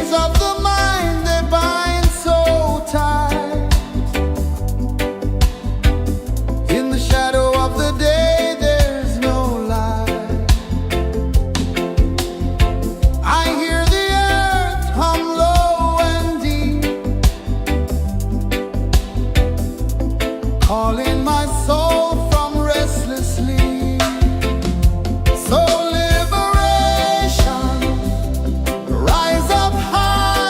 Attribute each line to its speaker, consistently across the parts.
Speaker 1: chains of the mind, they bind so tight. In the shadow of the day, there's no light. I hear the earth hum low and deep, calling my soul from restless sleep. So liberation, rise up high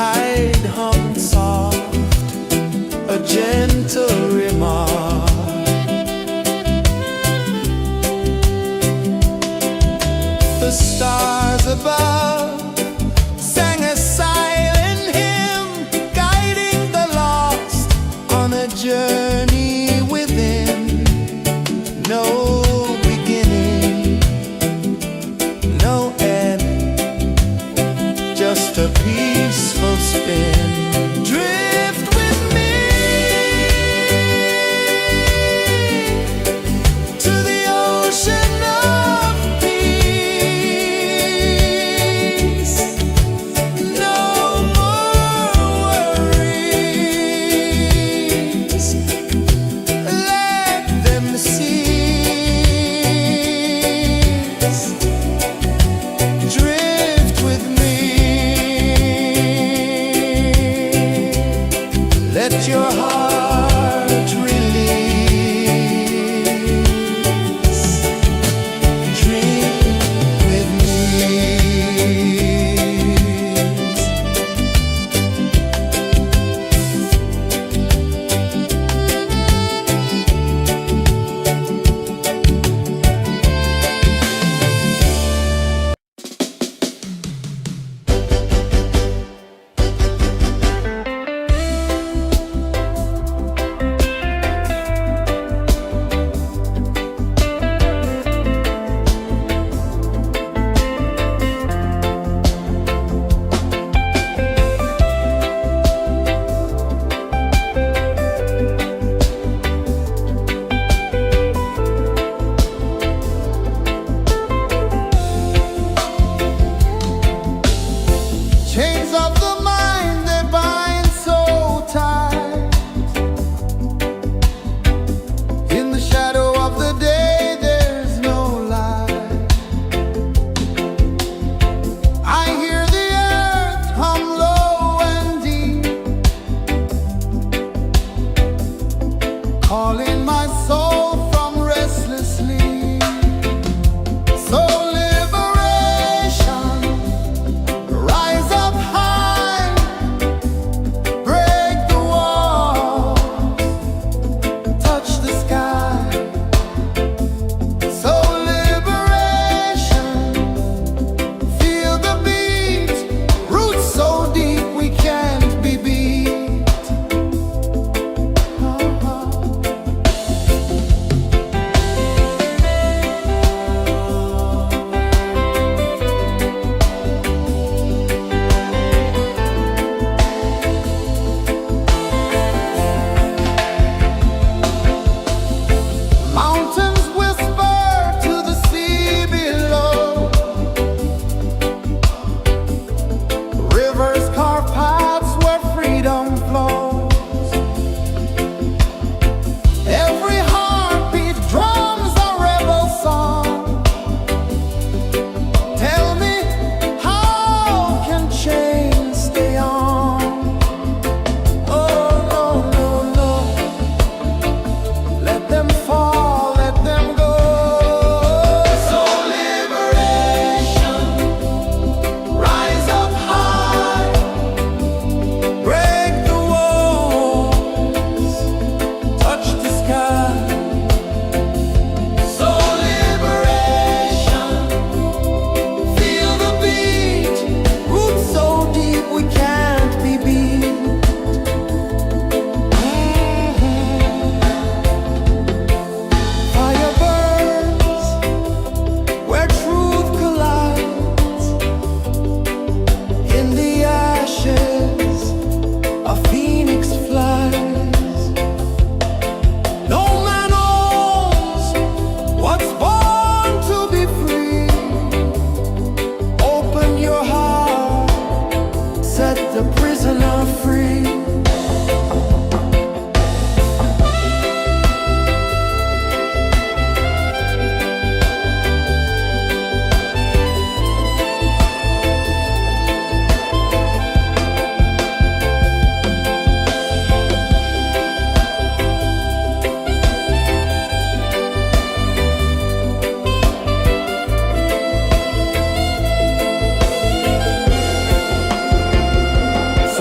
Speaker 1: tide hung soft, a gentle remark. The stars above sang a silent hymn, guiding the lost on a journey within. No beginning, no end, just a peaceful spin. Drift with me to the ocean of peace. No more worries, let them cease. Drift with me, let your heart release. Dream with me. Chains of the mind, they bind so tight. In the shadow of the day, there's no light. I hear the earth hum low and deep, calling my soul from restless sleep. So liberation, rise up high, break the walls, touch the sky. So liberation, feel the beat, roots so deep we can't be beat. Mountains whisper to the sea below, rivers carve paths where freedom flows. Every heartbeat drums a rebel song. Tell me, how can chains stay on? Oh no, no, no, let them fall, let them go. So liberation, rise up high, break the walls, touch the sky. So liberation, feel the beat, roots so deep we can't be beat. Fire burns where truth collides. In the ashes, a phoenix flies. No man owns what's born to be free. Open your heart, set the prisoner free. So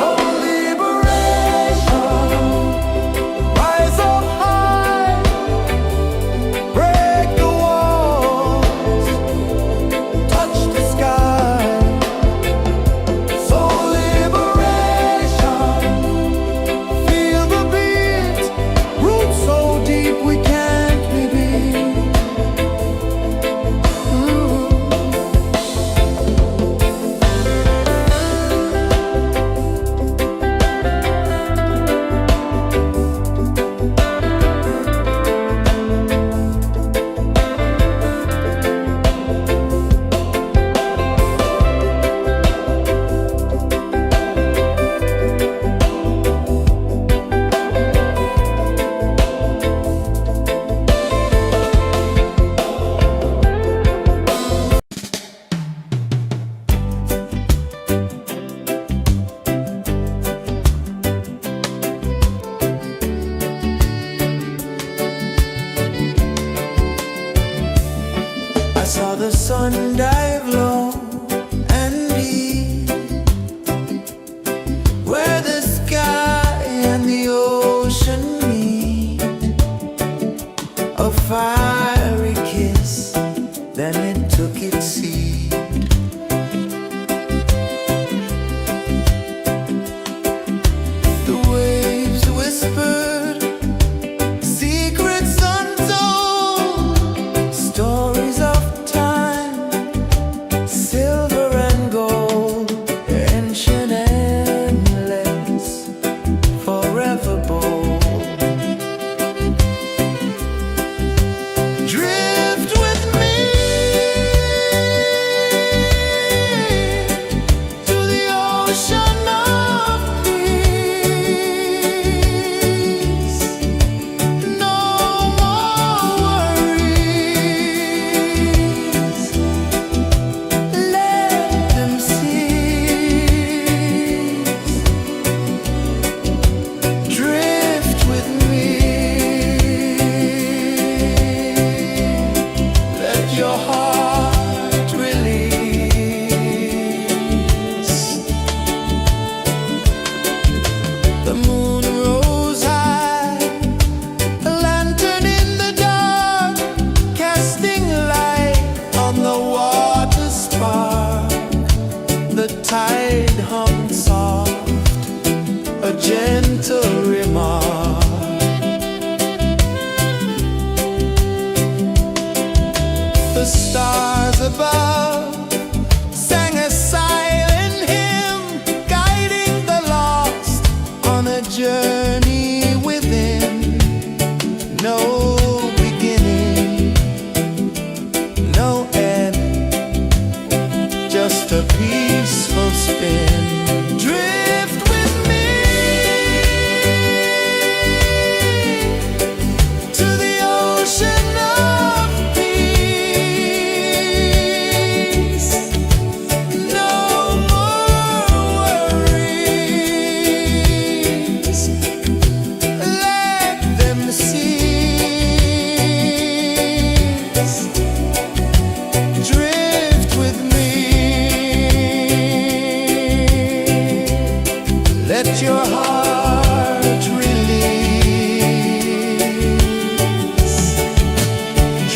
Speaker 1: Let your heart release.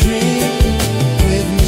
Speaker 1: Dream with me.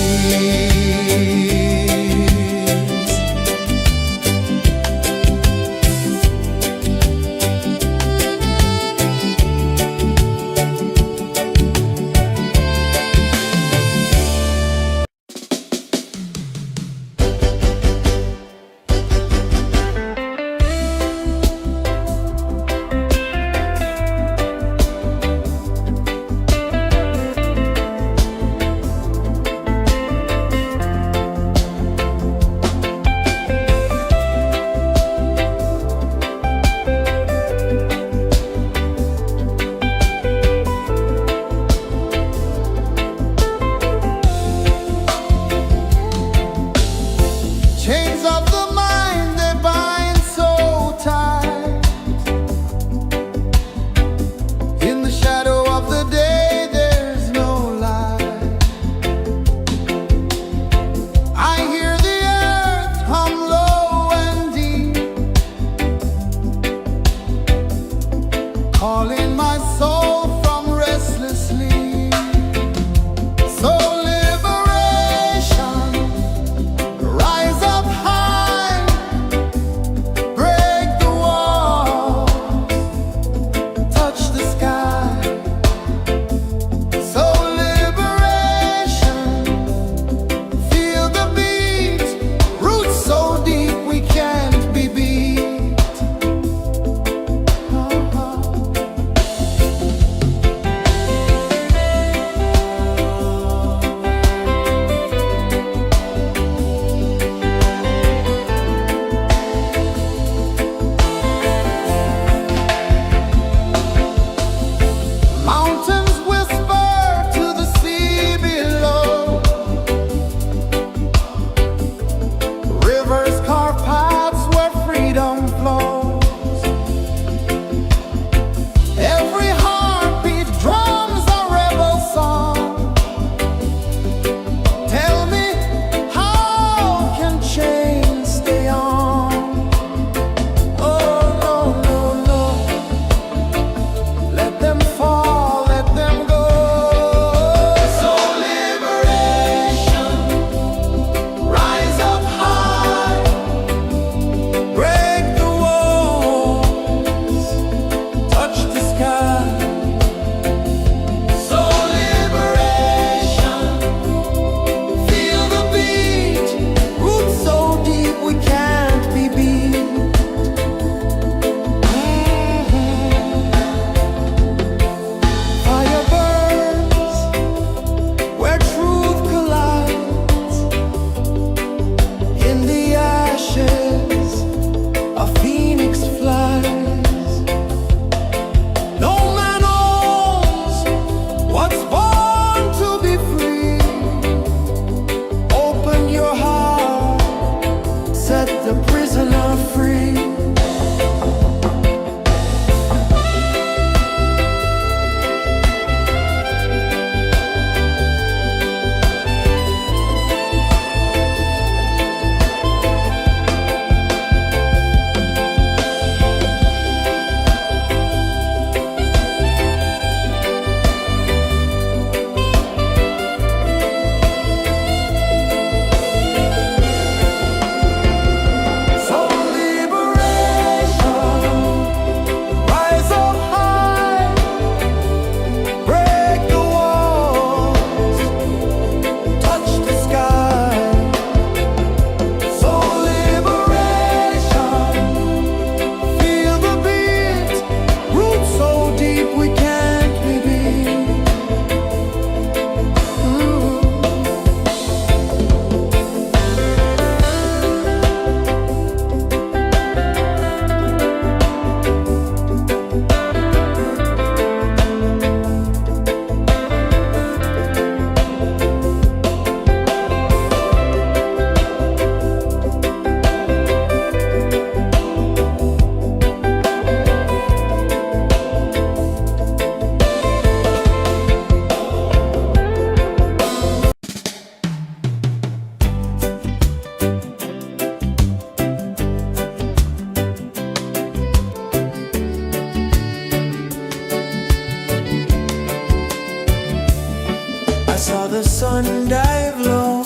Speaker 1: sun dive low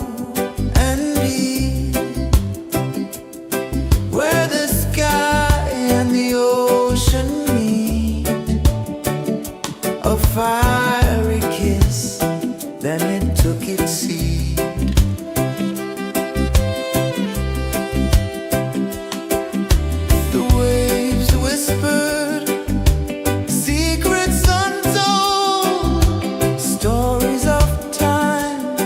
Speaker 1: and deep, where the sky and the ocean meet. A fiery kiss, then it took its seat. The waves whispered secrets untold, stories of time,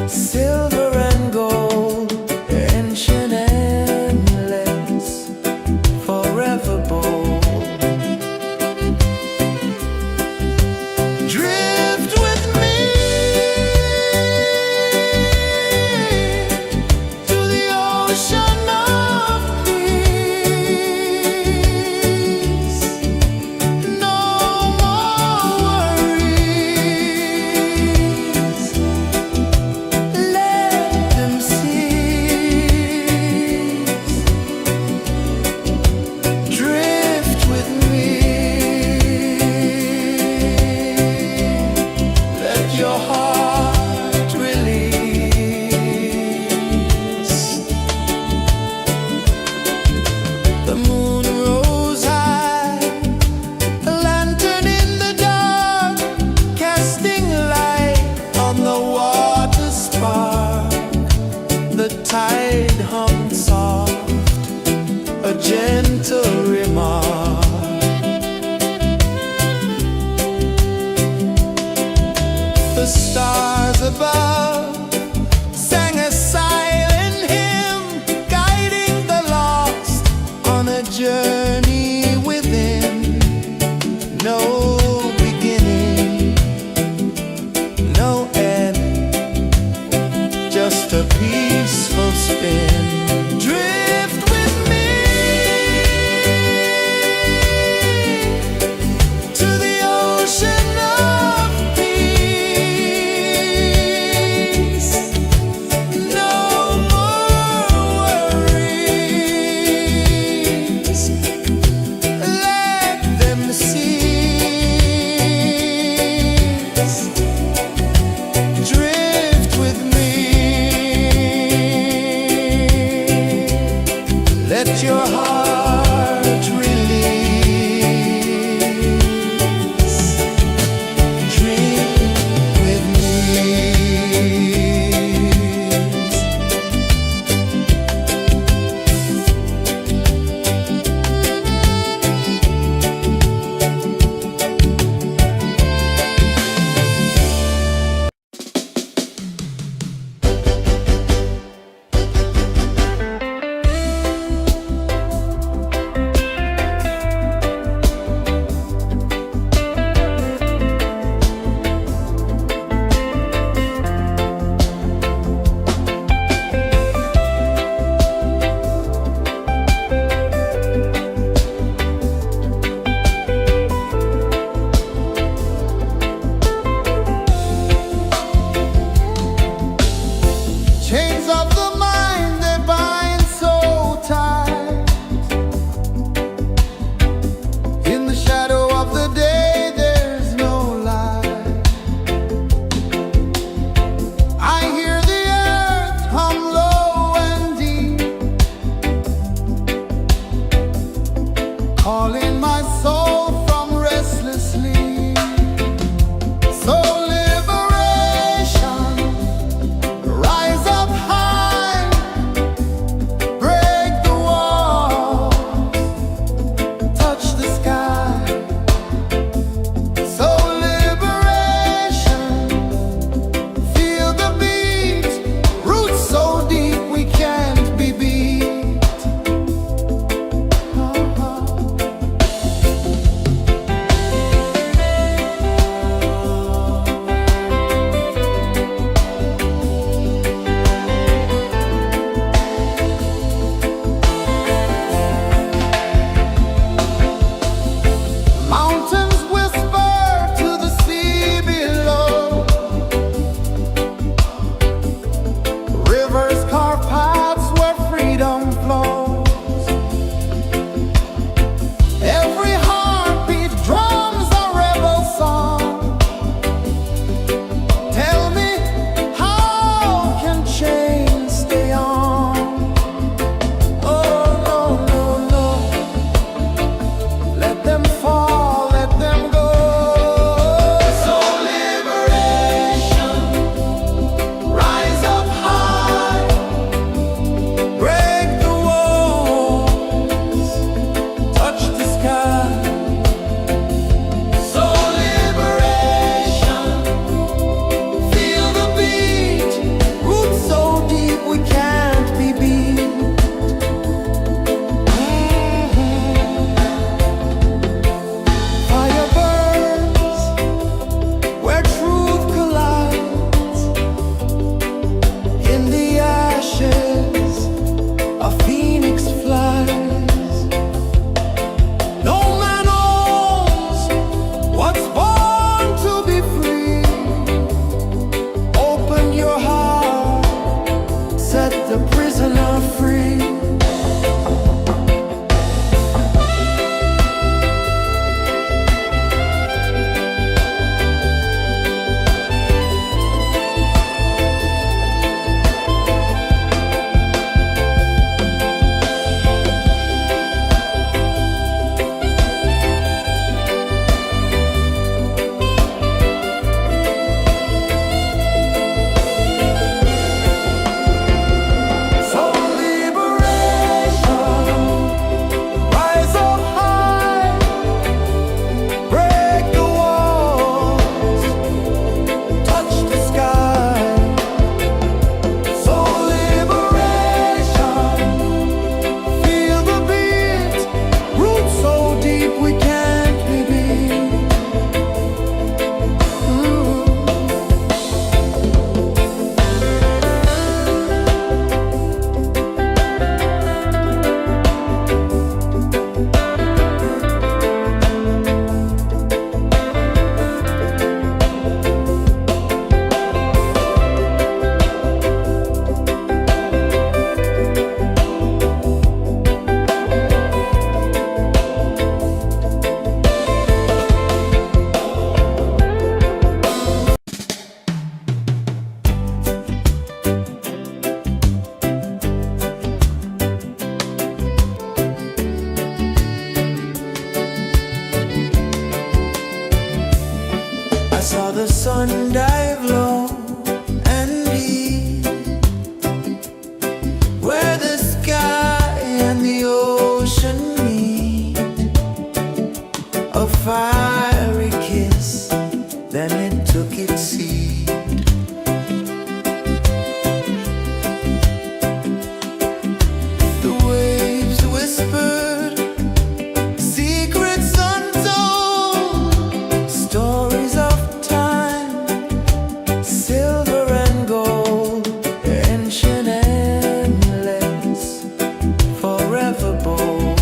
Speaker 1: silver and gold, ancient, endless, forever bold. Drift with me to the ocean of peace. No more worries, let them cease. Drift with me, let your heart release. The moon rose high, a lantern in the dark, casting light on the water spark. The tide hummed soft, a gentle remark. The stars above sang a silent hymn, guiding the lost on a journey within. No beginning, no end, just a peaceful spin. Drift with me to the ocean of peace. No more worries, let them cease. Drift with me, let your heart release. Dream with me. Chains of the mind, they bind so tight. In the shadow of the day, there's no light. I hear the earth hum low and deep, calling my soul from restless sleep. So liberation, rise up high, break the walls, touch the sky. So liberation, feel the beat, roots so deep we can't be beat.
Speaker 2: the sun dive low and deep, where the sky and the ocean meet, a fiery kiss, then it took its seat. The waves whispered secrets untold, stories of time, silver and gold, ancient, endless, forever bold.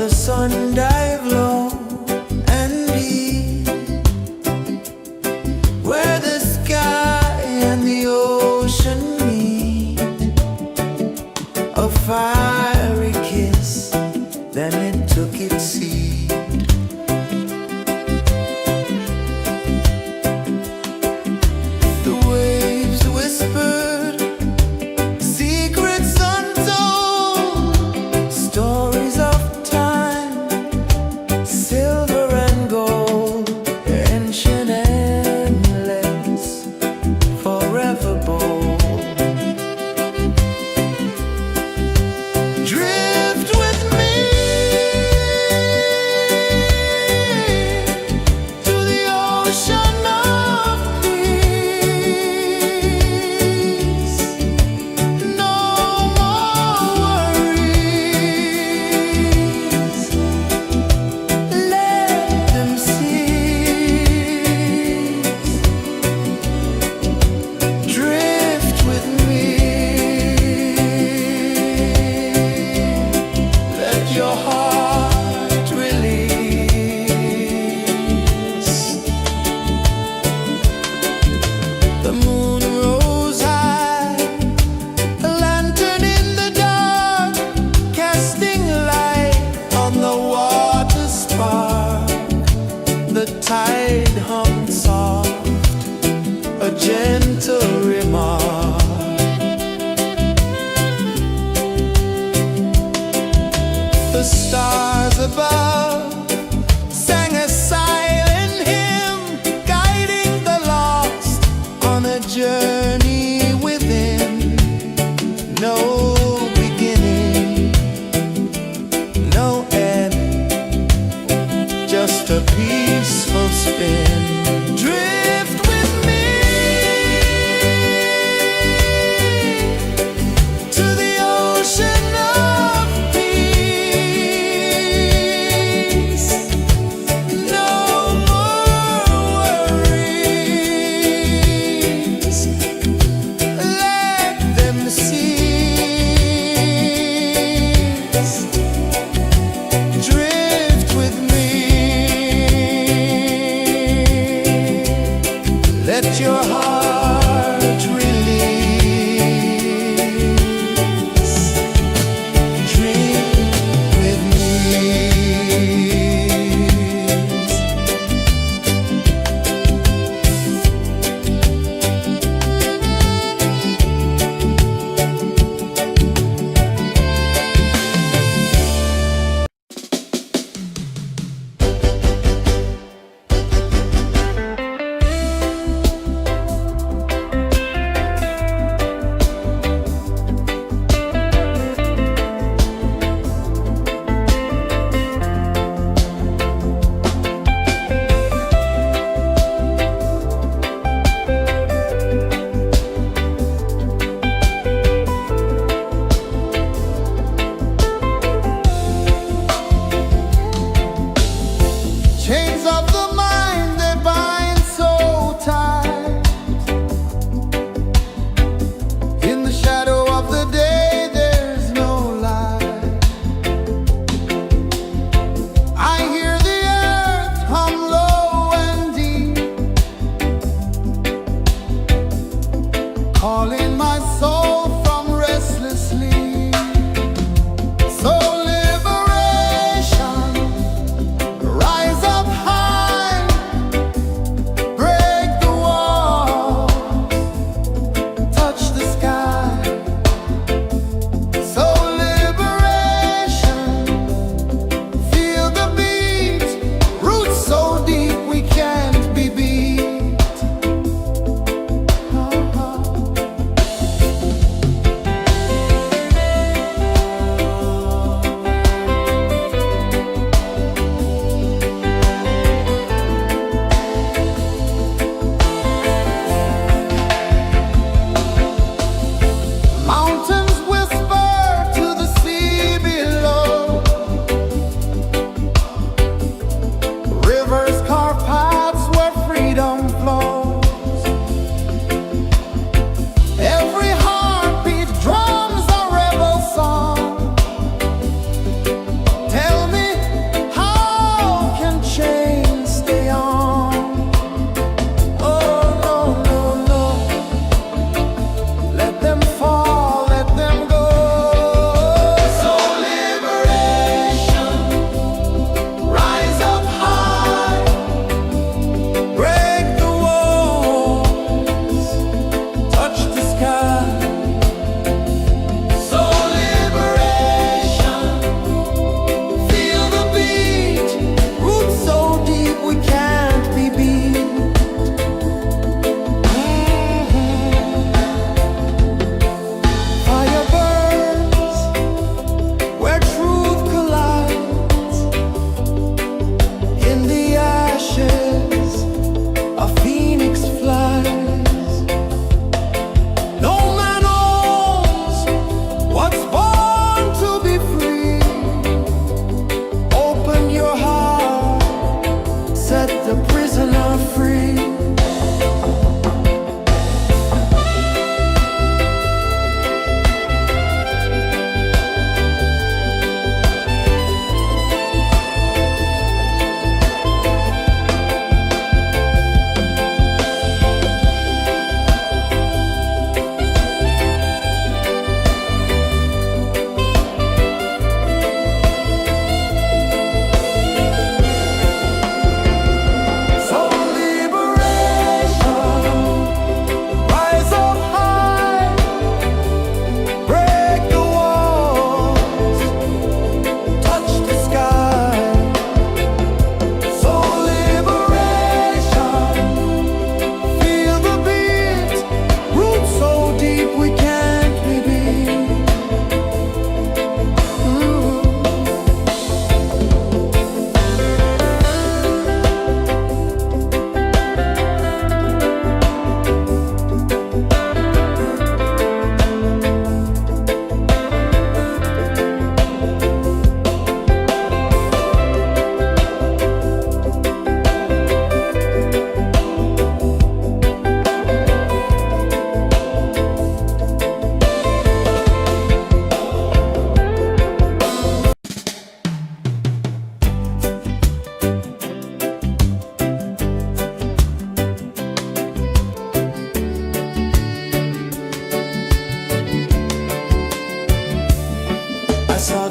Speaker 2: the sun dive low and deep, where the sky and the ocean meet. A fiery kiss, then it took its seat. The waves whispered secrets untold, stories of time, silver and gold, ancient amulets, forever bold. Drift with me to the ocean of peace. No more worries, let them cease. Drift with me, let your heart release. The moon rose high, a lantern in the dark, casting light on the water spark. The tide hummed soft, a gentle remark. The stars above sang a silent hymn, guiding the lost on a journey within. No beginning, no end, just a peaceful spin. Drift with me to the ocean of peace.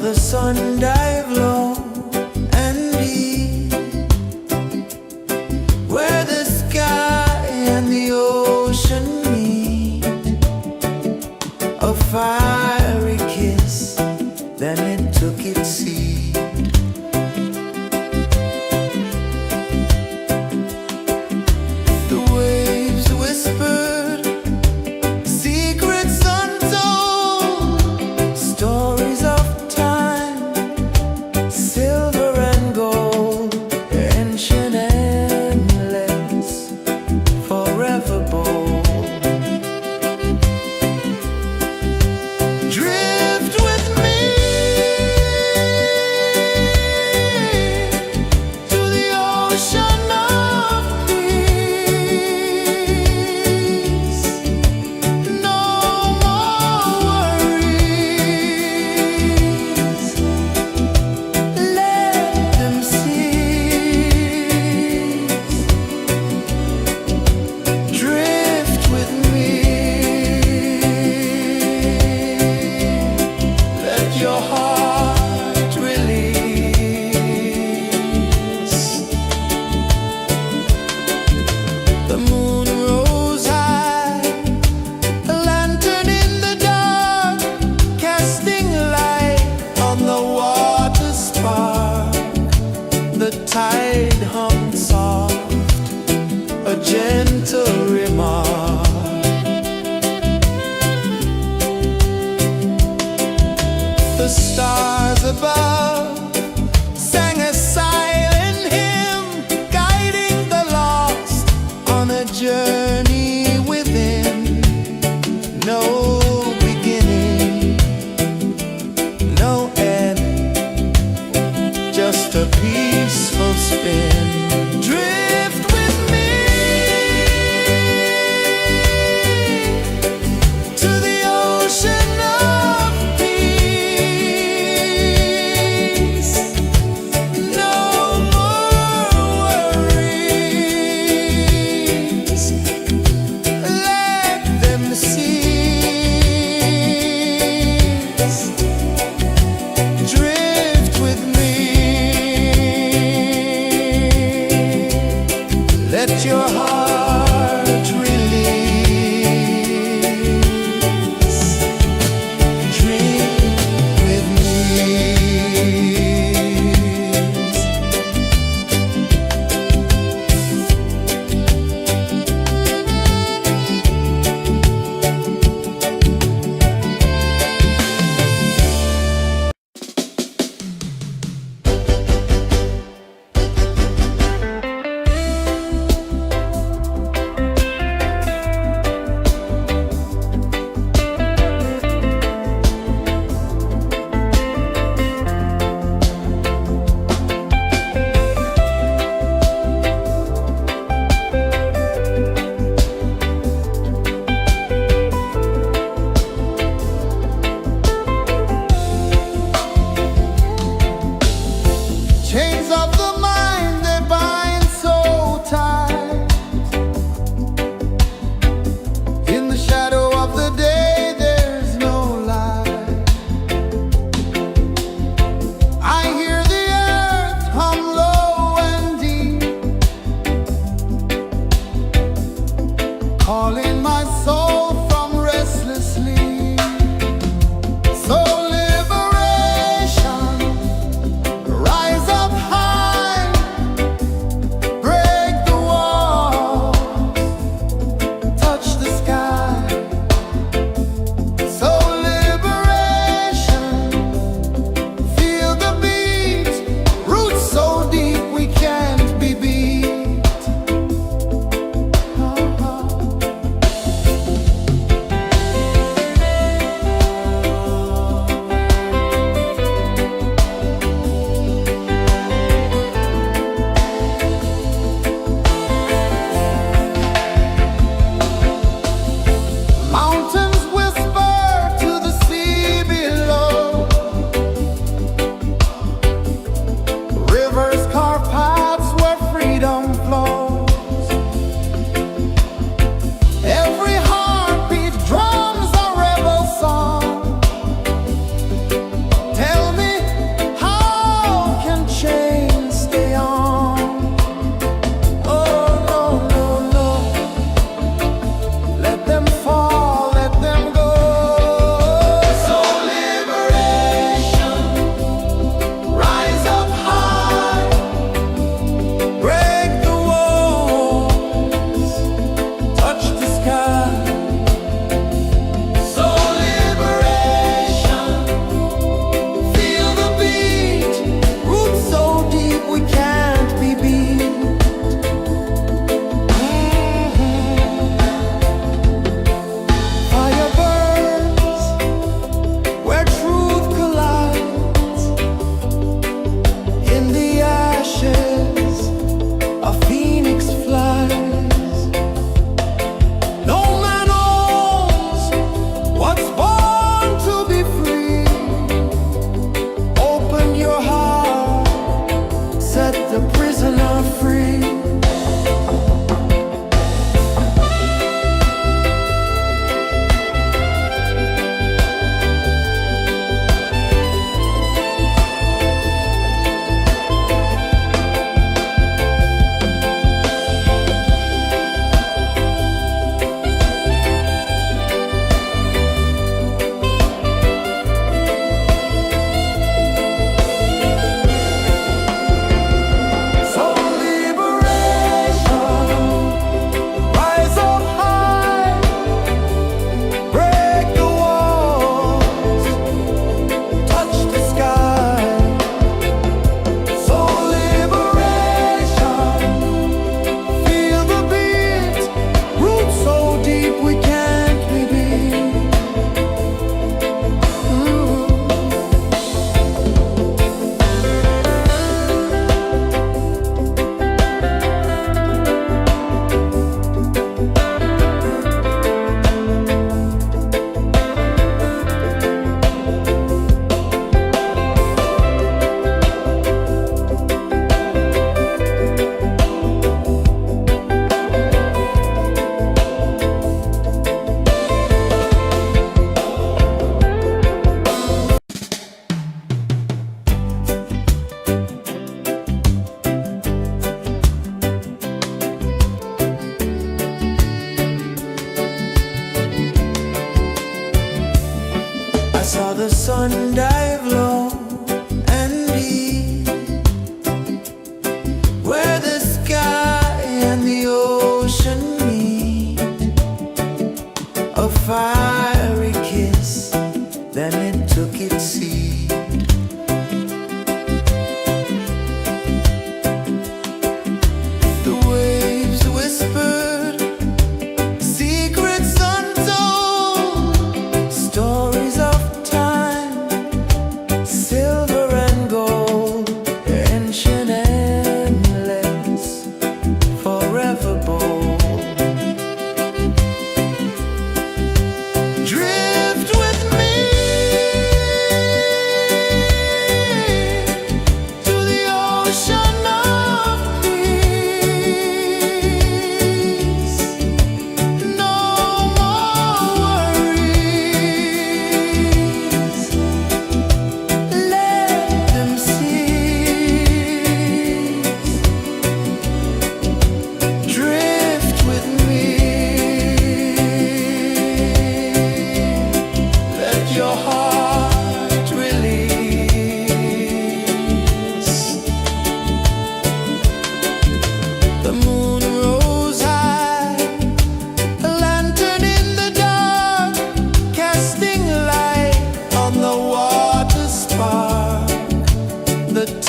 Speaker 2: the sun dive low and deep, where the sky and the ocean meet. A fiery kiss, then it took its seat. The waves whispered secrets untold, stories of time, silver and gold, ancient, endless, forever bold. Drift with me to the ocean of peace. No more worries, let them cease. Drift with me, let your heart release. The moon rose high, a lantern in the dark, casting light on the water spark. The tide hummed soft, a gentle remark. The stars above sang a silent hymn, guiding the lost on a journey within. No beginning, no end, just a peaceful spin. Drift with me to the ocean of peace.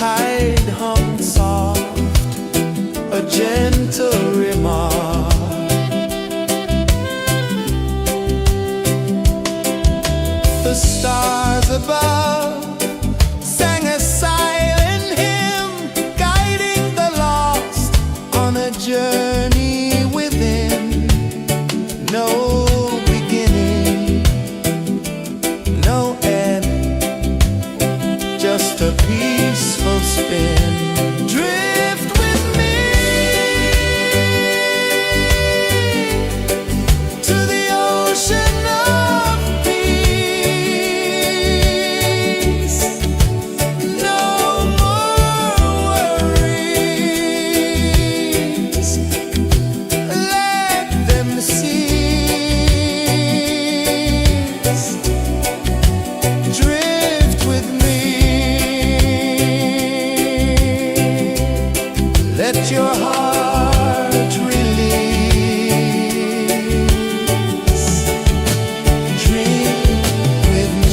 Speaker 2: hide hung soft, a gentle remark. The stars above sang a silent hymn, guiding the lost on a journey within. No beginning, no end, just a peaceful spin. Drift with me to the ocean of peace. No more worries, let them cease. Drift with me, let your heart release. Dream with me.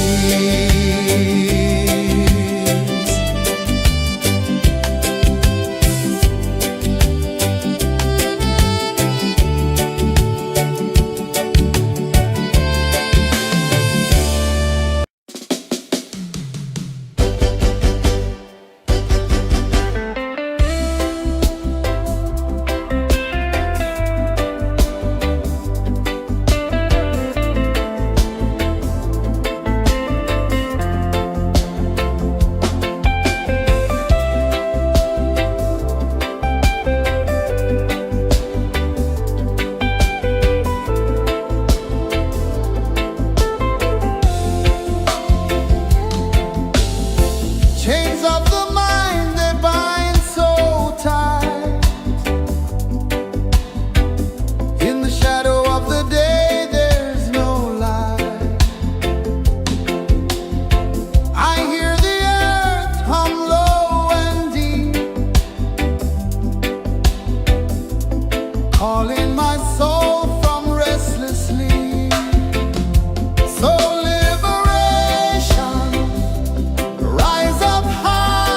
Speaker 1: Chains of the mind, they bind so tight. In the shadow of the day, there's no light. I hear the earth hum low and deep, calling my soul from restless sleep. So liberation, rise up high.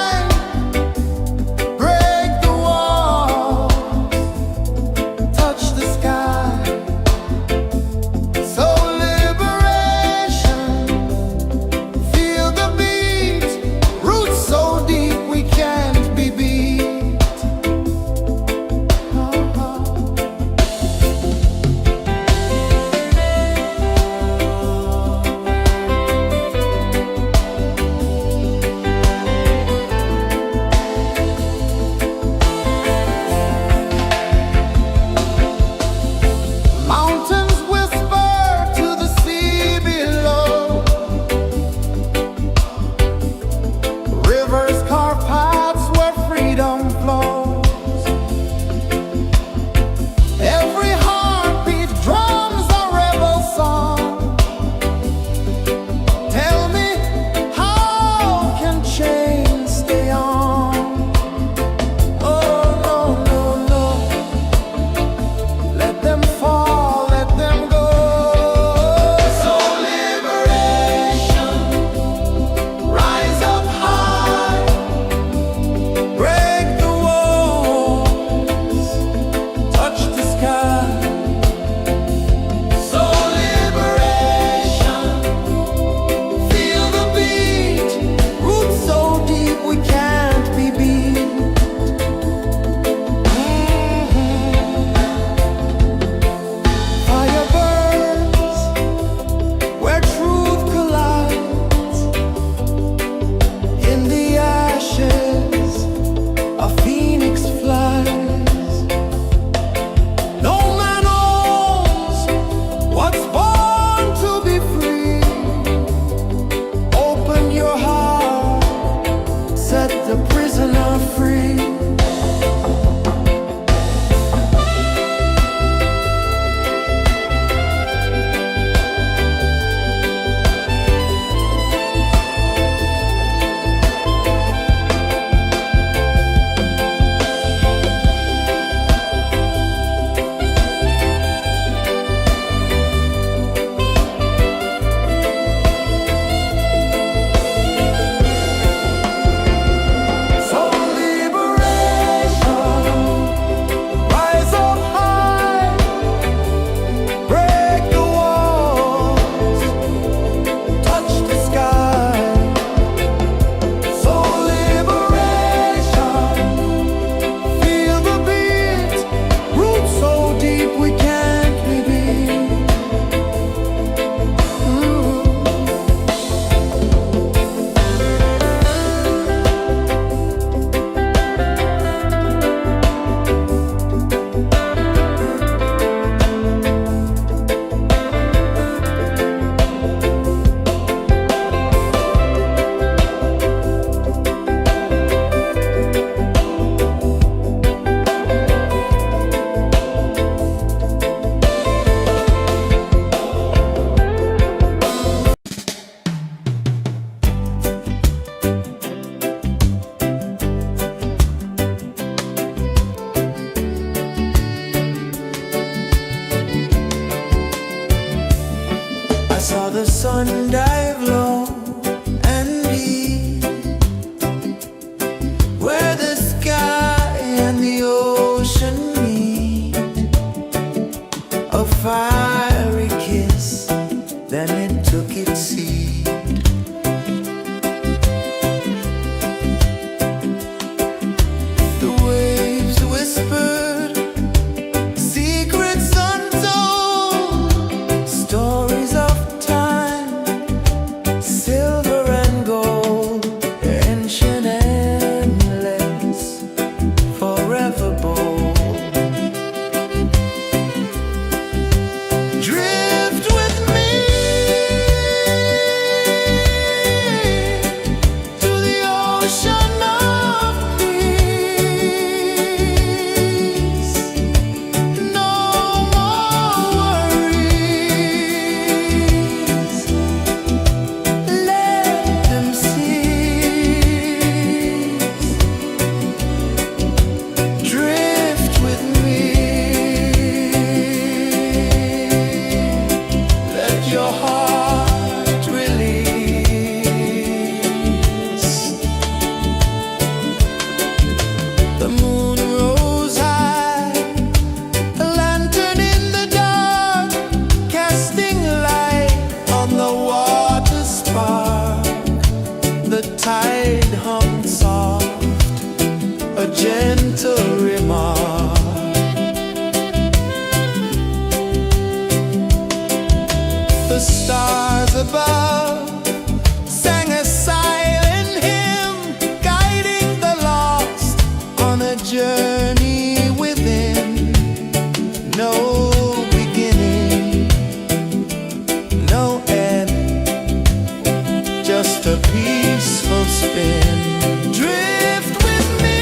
Speaker 2: ocean of peace. No more worries. Let them cease. Drift with me. Let your heart release. The moon rose high, a lantern in the dark, casting light on the water spark. The tide hummed soft, a gentle remark. The stars above sang a silent hymn, guiding the lost on a journey within. No beginning, no end, just a peaceful spin. Drift with me.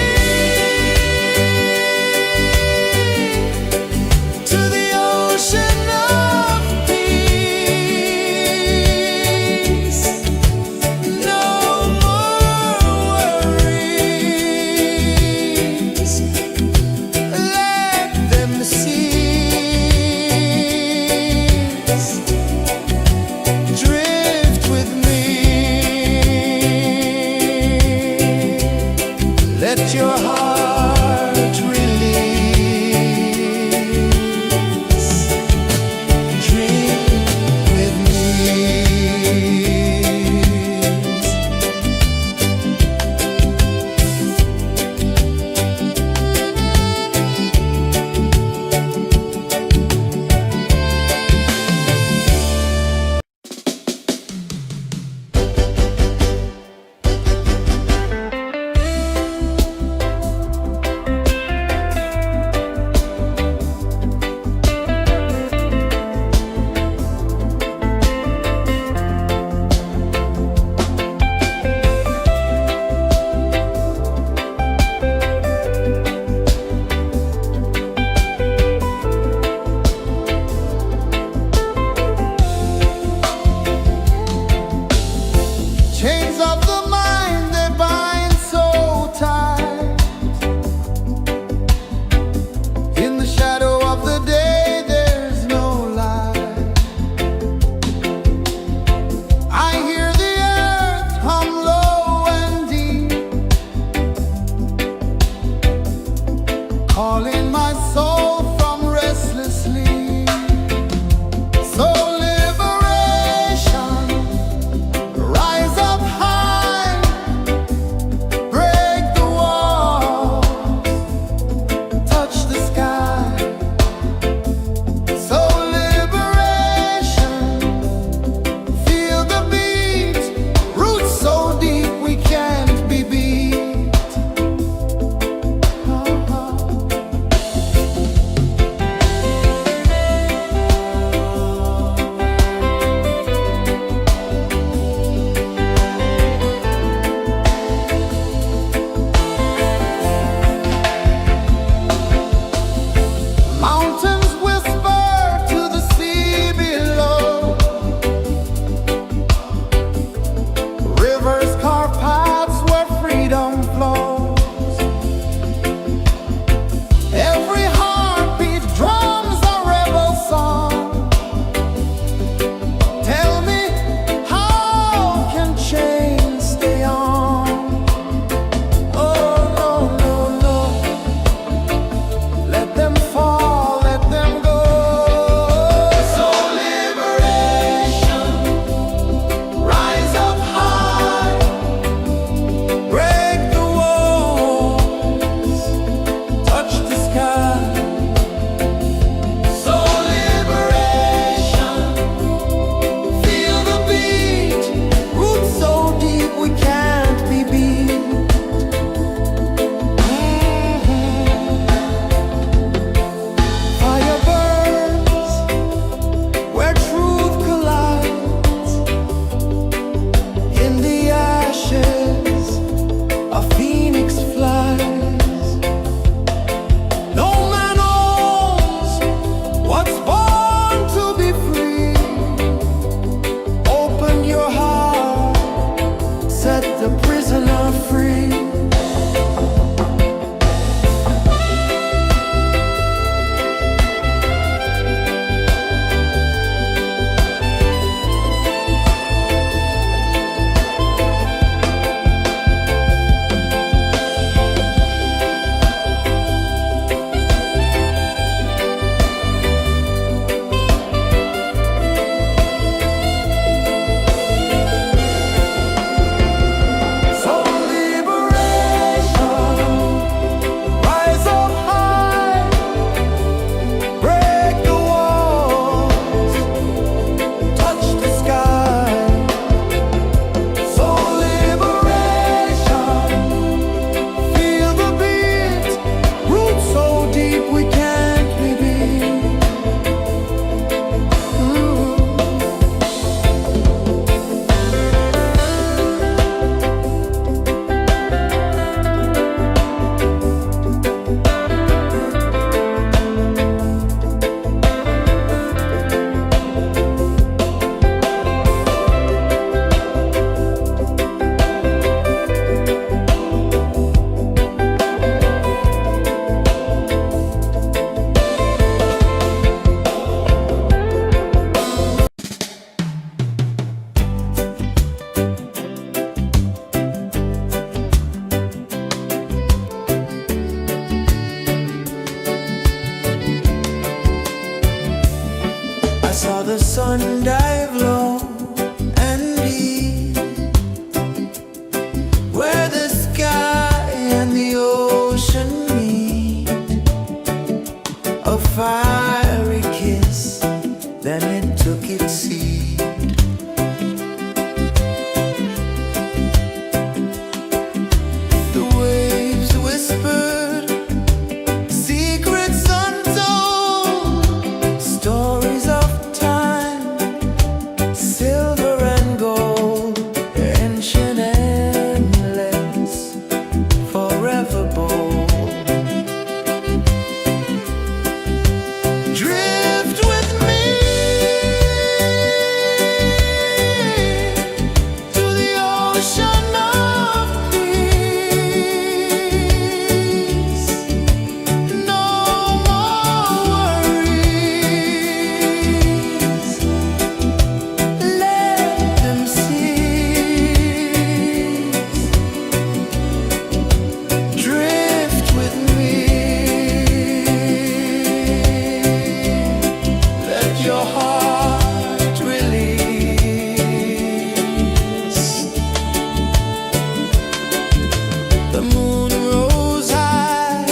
Speaker 2: The moon rose high,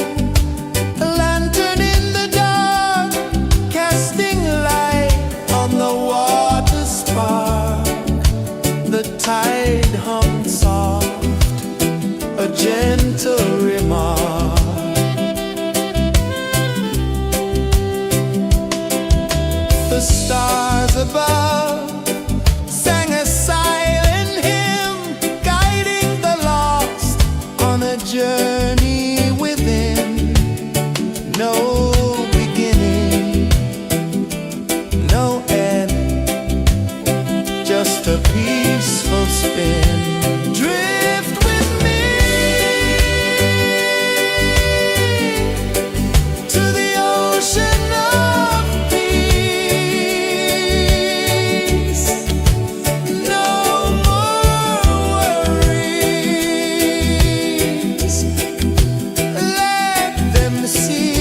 Speaker 2: a lantern in the dark, casting light on the water spark. The tide hung soft, a gentle remark. The stars above sang a silent hymn, guiding the lost on a journey within. No beginning, no end, just a peaceful spin. Drift with me to the ocean of peace. No more worries, let them cease.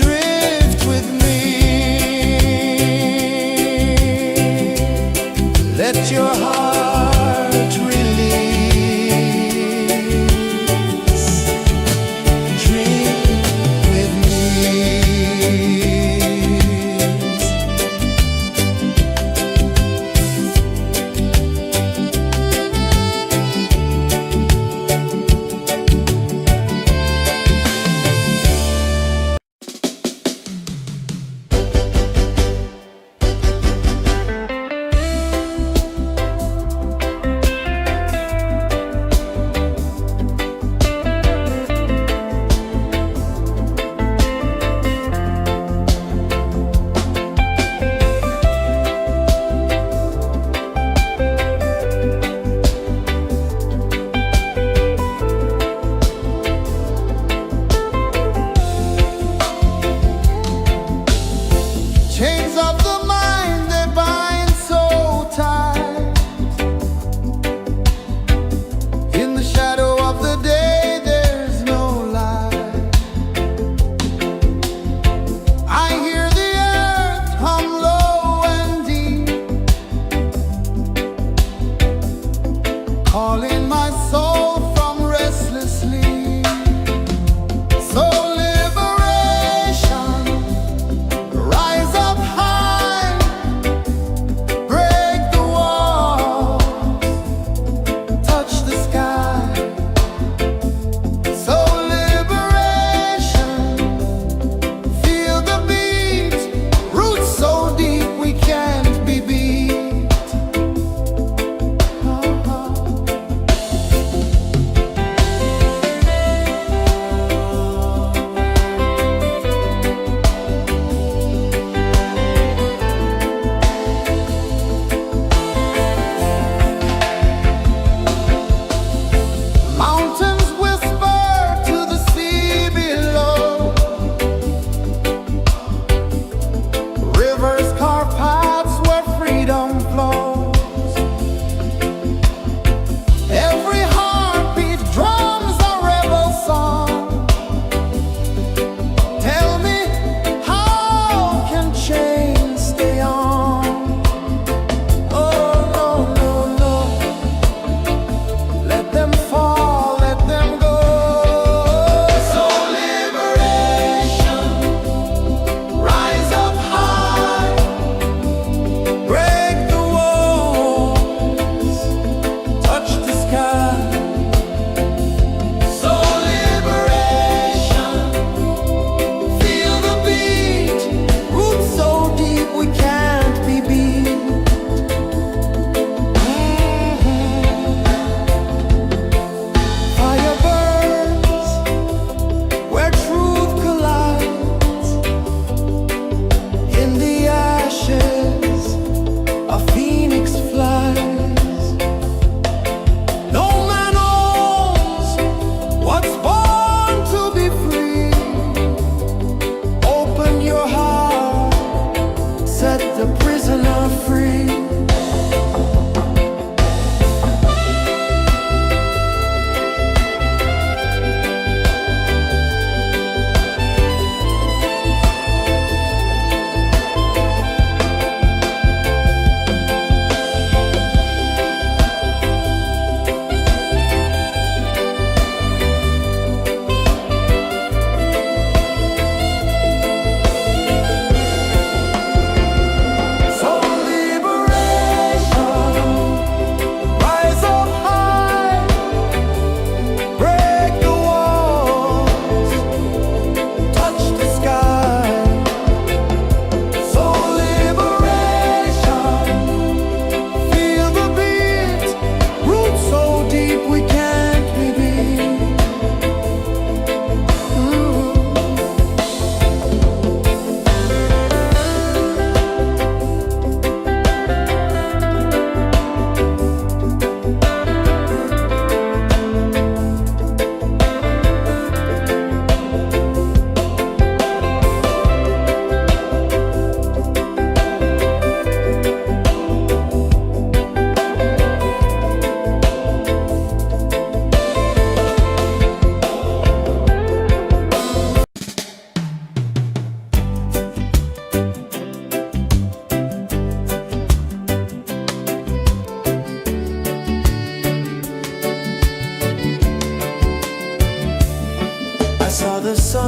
Speaker 2: Drift with me, let your heart release. Dream with me.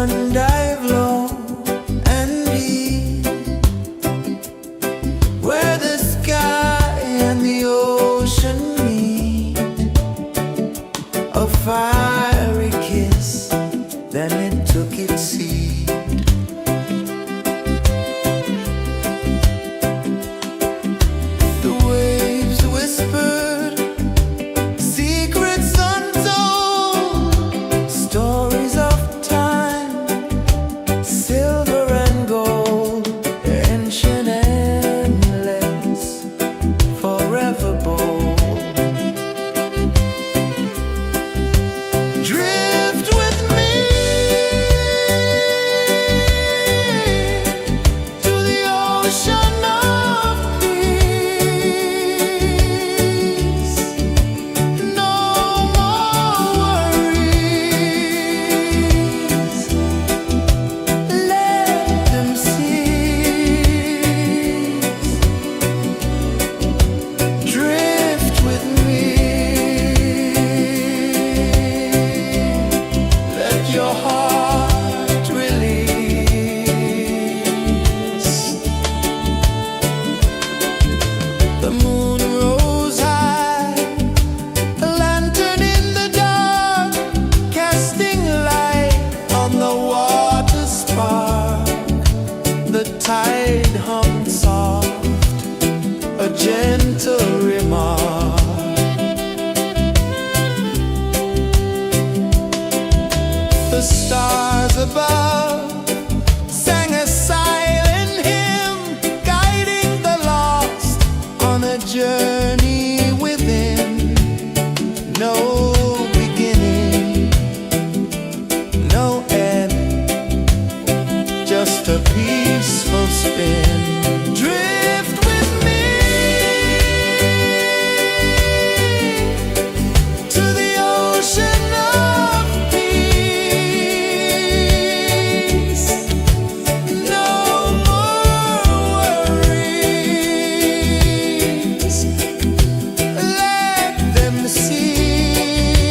Speaker 2: sun dive low and deep, where the sky and the ocean meet. A fiery kiss, then it took its seat. The waves whispered secrets untold, stories of time, silver and gold, ancient, endless, forever bold. Drift with me to the ocean of peace. No more worries, let them cease. Drift with me, let your heart release. The moon rose high, a lantern in the dark, casting light on the water spark. The tide hummed soft, a gentle remark. The stars above sang a silent hymn, guiding the lost on a journey within. No beginning, no end, just a peaceful spin. Drift with me to the ocean of peace. No more worries, let them cease.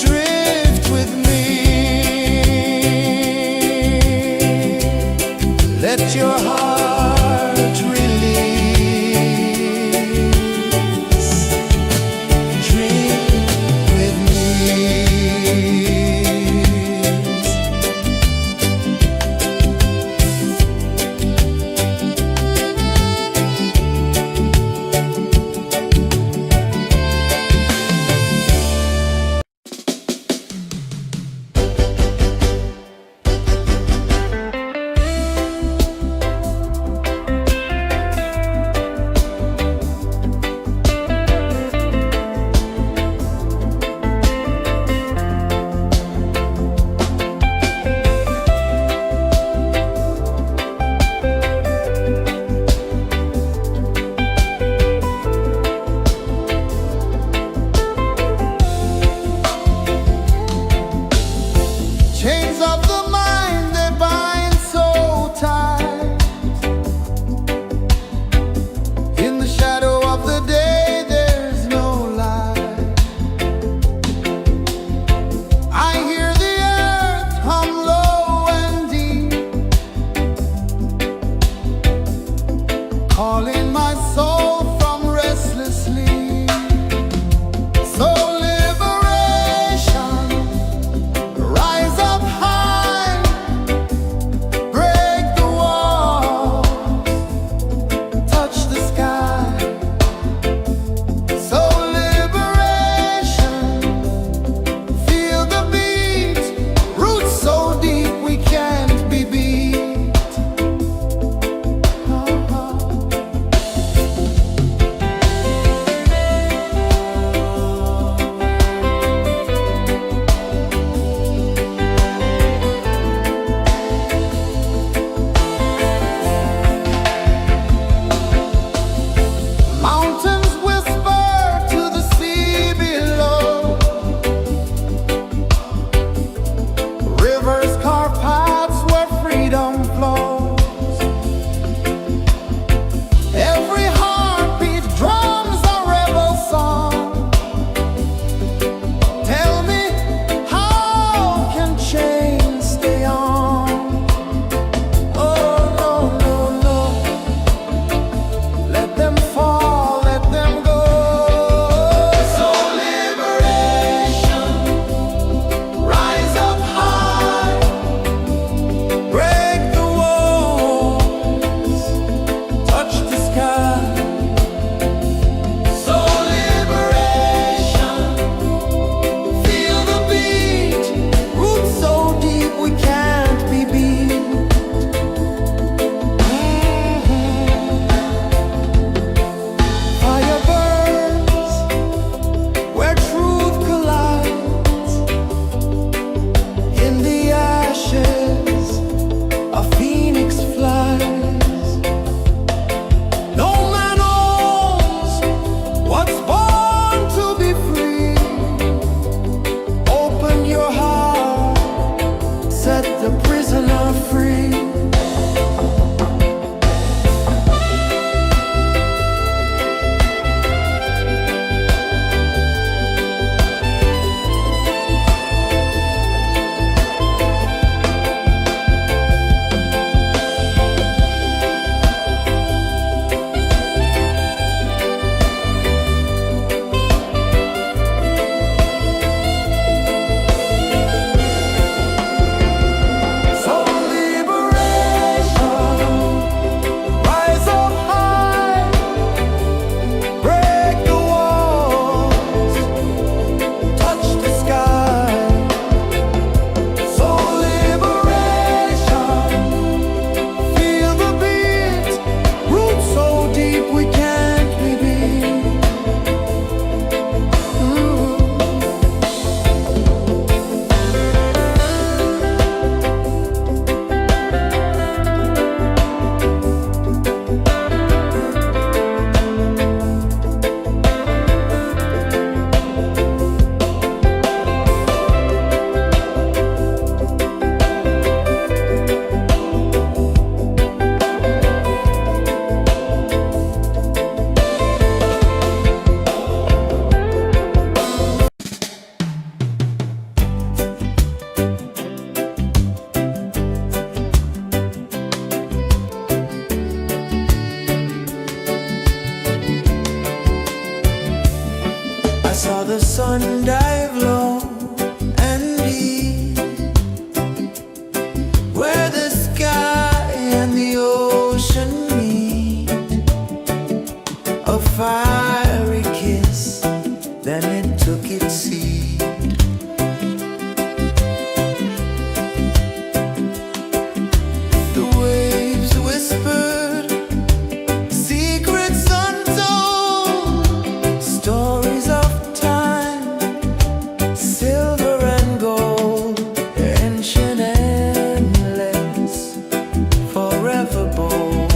Speaker 2: Drift with me, let your heart release. Drift with me.
Speaker 1: Chains of the mind, they bind so tight. In the shadow of the day, there's no light. I hear the earth hum low and deep, calling my soul from restless sleep. So liberation, rise up high, break the walls, touch the sky. So liberation, feel the beat, roots so deep we can't be beat.
Speaker 2: the sun dive low and deep, where the sky and the ocean meet. A fiery kiss, then it took its seed. The waves whispered secrets untold, stories of time, silver and gold, ancient, endless, forever bold.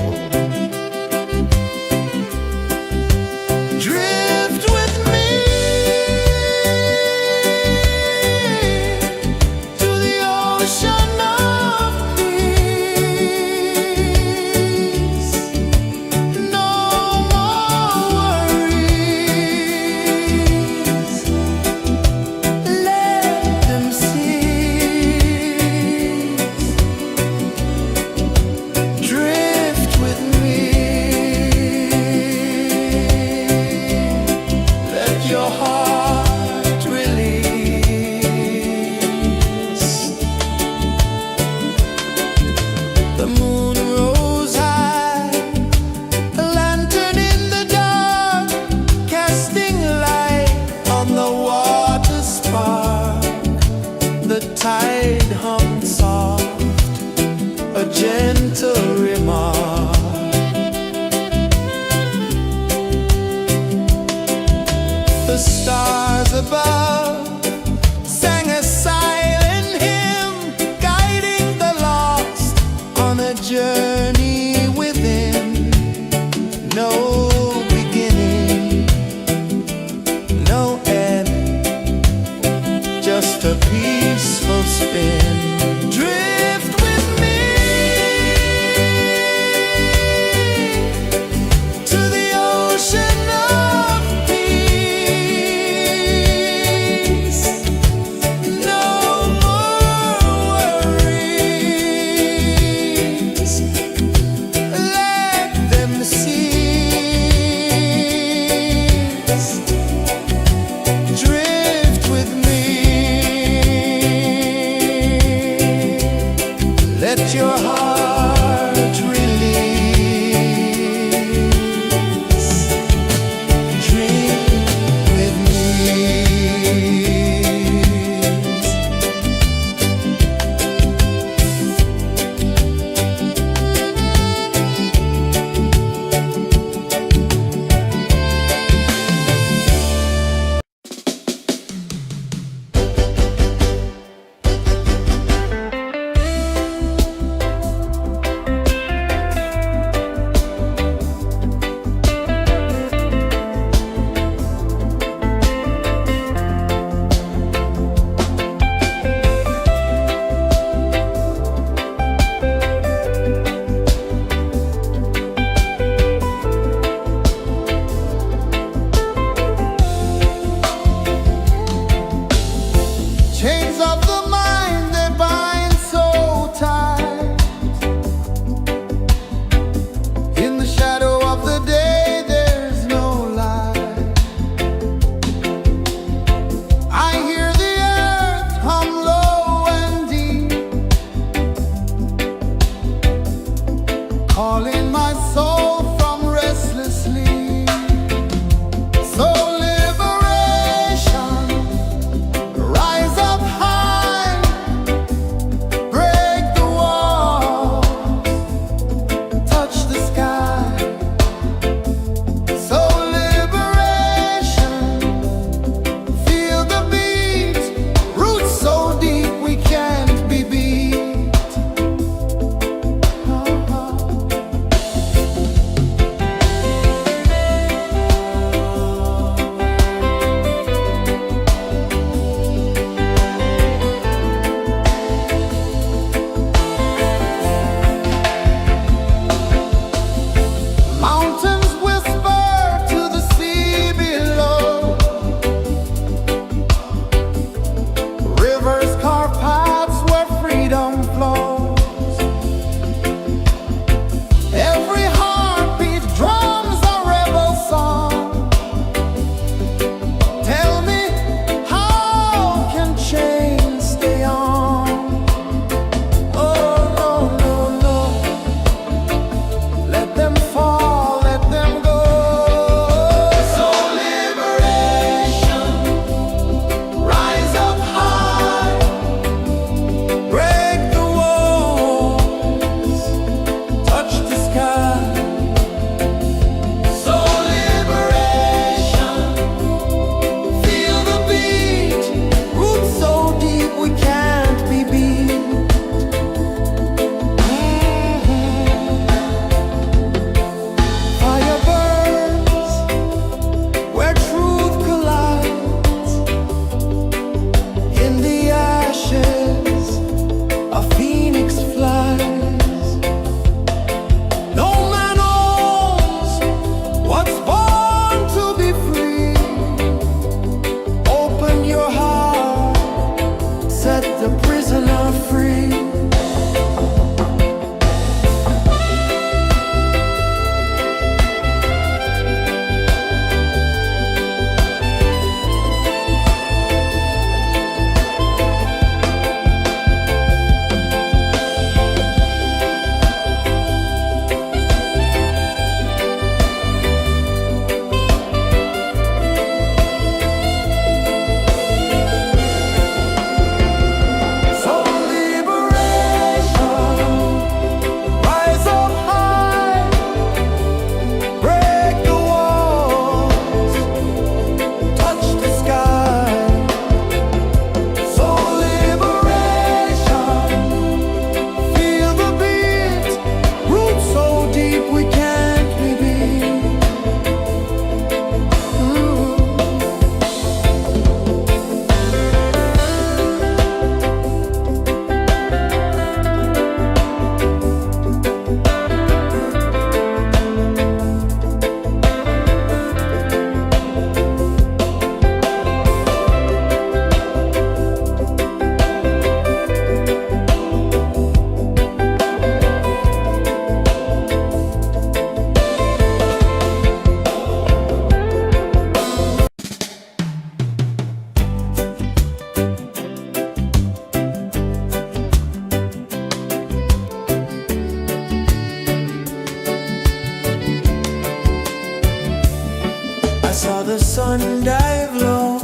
Speaker 2: saw the sun dive low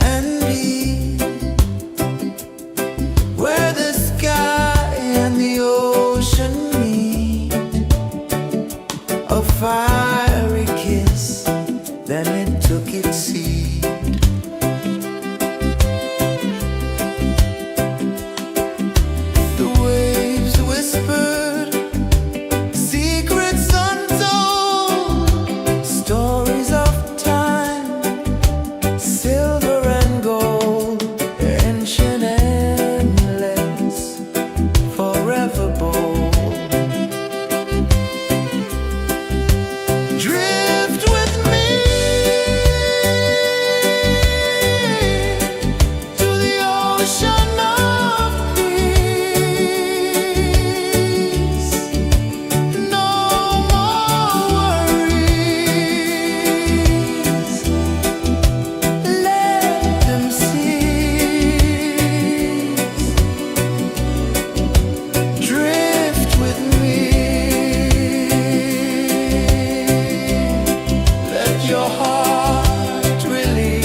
Speaker 2: and deep, where the sky and the ocean meet. A fiery kiss, then it took its seat. The waves whispered secrets untold, stories of time, silver and gold, ancient, endless, forever bold. Drift with me to the ocean of peace. No more worries, let them cease. Drift with me, let your heart release.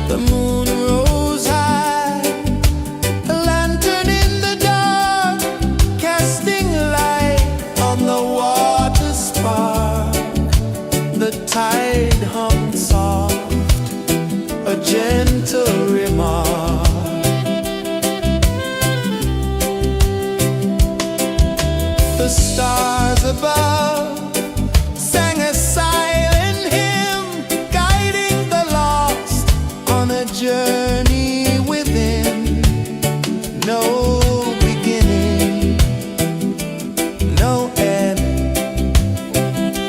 Speaker 2: The moon rose high, a lantern in the dark, casting light on the water spark. The tide hummed soft, a gentle remark. The stars above sang a silent hymn, guiding the lost on a journey within. No beginning, no end,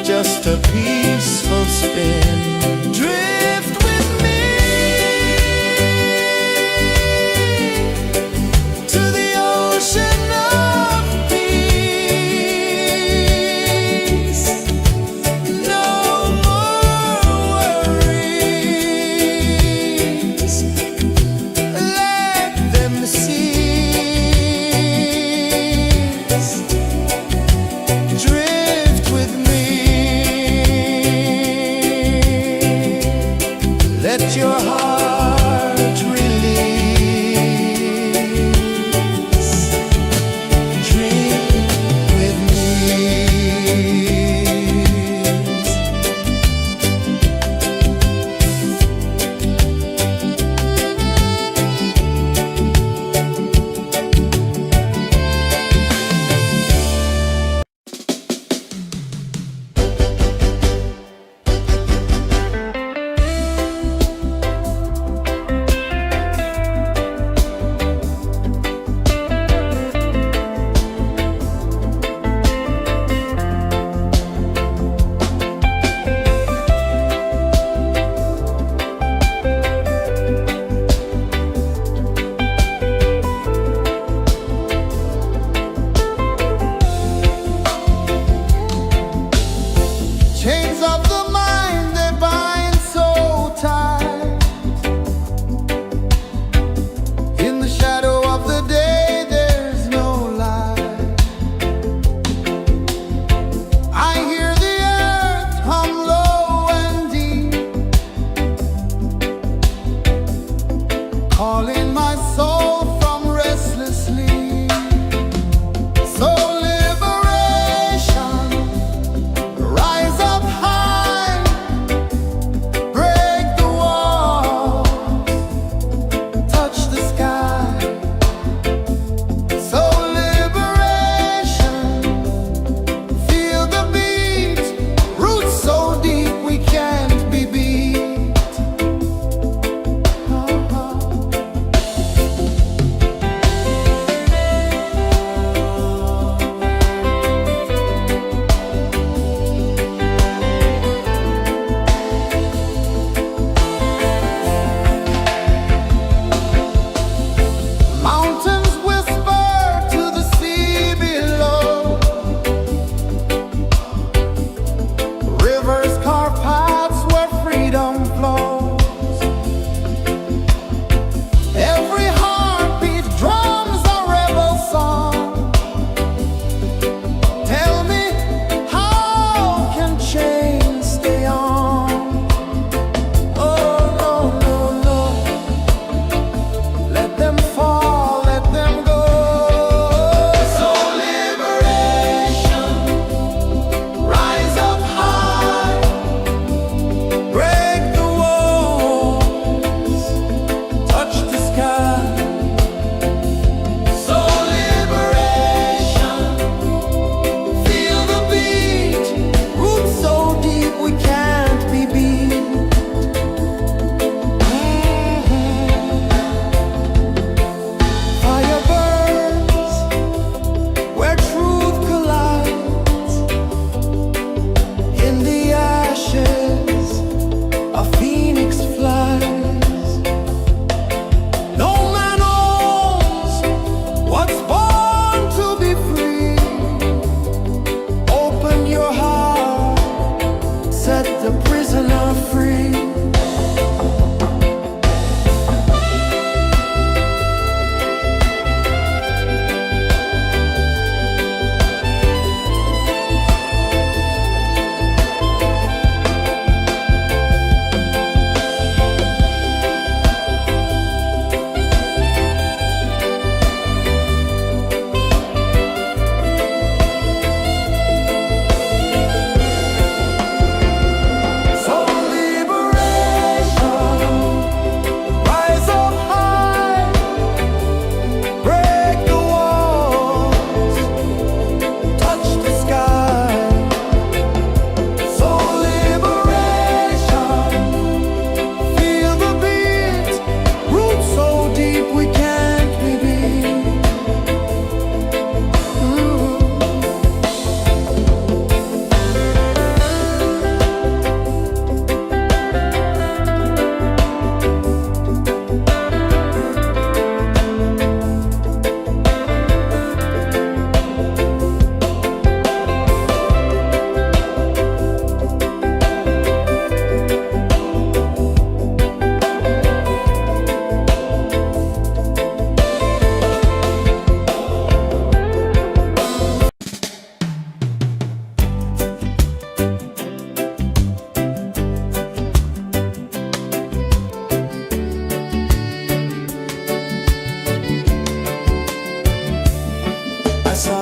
Speaker 2: just a peaceful spin. Drift with me to the ocean of peace.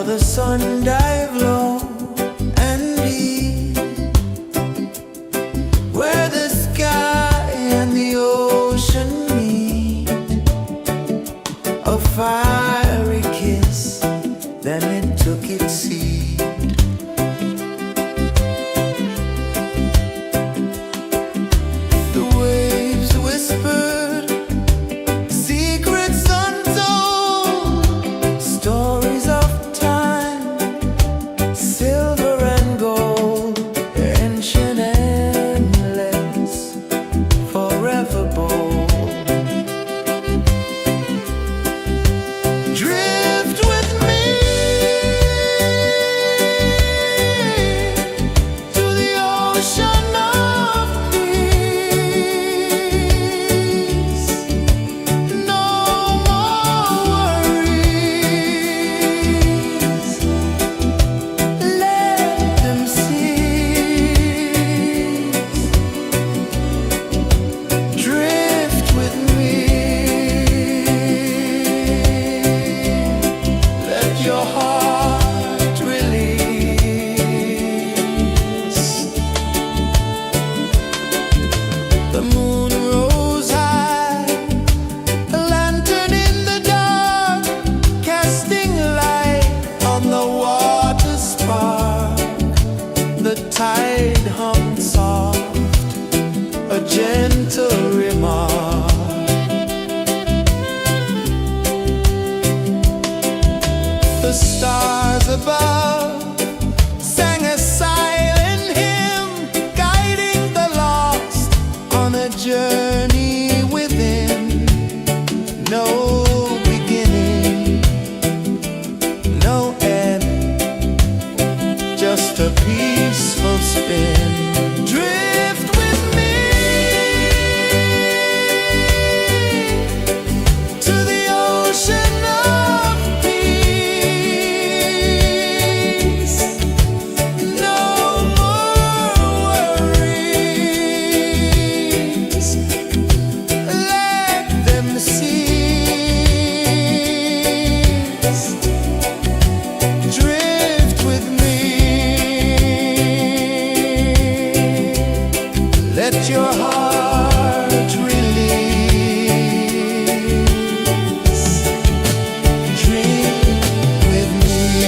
Speaker 2: saw the sun dive low and deep, where the sky and the ocean meet. A fiery kiss, then it took its seat. The waves whispered secrets untold, stories of time, silver and gold, ancient, endless, forever bold. Drift with me to the ocean of peace. No more worries, let them cease. Drift with me, let your heart release. The moon rose high, a lantern in the dark, casting light on the water spark. The tide hummed soft, a gentle remark. The stars above sang a silent hymn, guiding the lost on a journey within. No beginning, no end, just a peaceful spin. Drift with me to the ocean of peace. No more worries, let them cease. Drift with me, let your heart release. Drift with me.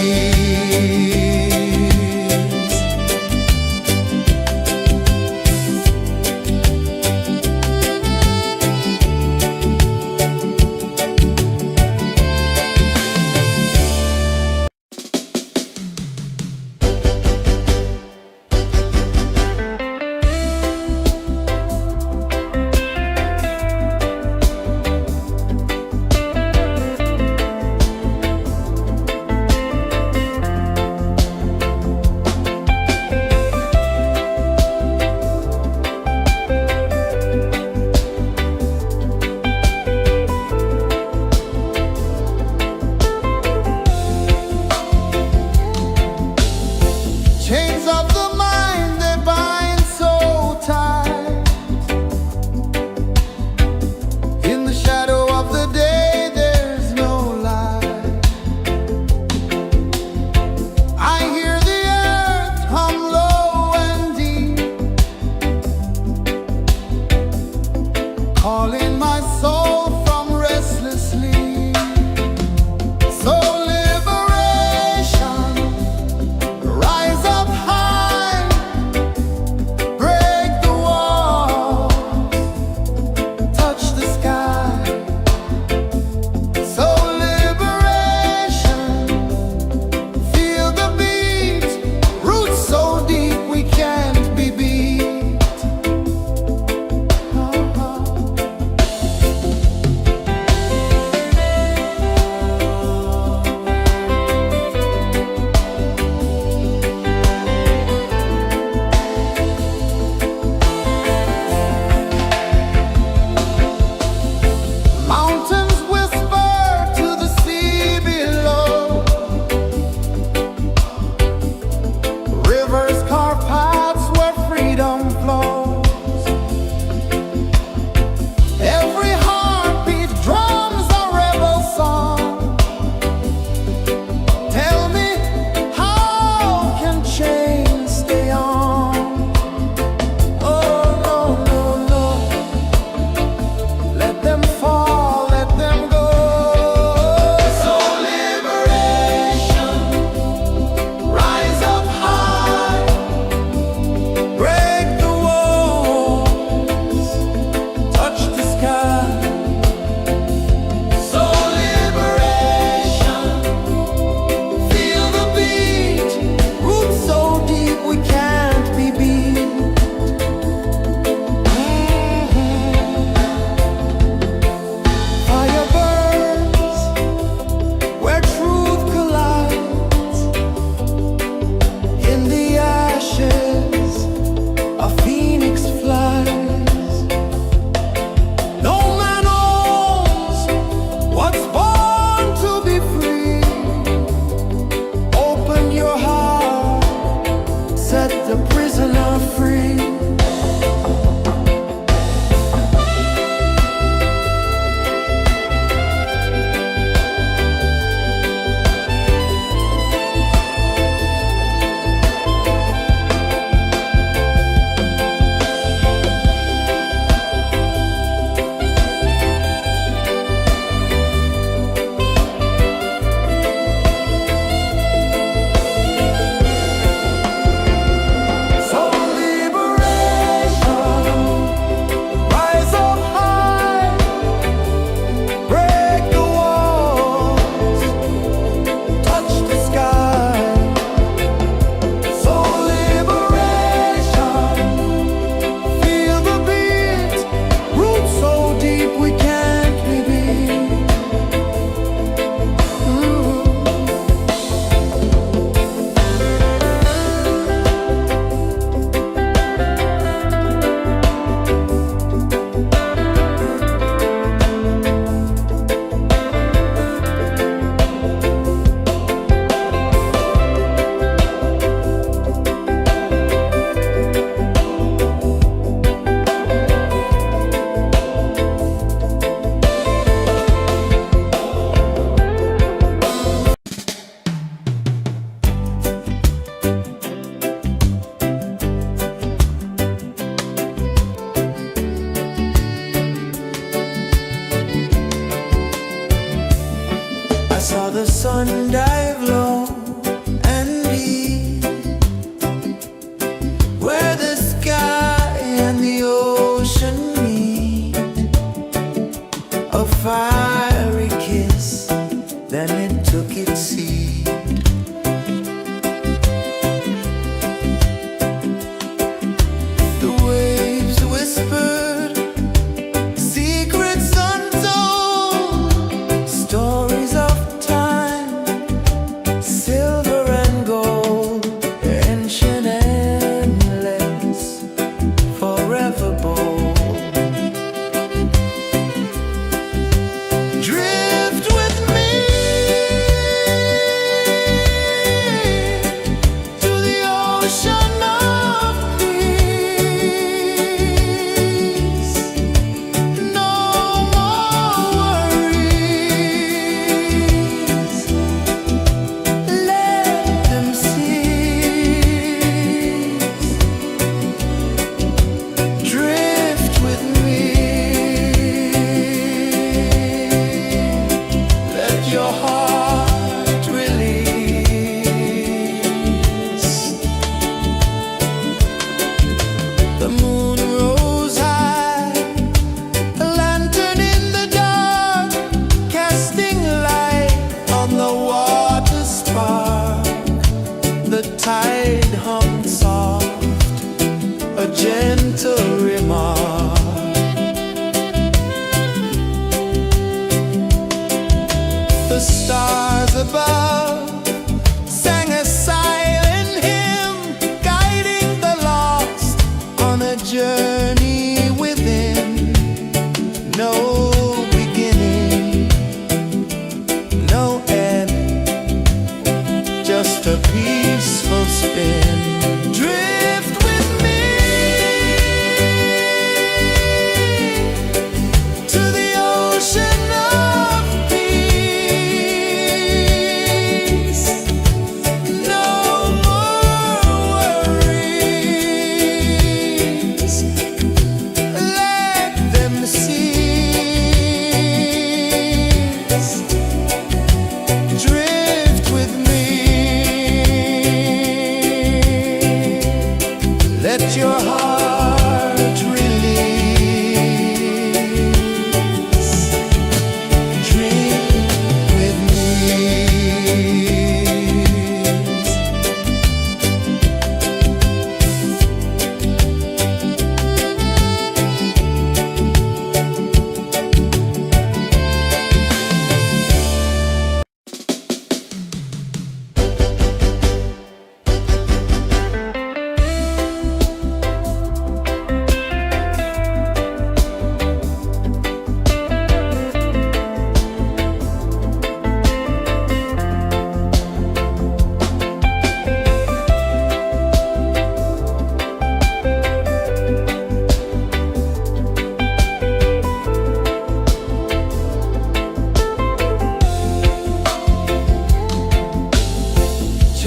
Speaker 2: Chains of the mind, they bind so tight. In the shadow of the day, there's no light. I hear the earth hum low and deep, calling my soul from restless sleep. So liberation, rise up high,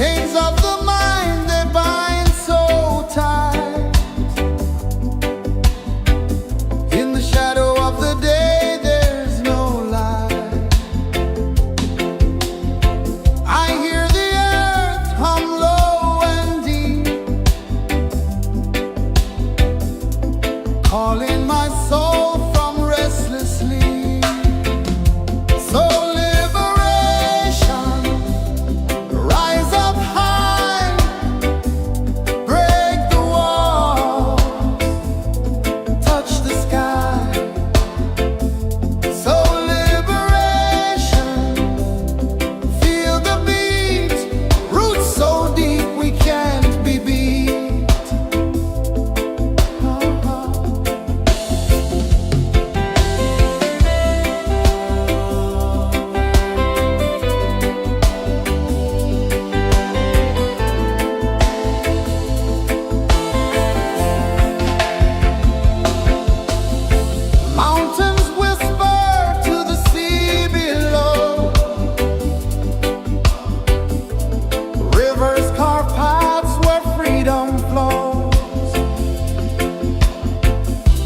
Speaker 1: Chains of the mind, they bind so tight. In the shadow of the day, there's no light. I hear the earth hum low and deep, calling my soul from restless sleep. So liberation, rise up high, break the walls, touch the sky. So liberation, feel the beat, roots so deep we can't be beat. Mountains whisper to the sea below, rivers carve paths where freedom flows.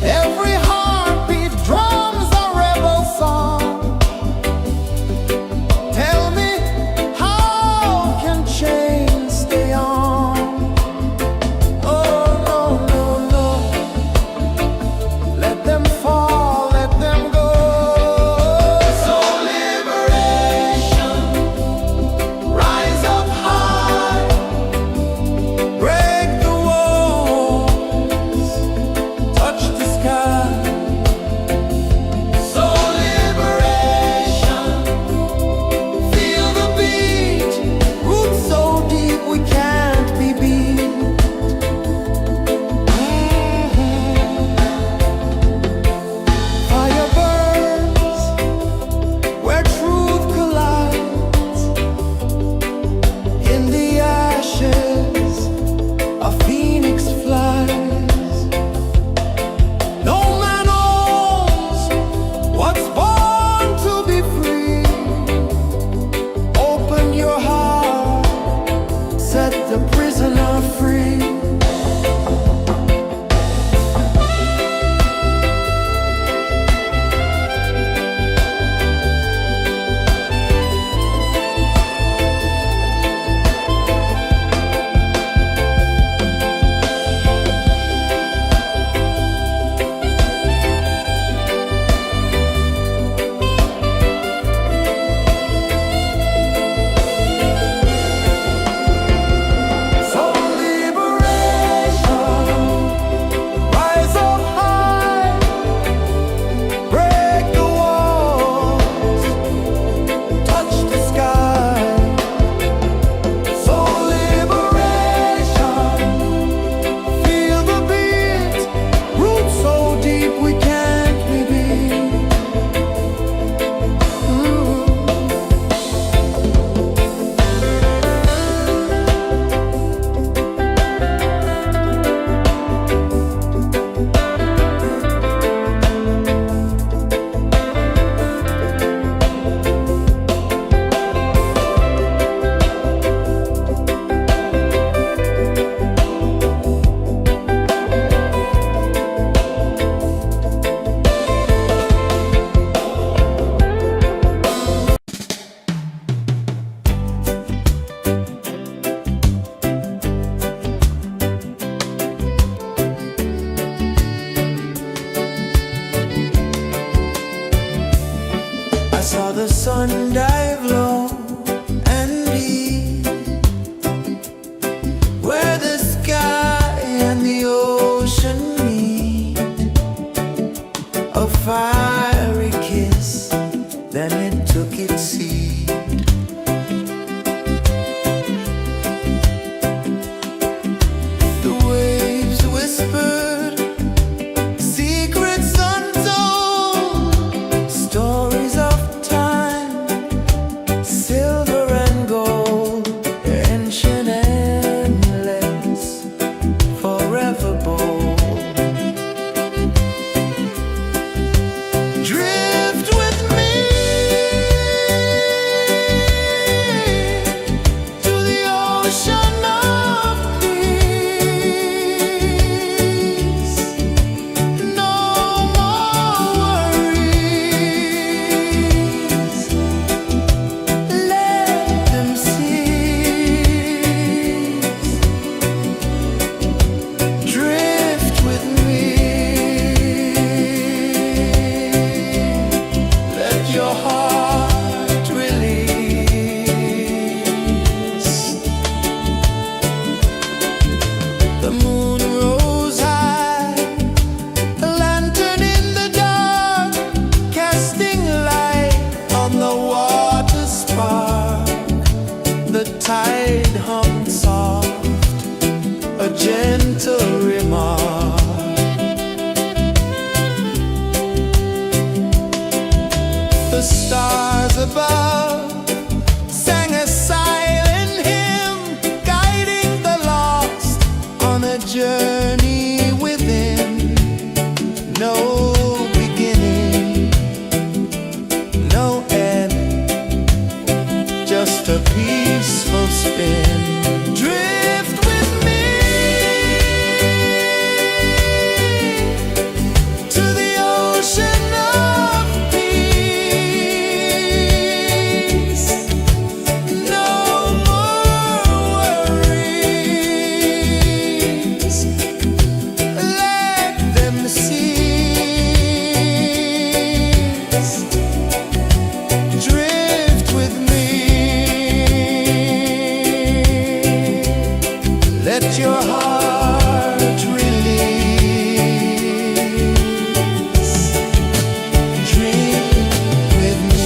Speaker 1: Every heartbeat drums a rebel song. Tell me, how can chains stay on? Oh no, no, no. Let them fall, let them go. So liberation, rise up high, break the walls, touch the sky. So liberation, feel the beat, roots so deep we can't be beat. Fire burns where truth collides. In the ashes, a phoenix flies. No man owns what's born to be free. Open your heart, set the prisoner free. So liberation.
Speaker 2: little remark. The stars above sang a silent hymn, guiding the lost on a journey within. No beginning, no end, just a peaceful spin. Drift with me to the ocean of peace. No more worries, let them cease. Drift with me, let your heart release. Dream with me.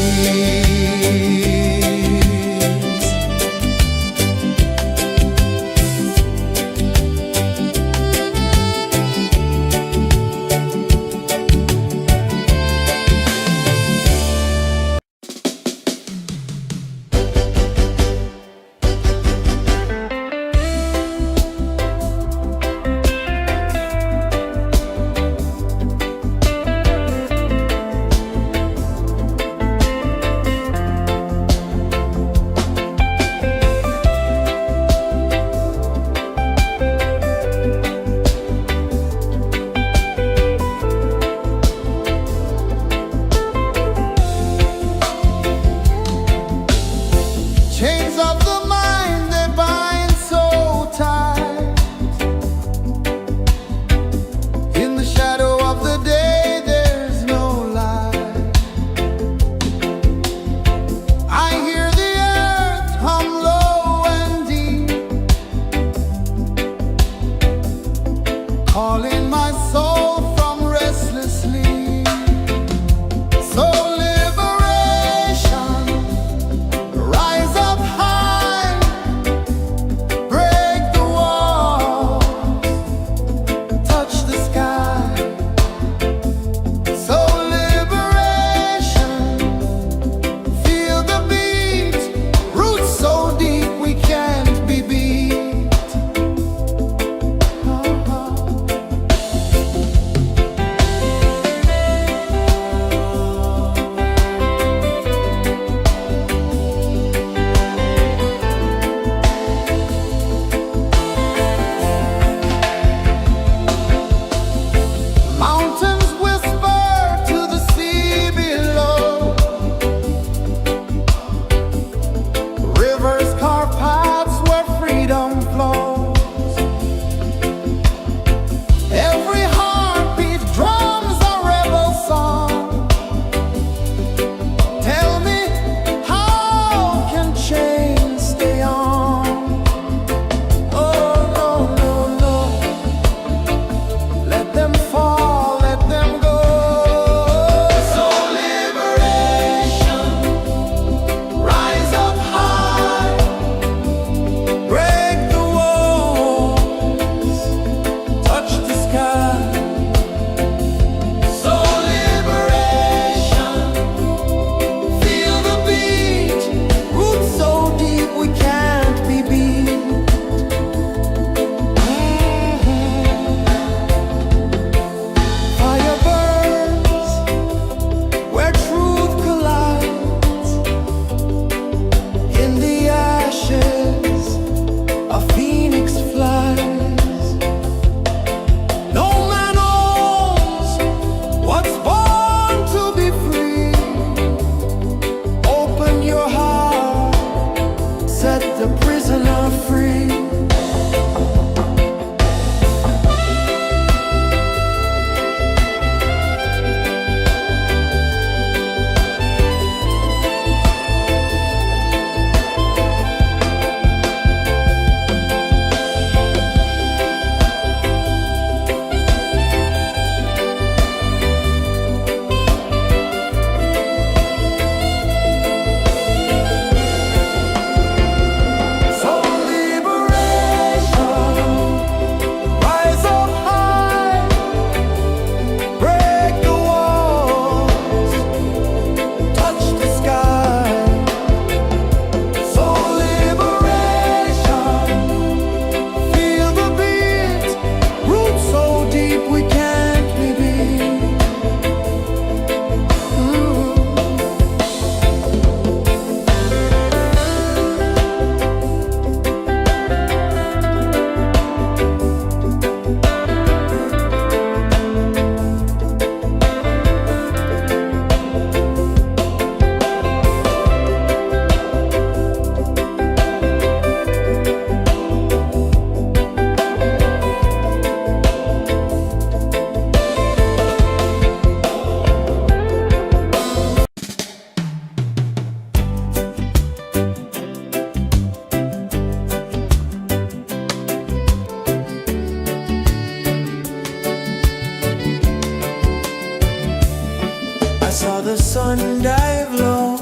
Speaker 2: sun dive low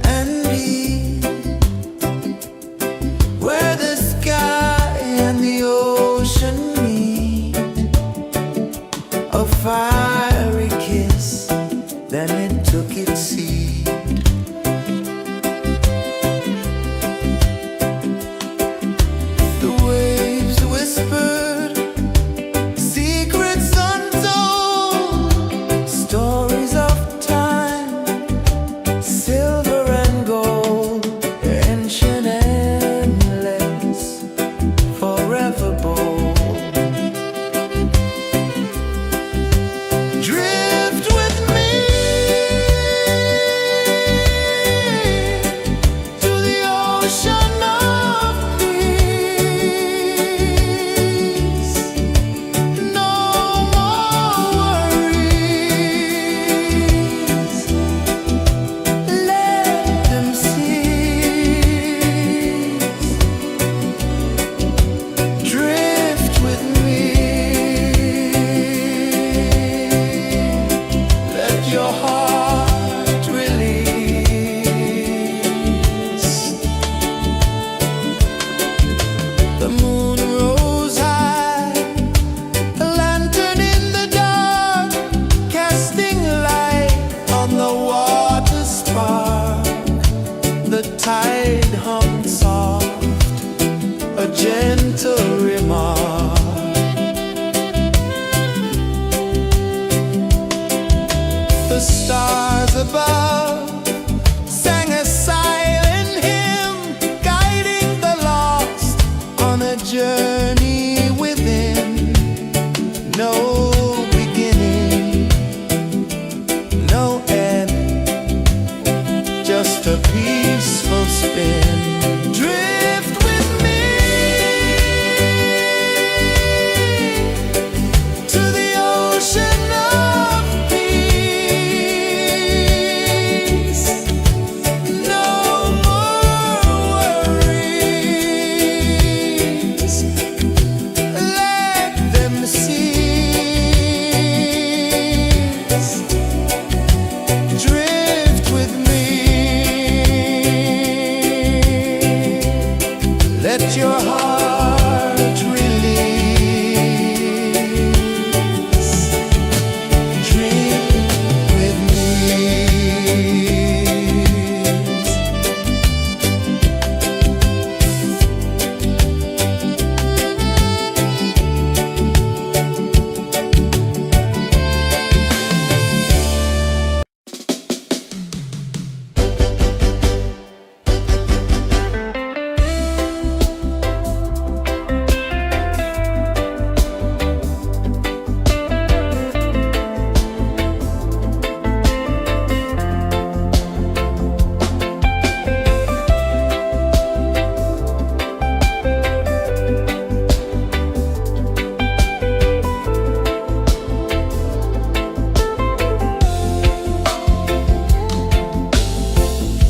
Speaker 2: and deep, where the sky and the ocean meet, a fiery kiss, then it took its seed. The waves whispered secrets untold, stories of time, silver and gold, ancient, endless, forever bold. Drift with me to the ocean of peace. No more worries, let them cease. Drift with me, let your heart release. The moon rose high, a lantern in the dark, casting light on the water spark. The tide hummed soft, a gentle remark. The stars above sang a silent hymn, guiding the lost on a journey within. No beginning, no end, just a peaceful spin. Drift with me to the ocean of peace. No more worries, let them cease. Drift with me, let your heart release. Drift with me.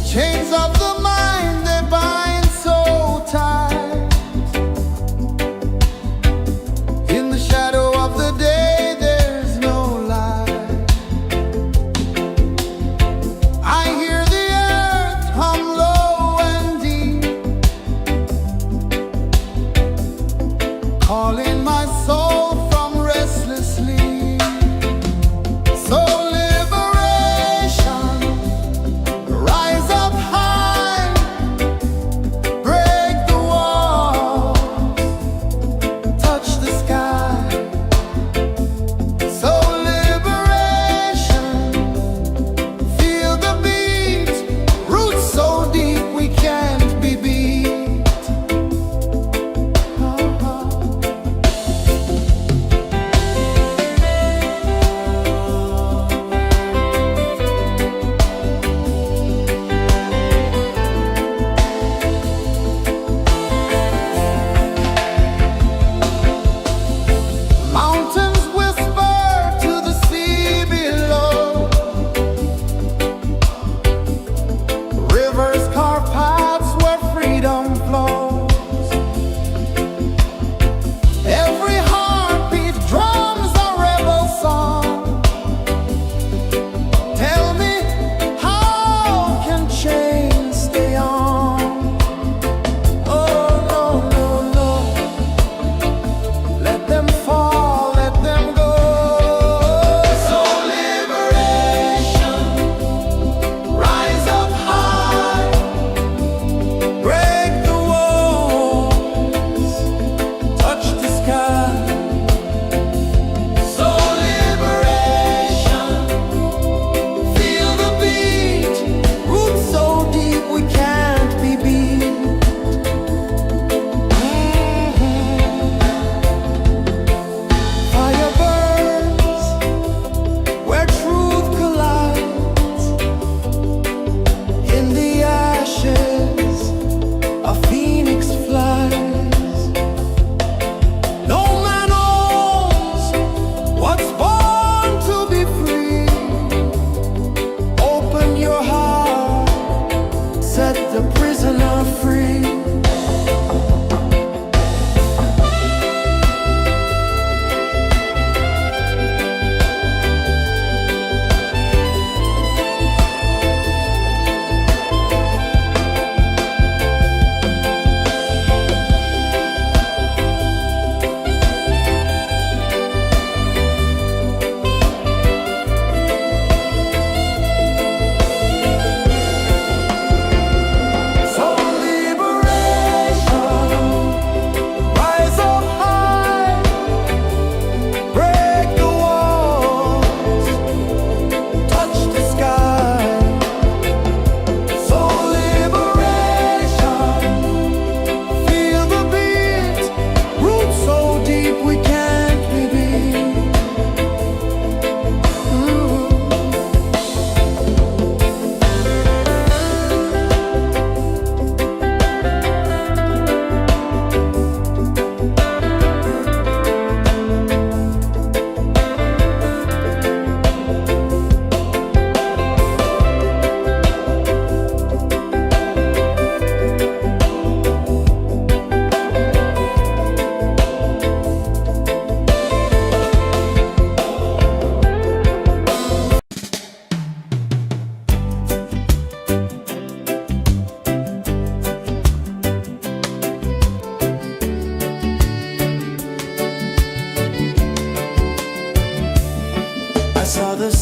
Speaker 2: Chains of the mind, they bind so tight. In the shadow of the day, there's no light. I hear the earth hum low and deep, calling my soul from restless sleep. So liberation, rise up high, break the walls, touch the sky. So liberation, feel the beat, roots so deep we can't be beat.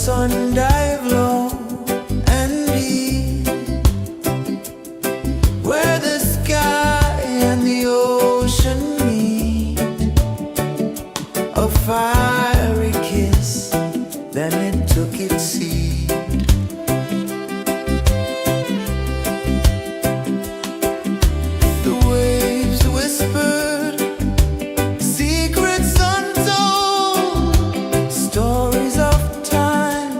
Speaker 2: sun dive low and deep, where the sky and the ocean meet. A fiery kiss, then it took its seat. The waves whispered secrets untold, stories of time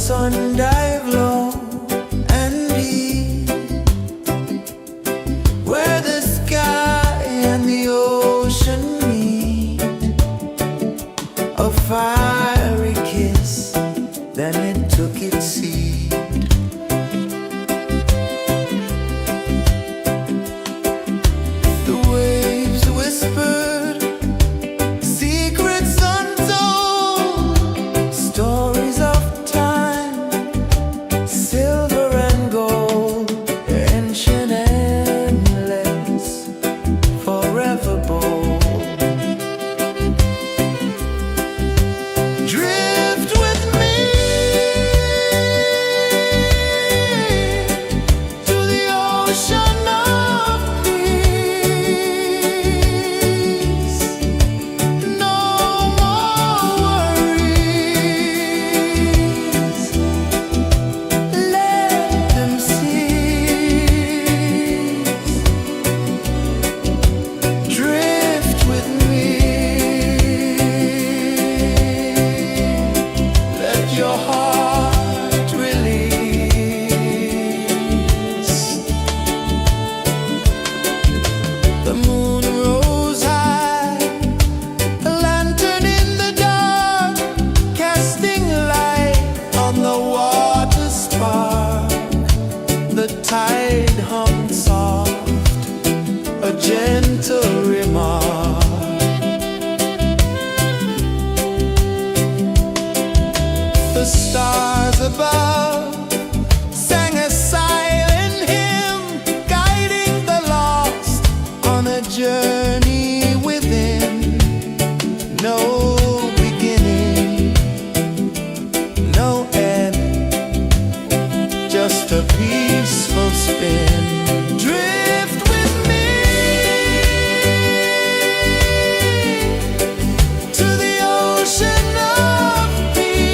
Speaker 2: sun dive low and deep, where the sky and the ocean meet, a fiery kiss, then it took its seed. The waves whispered secrets untold, stories of time, silver and gold, ancient, endless, forever bold. Drift with me to the ocean of peace. No more worries, let them cease. Drift with me, let your heart release. The moon rose high, a lantern in the dark, casting light on the water spark. The tide hummed soft, a gentle remark. The stars above sang a silent hymn, guiding the lost on a journey within. No beginning, no end, just a peaceful spin. Drift with me to the ocean of peace.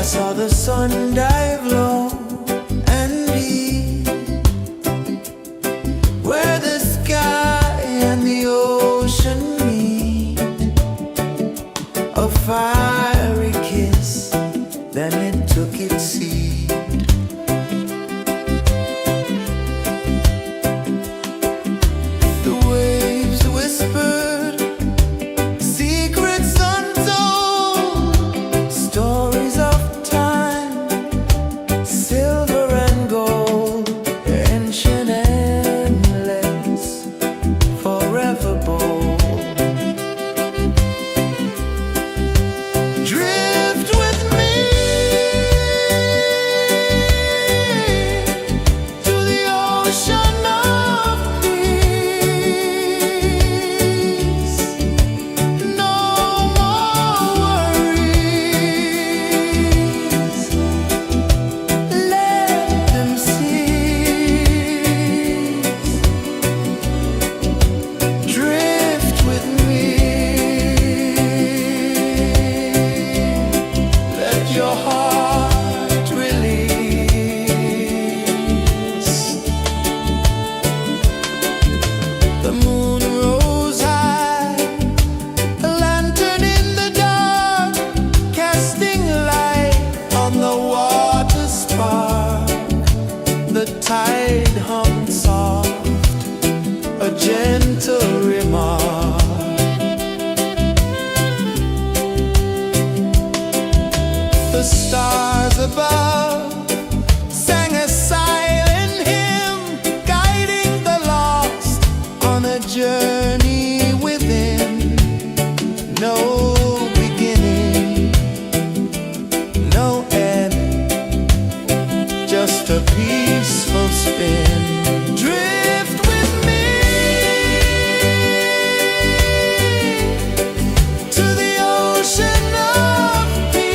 Speaker 2: I saw the sun dive low and deep, where the sky and the ocean meet. A fiery kiss, then it took its seed. The waves whispered secrets untold, stories of time, silver and gold, ancient, endless, forever bold. Drift with me to the ocean of peace. No more worries, let them cease. Drift with me, let your heart release. The moon rose high, a lantern in the dark, casting light on the water spark. The tide hummed soft, a gentle remark. The stars above sang a silent hymn, guiding the lost on a journey within. No beginning, no end, just a peaceful spin. Drift with me to the ocean of peace.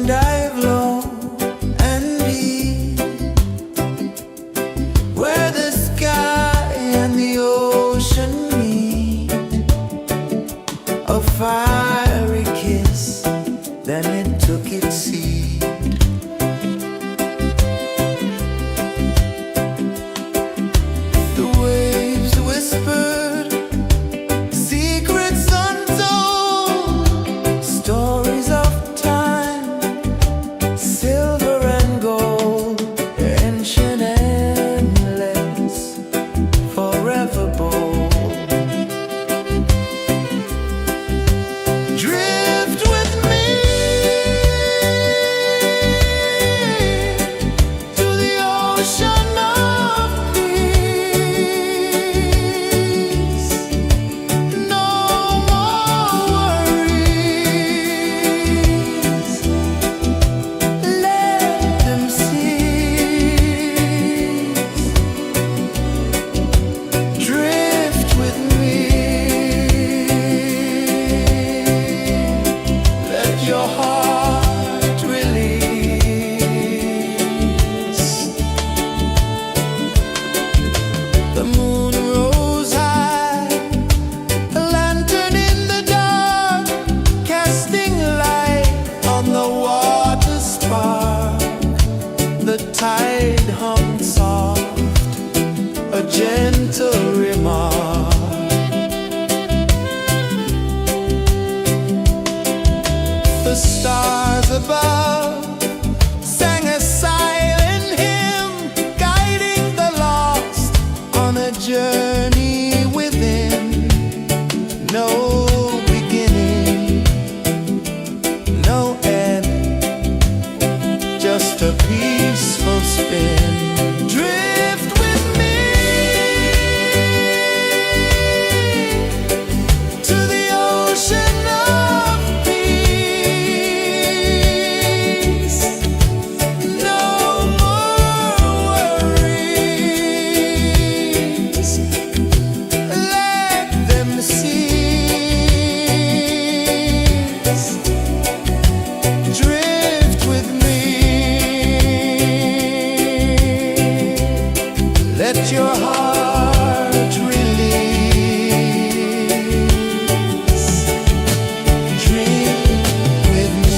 Speaker 2: dive low and deep, where the sky and the ocean meet. A fiery kiss, then it took its seed. The waves whispered secrets untold, stories of time, silver and gold, ancient, endless, forever bold. Drift with me to the ocean of peace. No more worries. Let them cease. Drift with me. Let your heart release. The moon rose high, a lantern in the dark, casting light on the water spark. The tide hummed soft, a gentle remark. The stars above sang a silent hymn, guiding the lost on a journey within. No beginning, no end, just a peaceful spin. Drift with me to the ocean of peace. No more worries. Let them cease. Drift with me. Let your heart release. Dream with me.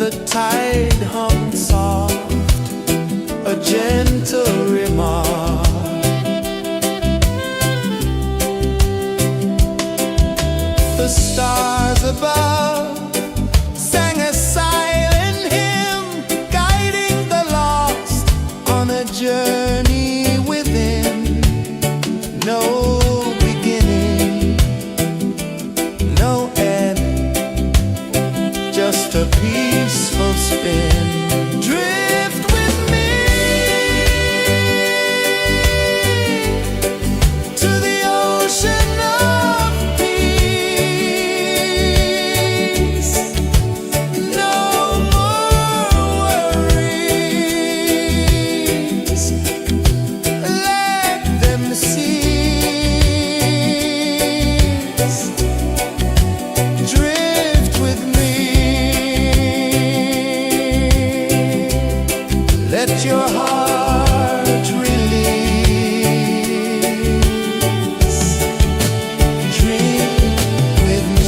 Speaker 2: the tide hung soft, a gentle remark. The stars above sang a silent hymn, guiding the lost on a journey within. No beginning, no end, just a peaceful spin. Drift with me to the ocean of peace. No more worries, let them cease. Drift with me, let your heart release. Dream with me.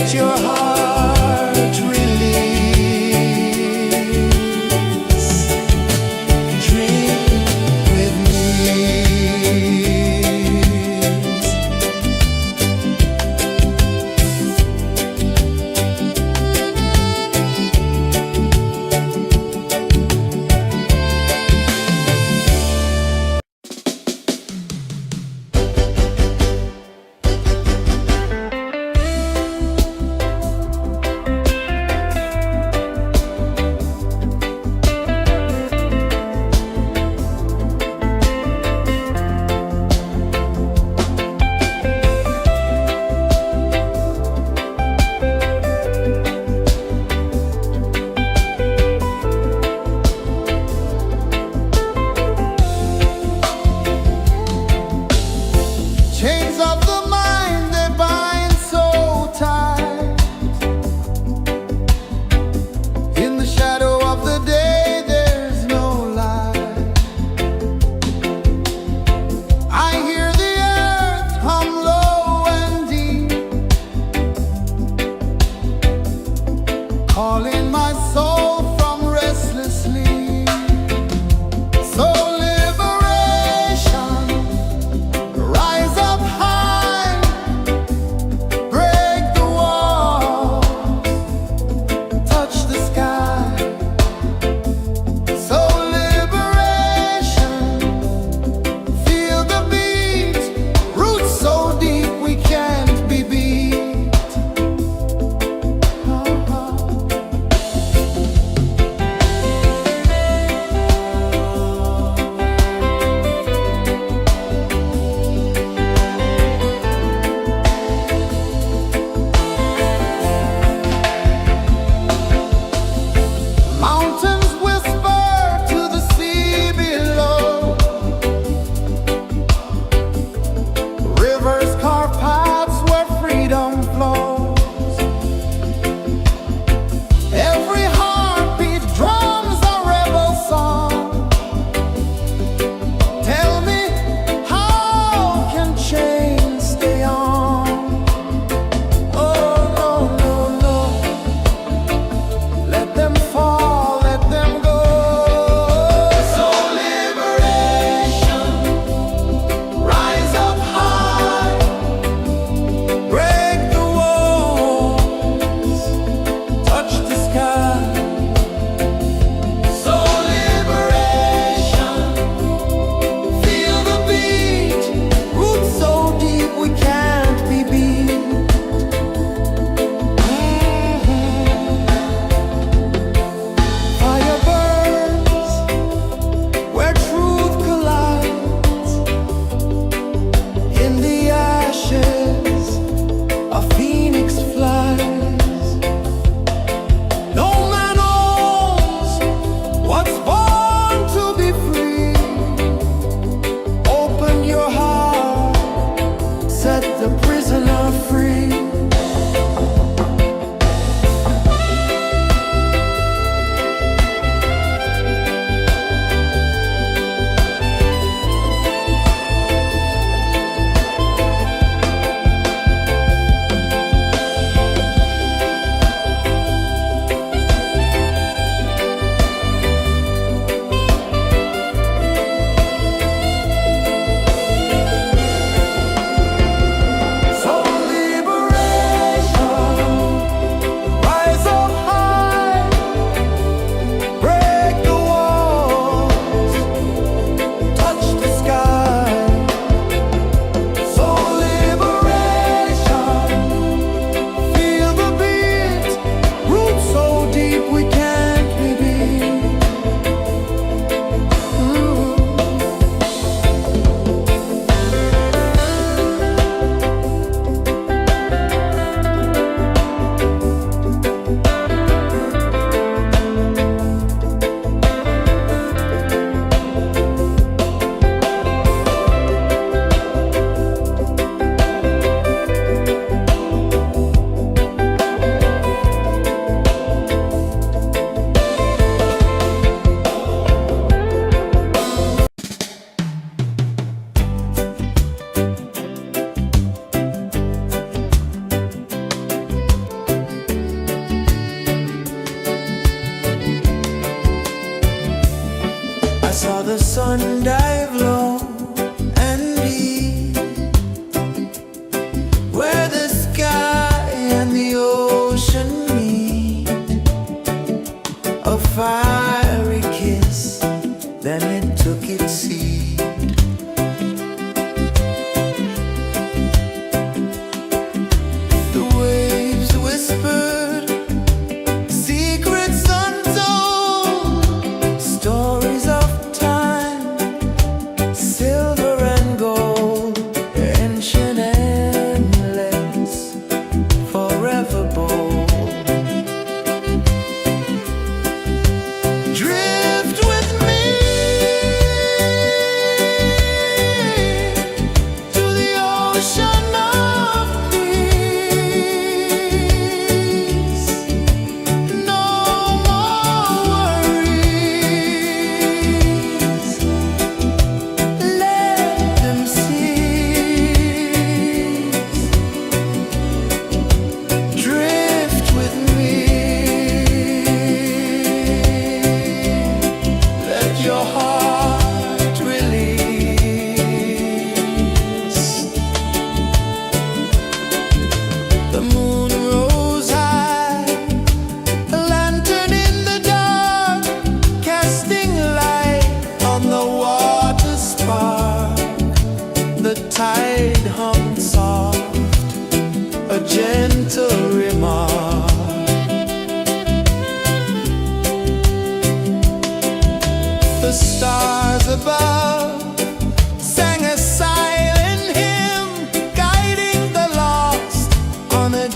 Speaker 1: let your heart release. Dream with me. Chains of the mind, they bind so tight. In the shadow of the day, there's no light. I hear the earth hum low and deep, calling my soul from restless sleep. So liberation, rise up high, break the wall, touch the sky. So liberation, feel the beat, roots so deep we can't be beat.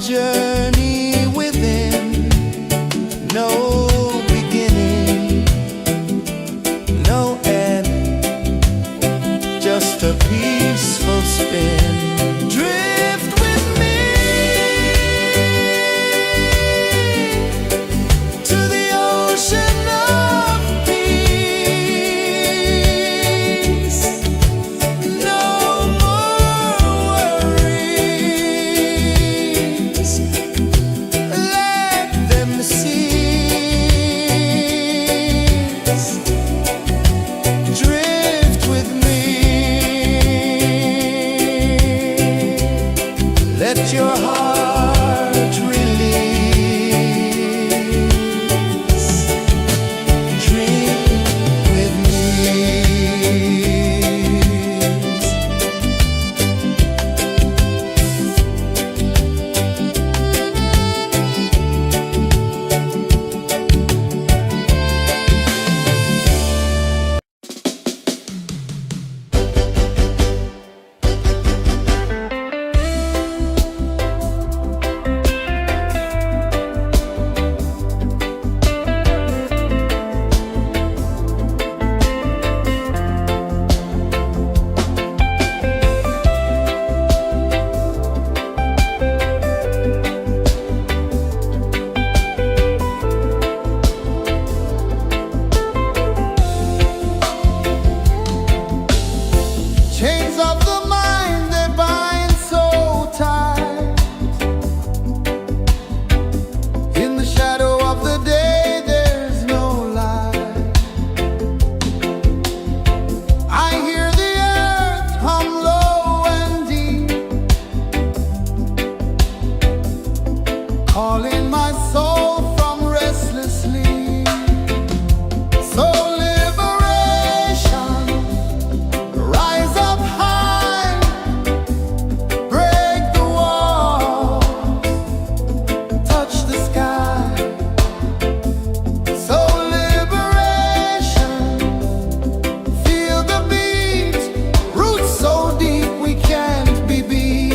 Speaker 2: journey within, no beginning, no end, just a peaceful spin. Drift with me to the ocean of peace. No more worries, let them cease. Drift with me, let your heart release. Dream with me. Chains of the mind, they bind so tight. In the shadow of the day, there's no light. I hear the earth hum low and deep, calling my soul from restless sleep. So liberation, rise up high, break the walls, touch the sky. So liberation, feel the beat, roots so deep we can't be beat.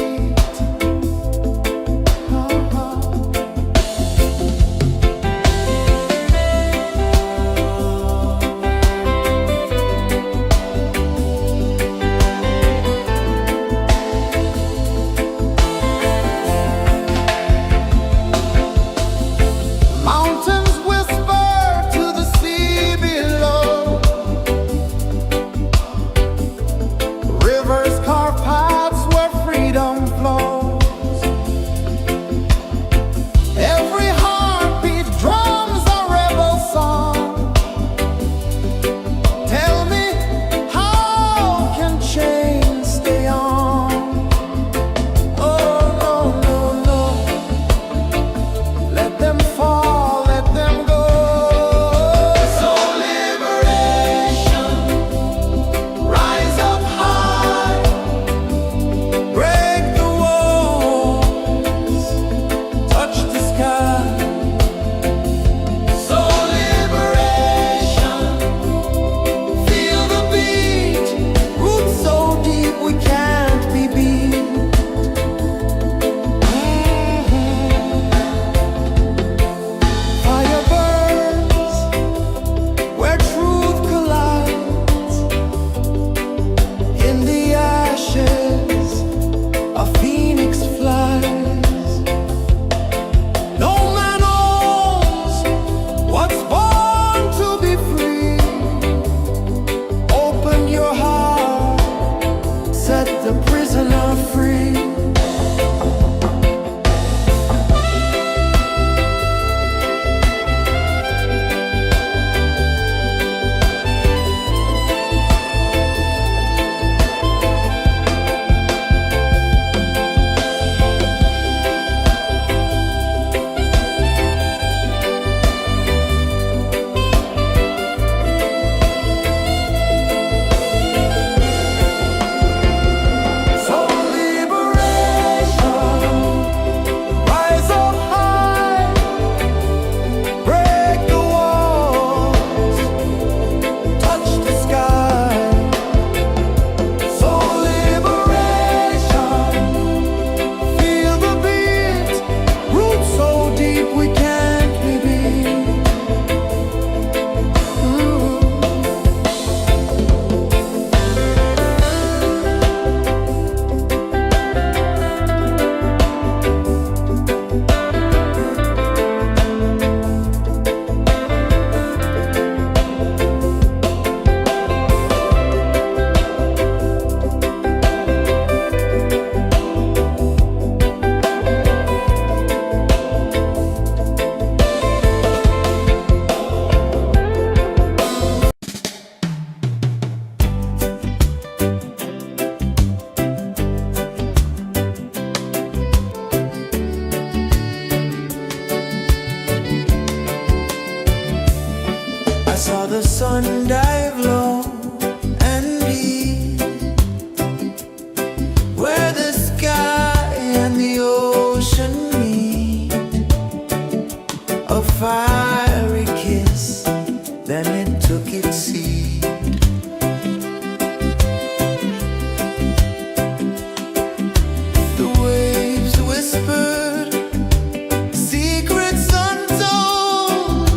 Speaker 2: the sun dive low and deep, where the sky and the ocean meet, a fiery kiss, then it took its seed. The waves whispered secrets untold,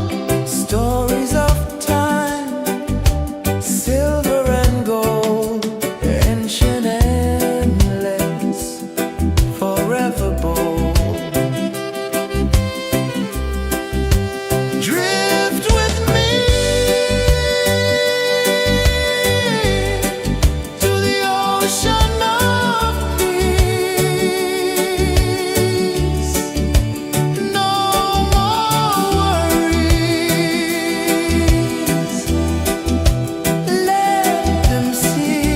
Speaker 2: stories of time, silver and gold, ancient, endless, forever bold. Drift with me to the ocean of peace. No more worries, let them cease.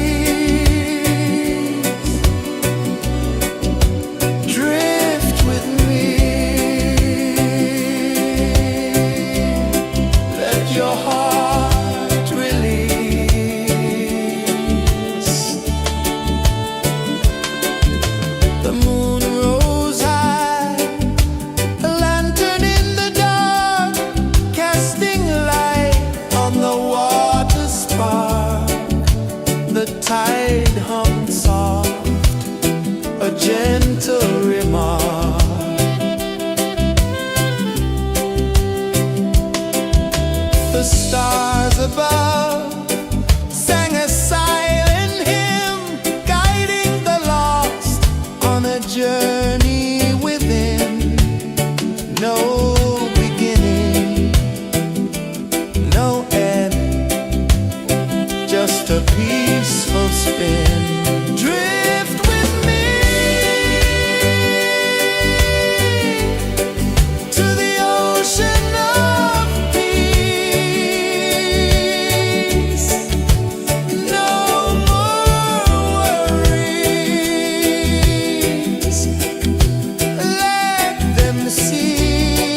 Speaker 2: Drift with me, let your heart release. The moon rose high, a lantern in the dark, casting light on the water spark. The tide hummed soft, a gentle remark. The stars above sang a silent hymn, guiding the lost on a journey within. No beginning, no end, just a peaceful spin. Drift with me to the ocean of peace. No more worries, let them cease.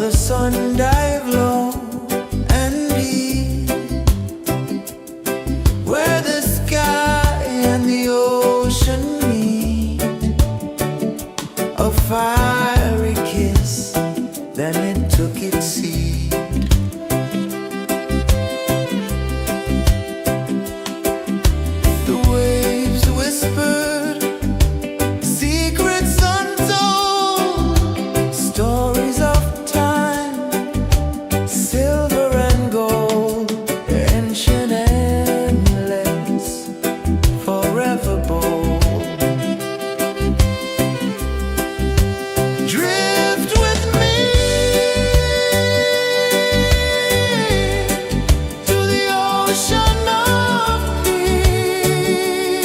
Speaker 2: the sun dive low and deep, where the sky and the ocean meet. A fiery kiss, then it took its seat. The waves whispered secrets untold, stories of time, silver and gold, ancient, endless, forever bold. Drift with me to the ocean of peace.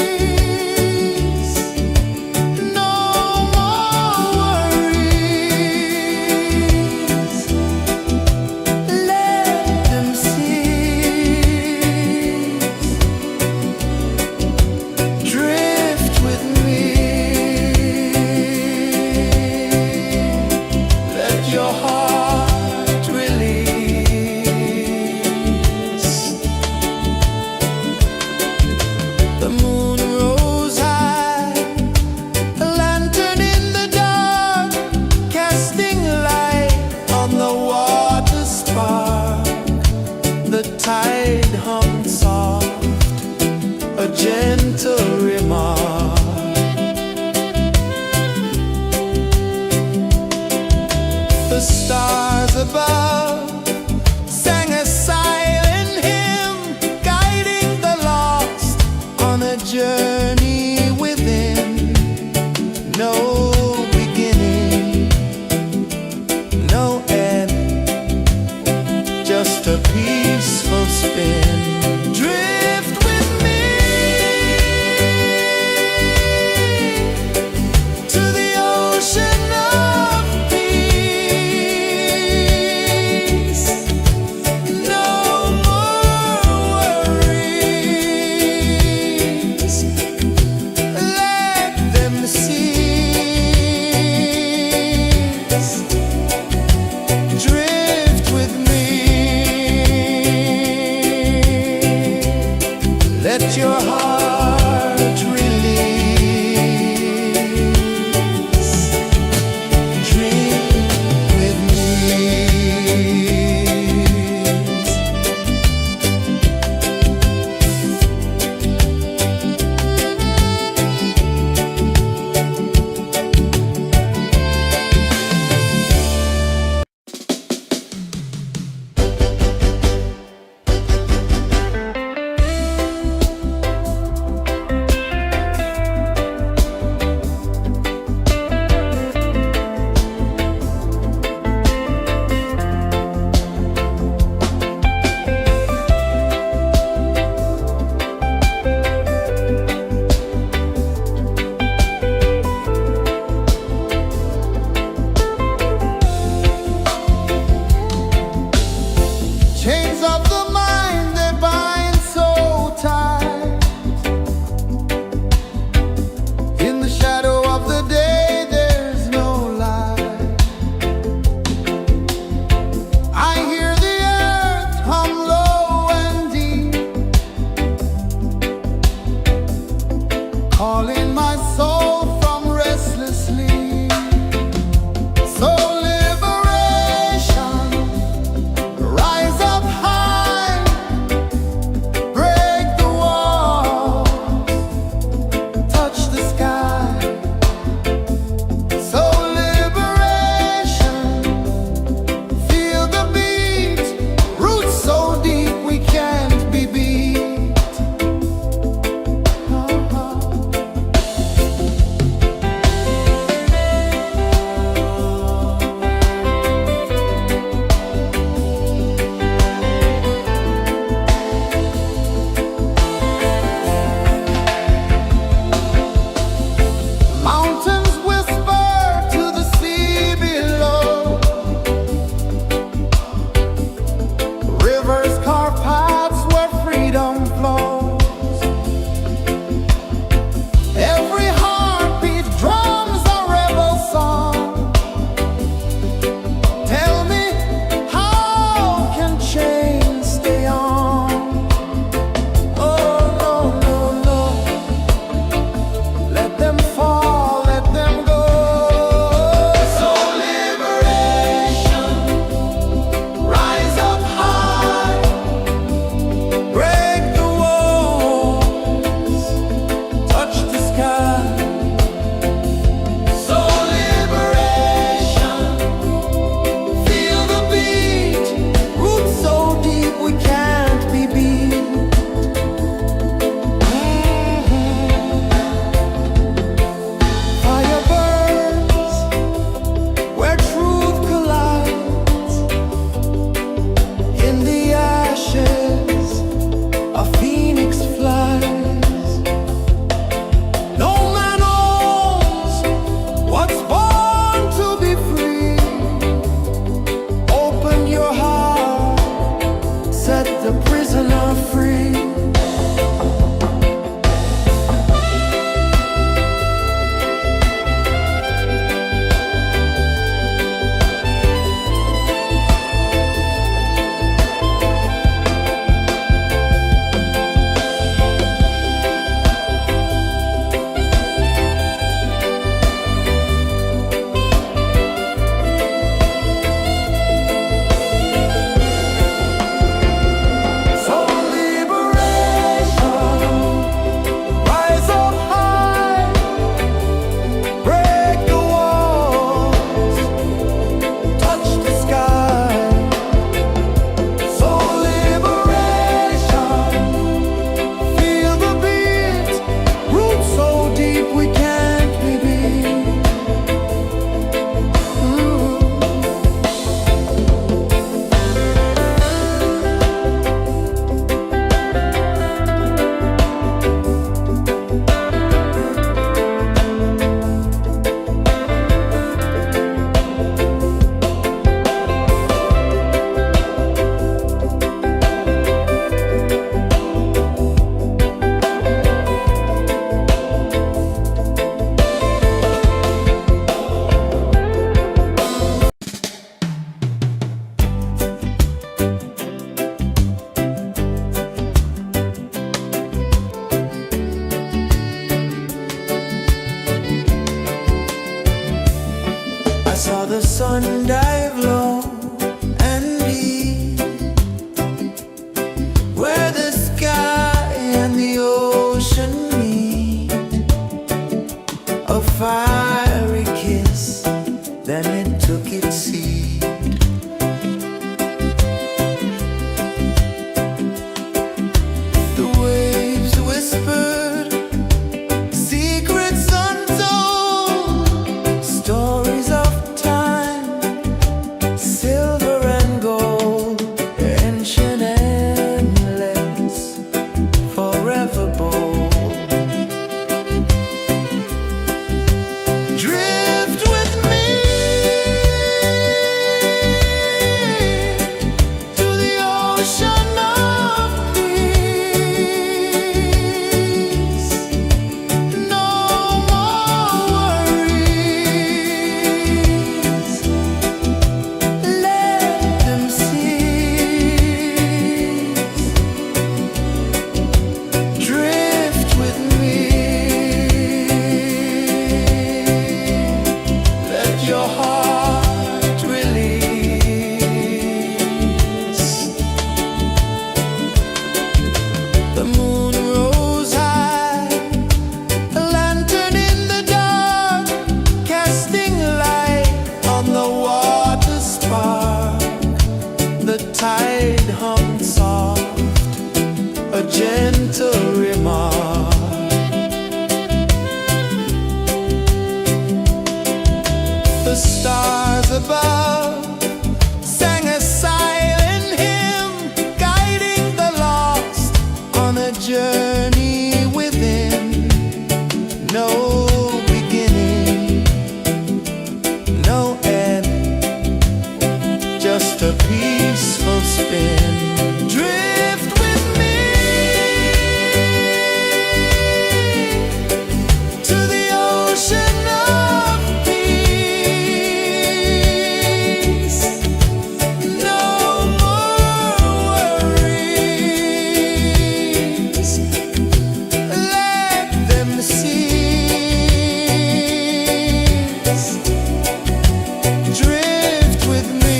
Speaker 2: No more worries, let them cease. Drift with me. saw the sun dive low and deep, where the sky and the ocean meet. A fiery kiss, then it took its seat. The waves whispered secrets untold, stories of time, silver and gold, ancient, endless, forever bold. Drift with me to the ocean of peace. No more worries, let them cease. Drift with me, let your heart release. The moon rose high, a lantern in the dark, casting light on the water spark. The tide hummed soft, a gentle remark. The stars above sang a silent hymn, guiding the lost on a journey within. No beginning, no end, just a peaceful spin. Drift with me to the ocean of peace. No more worries, let them cease. Drift with me.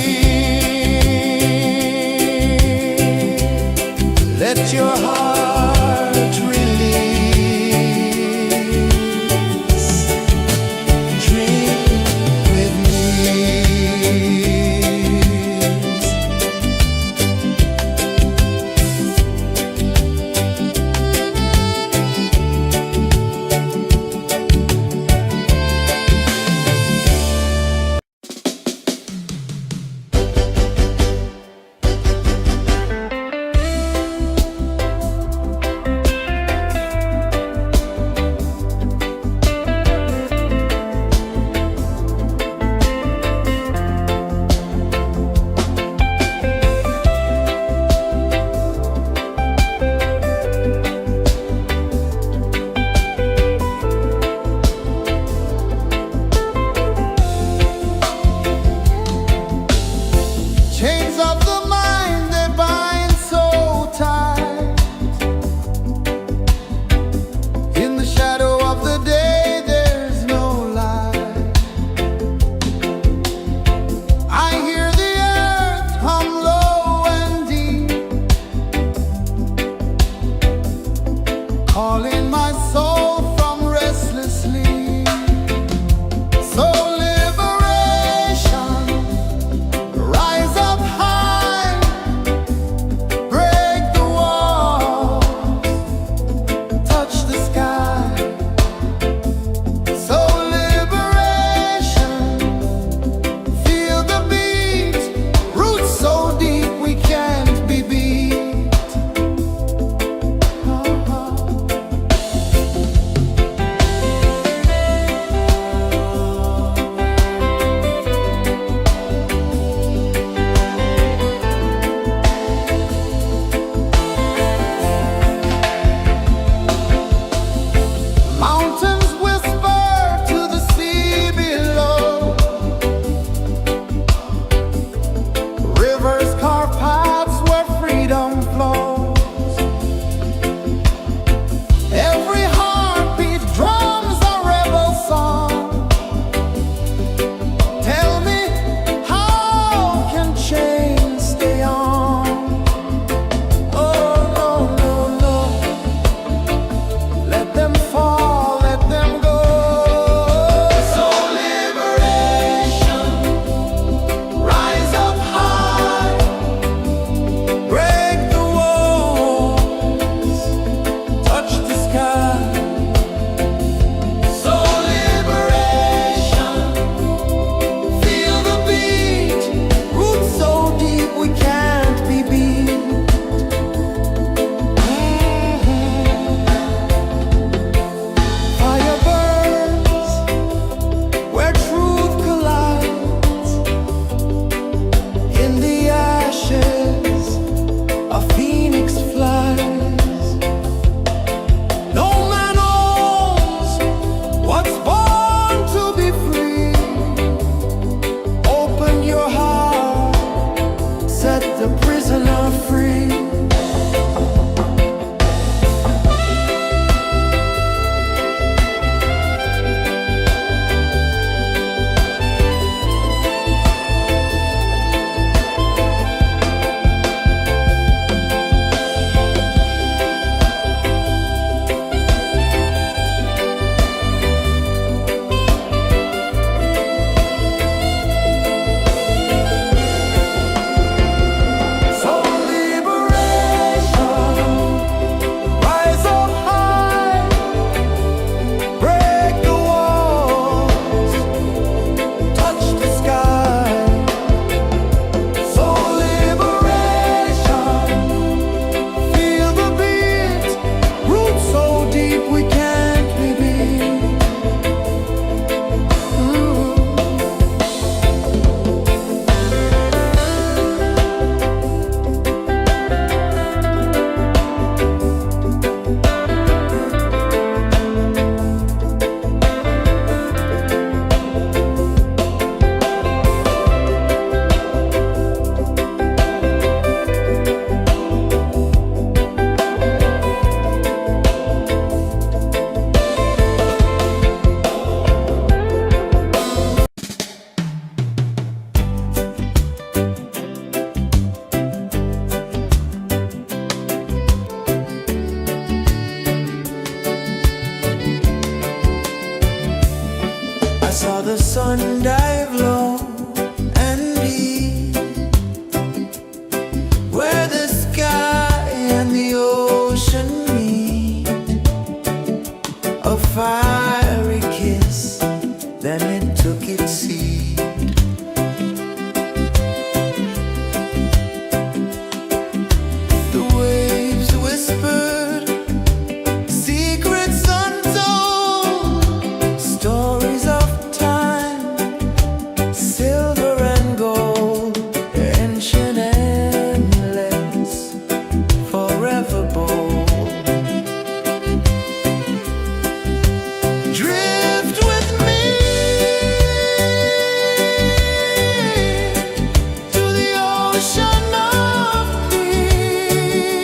Speaker 1: ocean of peace.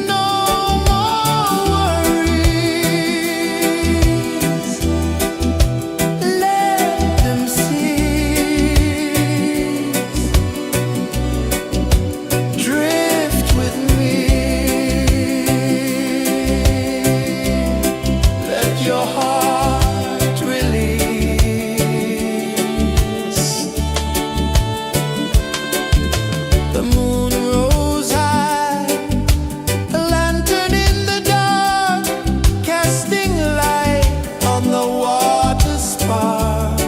Speaker 1: No more worries. Let them cease. Drift with me. Let your heart release. The moon rose high, a lantern in the dark, casting light on the water spark.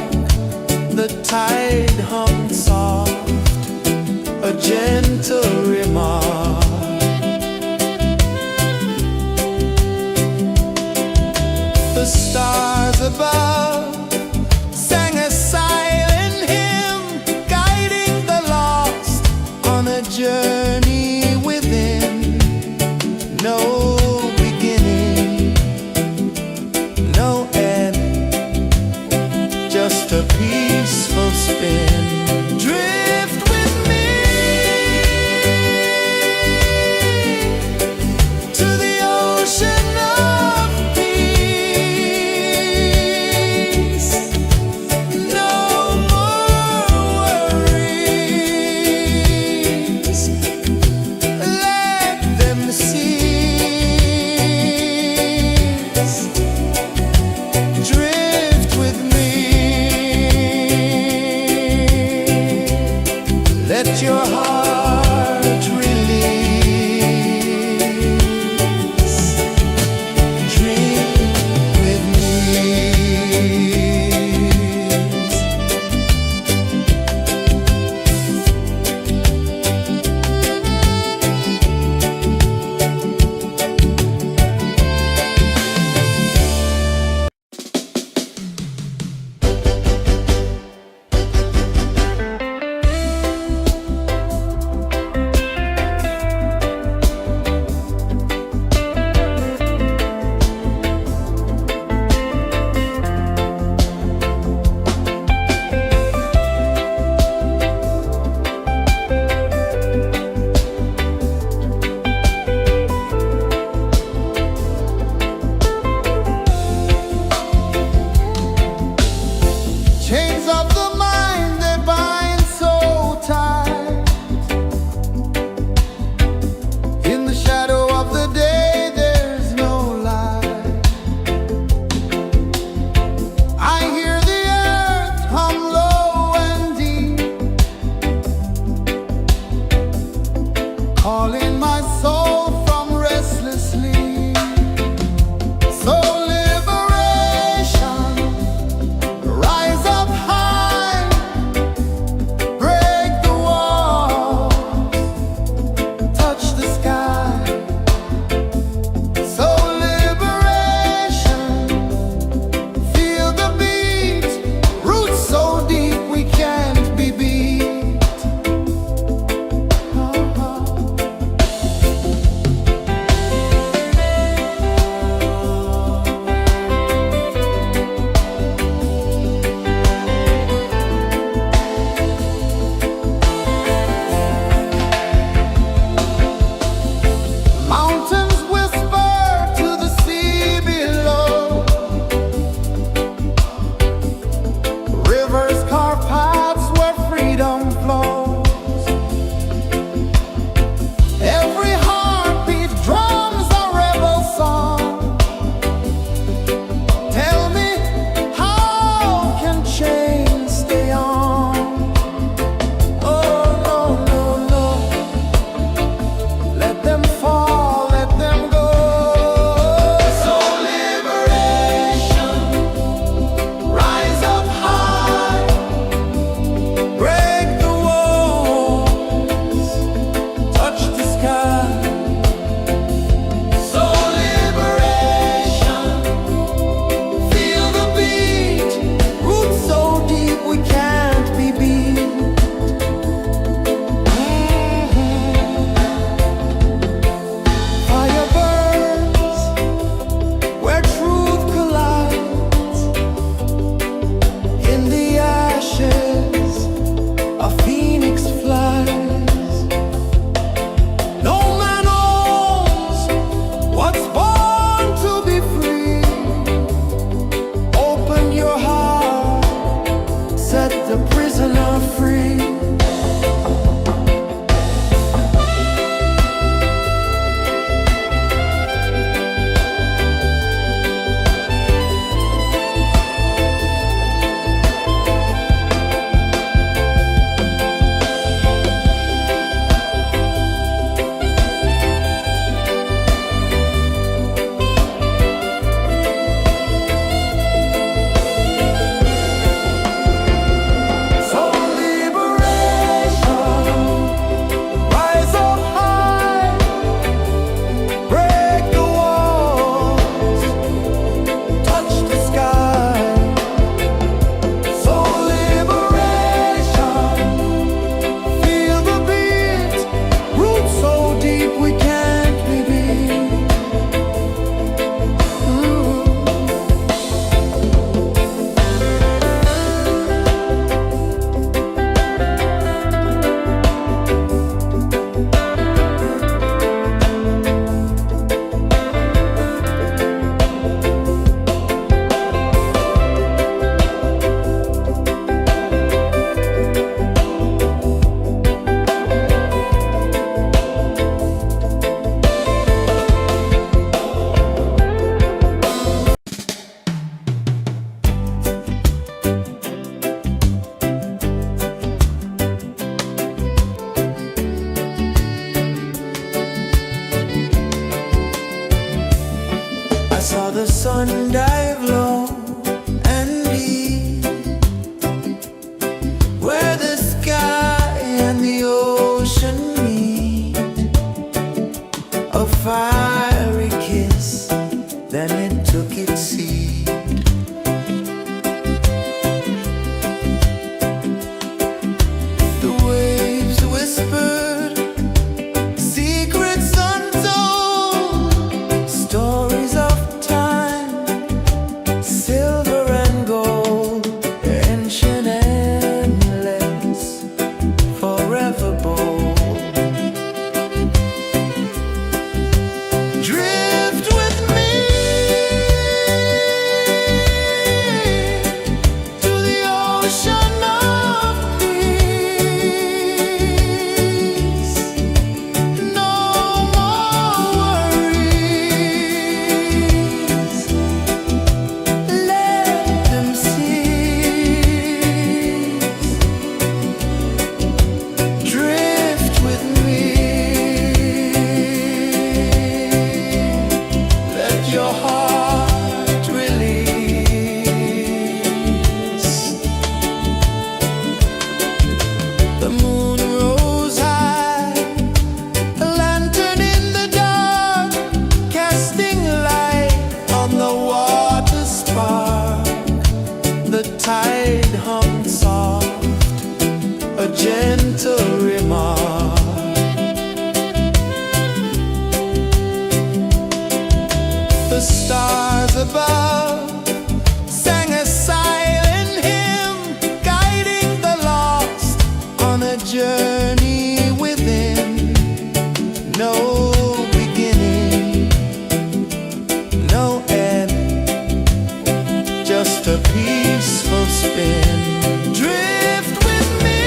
Speaker 1: The tide hummed soft, a gentle remark. The stars above sang a silent hymn, guiding the lost on a journey within. No beginning, no end, just a peaceful spin. Drift with me to the ocean of peace. No more worries. Let them cease. Drift with me. ocean of peace. No more worries. Let them cease. Drift with me. Let your heart release. The moon rose high, a lantern in the dark, casting light on the water spark. The tide hummed soft, a gentle remark. The stars above sang a silent hymn, guiding the lost on a journey within. No beginning, no end, just a peaceful spin. Drift with me.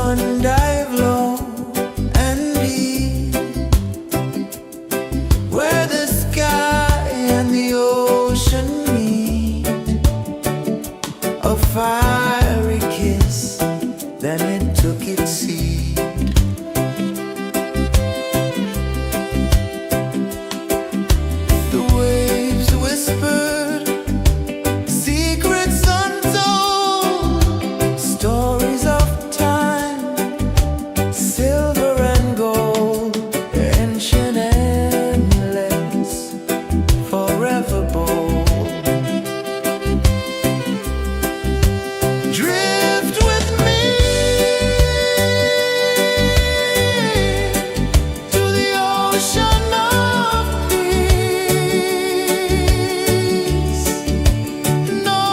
Speaker 2: One dive low and deep, where the sky and the ocean meet. A fiery kiss, then it took its seat. The waves whispered secrets untold, stories of time, silver and gold, ancient, endless, forever bold. Drift with me to the ocean of peace. No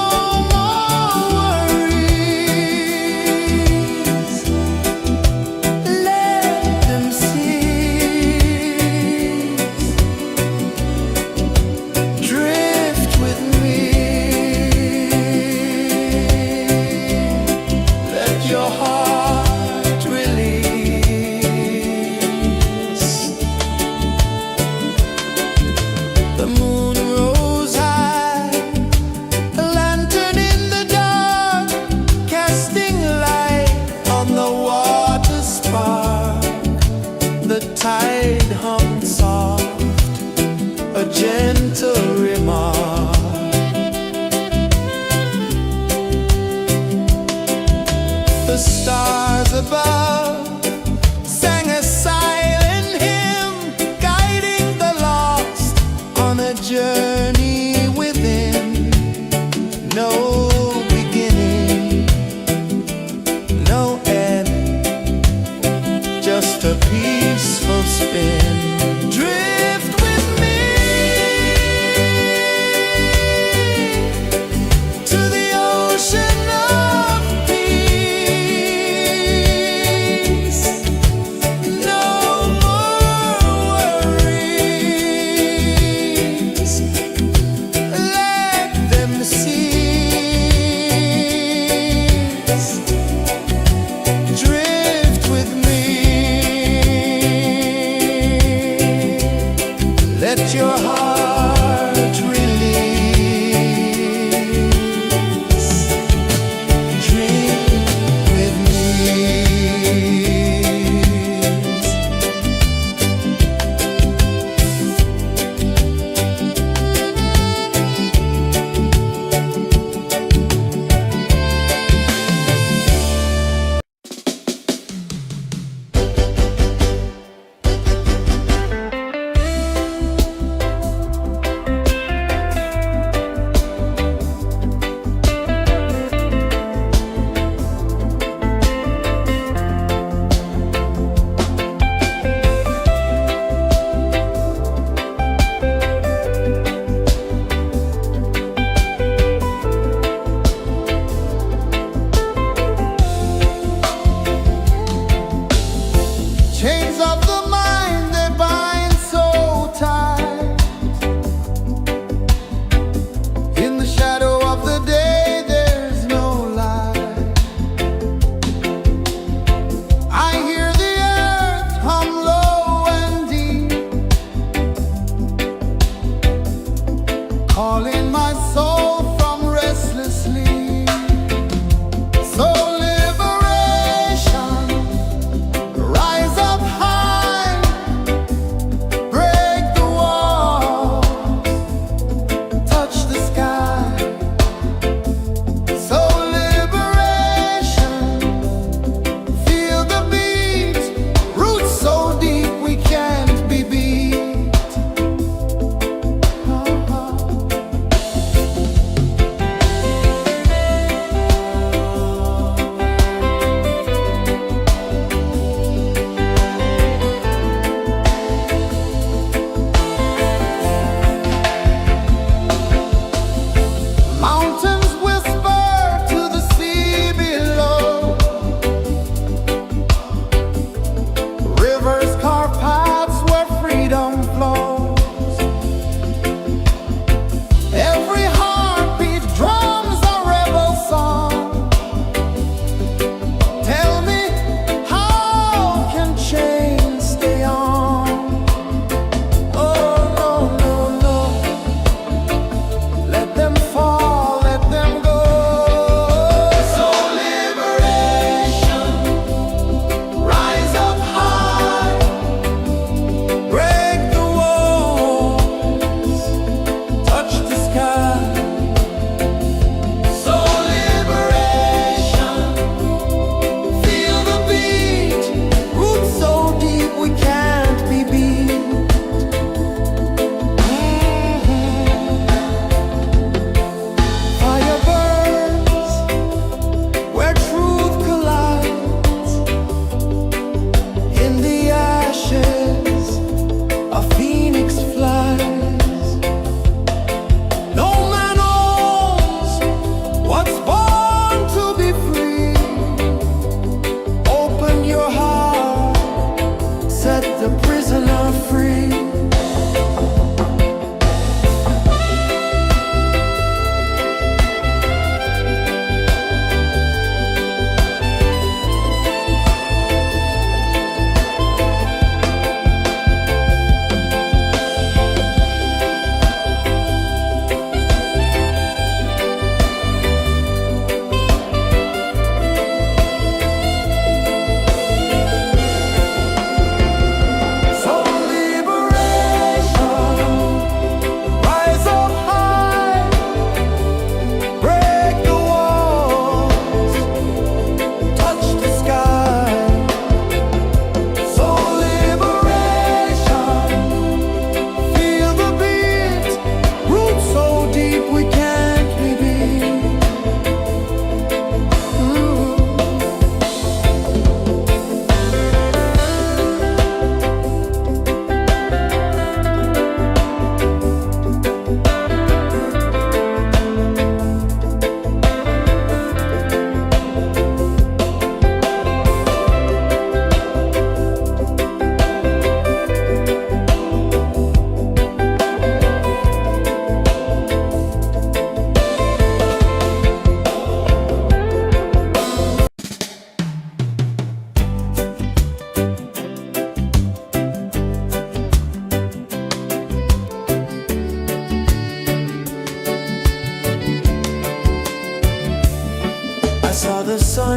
Speaker 2: more worries, let them cease. Drift with me, let your heart release. The moon rose high, a lantern in the dark, casting light on the water spark. The tide hummed soft, a gentle remark. The stars above sang a silent hymn, guiding the lost on a journey within. No beginning, no end, just a peaceful spin. Drift with me to the ocean of peace. No more worries, let them cease. Drift with me, let your heart release. Drift with me.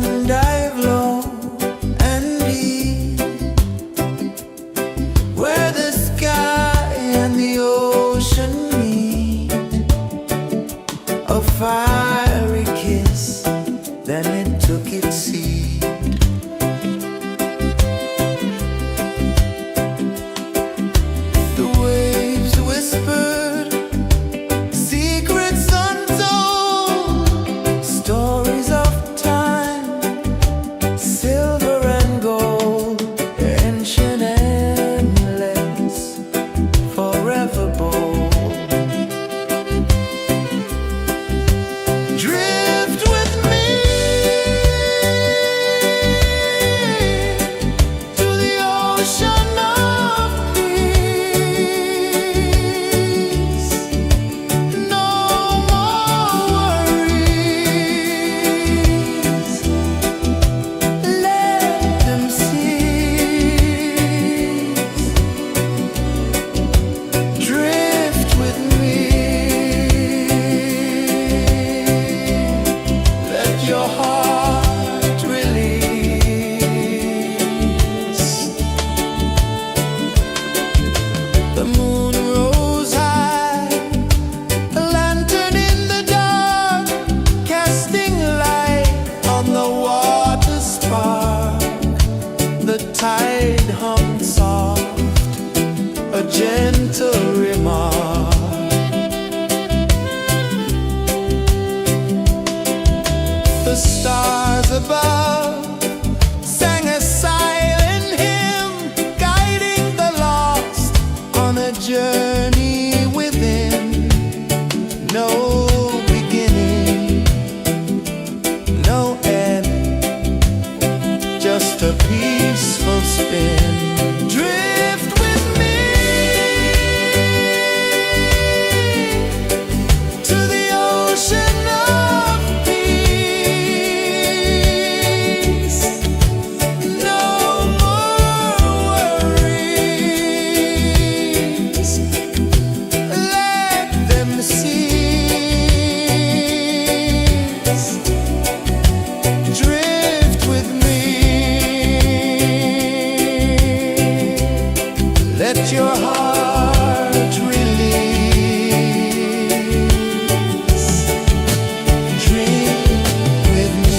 Speaker 2: sun dive low and deep, where the sky and the ocean meet. A fiery kiss, then it took its seat. The waves whispered secrets untold, stories of time, silver and gold, ancient, endless, forever bold. Drift with me to the ocean of peace. No more worries, let them cease. Drift with me, let your heart release. The moon rose high, a lantern in the dark, casting light on the water spark. The tide hummed soft, a gentle remark. The stars above sang a silent hymn, guiding the lost on a journey within. No beginning, no end, just a peaceful spin. Drift with me to the ocean of peace. No more worries, let them cease. Drift with me, let your heart release. Drift with me.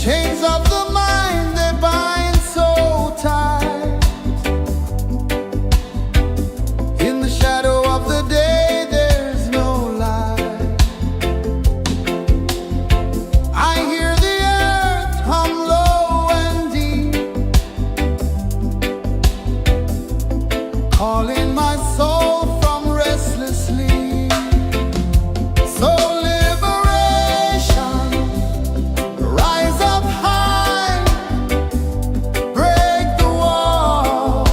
Speaker 2: Chains of the mind, they bind so tight. In the shadow of the day, there's no light. I hear the earth hum low and deep, calling my soul from restless sleep. So liberation, rise up high, break the walls,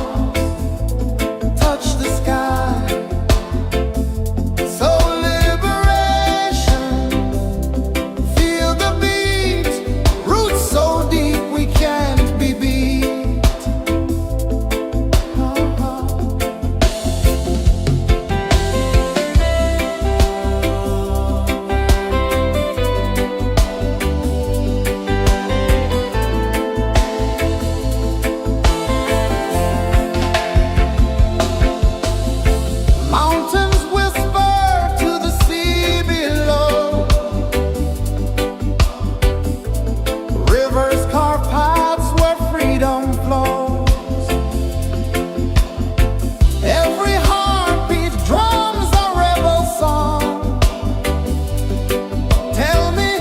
Speaker 2: touch the sky. So liberation, feel the beat, roots so deep we can't be beat. Mountains whisper to the sea below, rivers carve paths where freedom flows. Every heartbeat drums a rebel song. Tell me,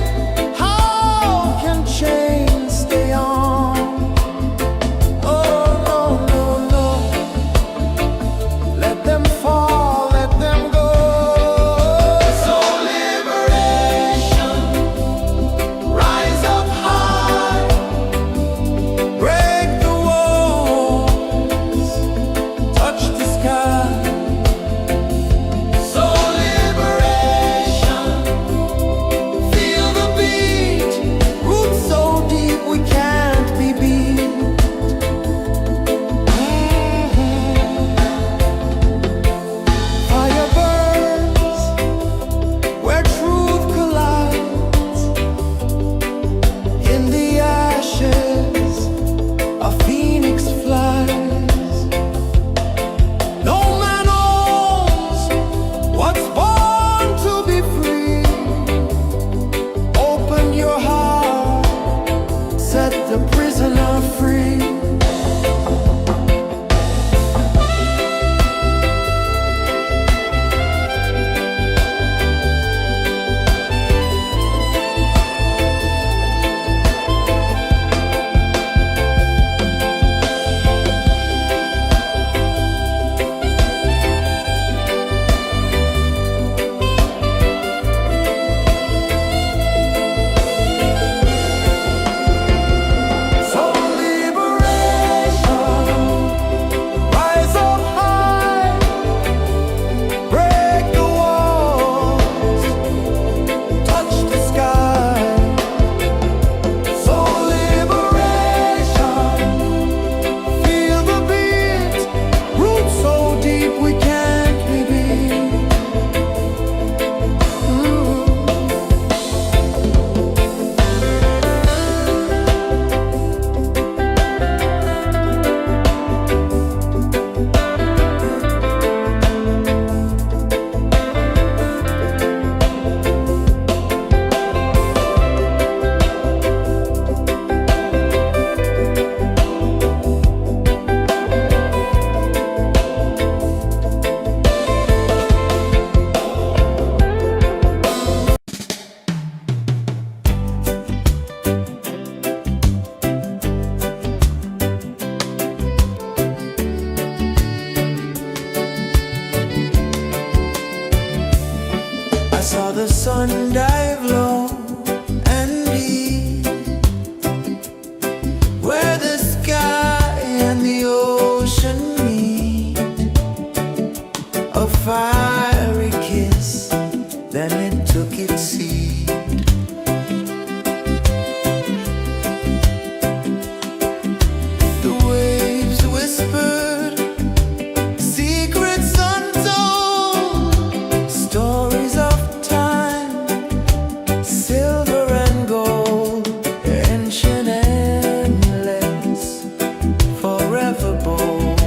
Speaker 2: sun dive low and deep, where the sky and the ocean meet. A fiery kiss, then it took its seat. The waves whispered secrets untold, stories of time, silver and gold, ancient, endless, forever bold.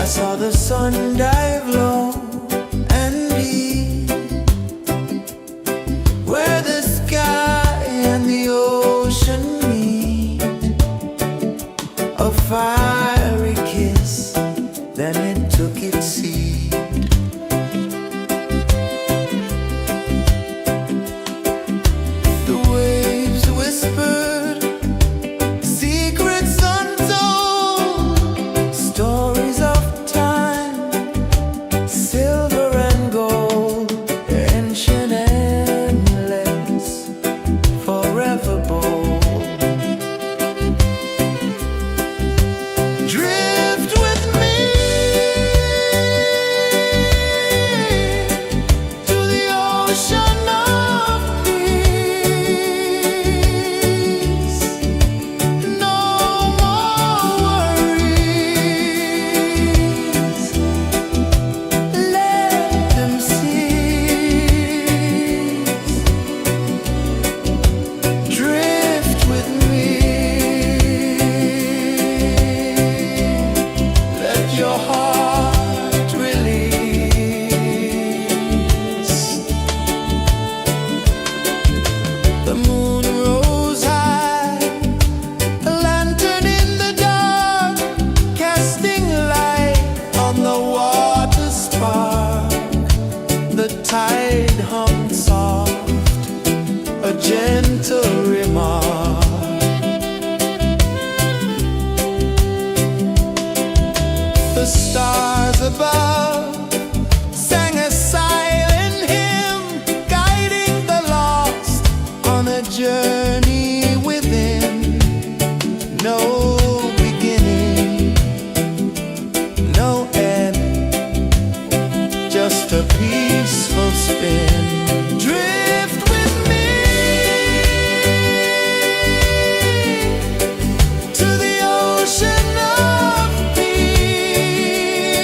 Speaker 2: saw the sun dive low and deep, where the sky and the ocean meet. A fiery kiss, then it took its seat. The waves whispered secrets untold, stories of time, silver and gold, ancient, endless, forever bold. Drift with me to the ocean of peace. No more worries, let them cease. Drift with me, let your heart release. The moon rose high, a lantern in the dark, casting light on the water spark. The tide hummed soft, a gentle remark. The stars above sang a silent hymn, guiding the lost on a journey within. No beginning, no end, just a peaceful spin. Drift with me to the ocean of peace.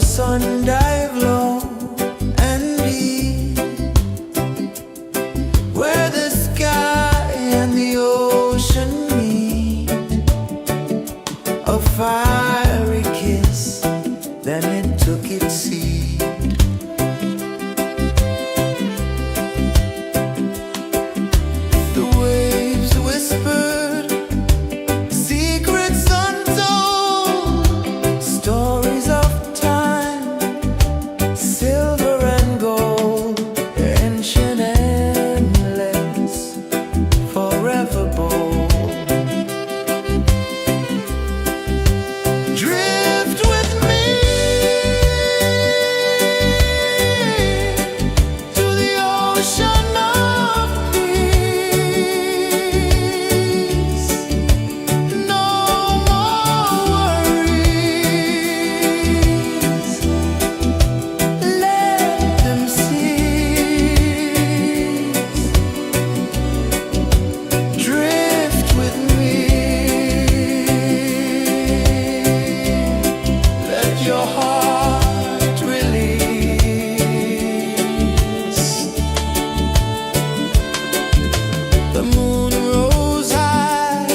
Speaker 2: sun dive low and deep, where the sky and the ocean meet. A fiery kiss, then it took its seed. The waves whispered secrets untold, stories of time, silver and gold, ancient, endless, forever bold. Drift with me to the ocean of peace. No more worries, let them cease. Drift with me, let your heart release. The moon rose high,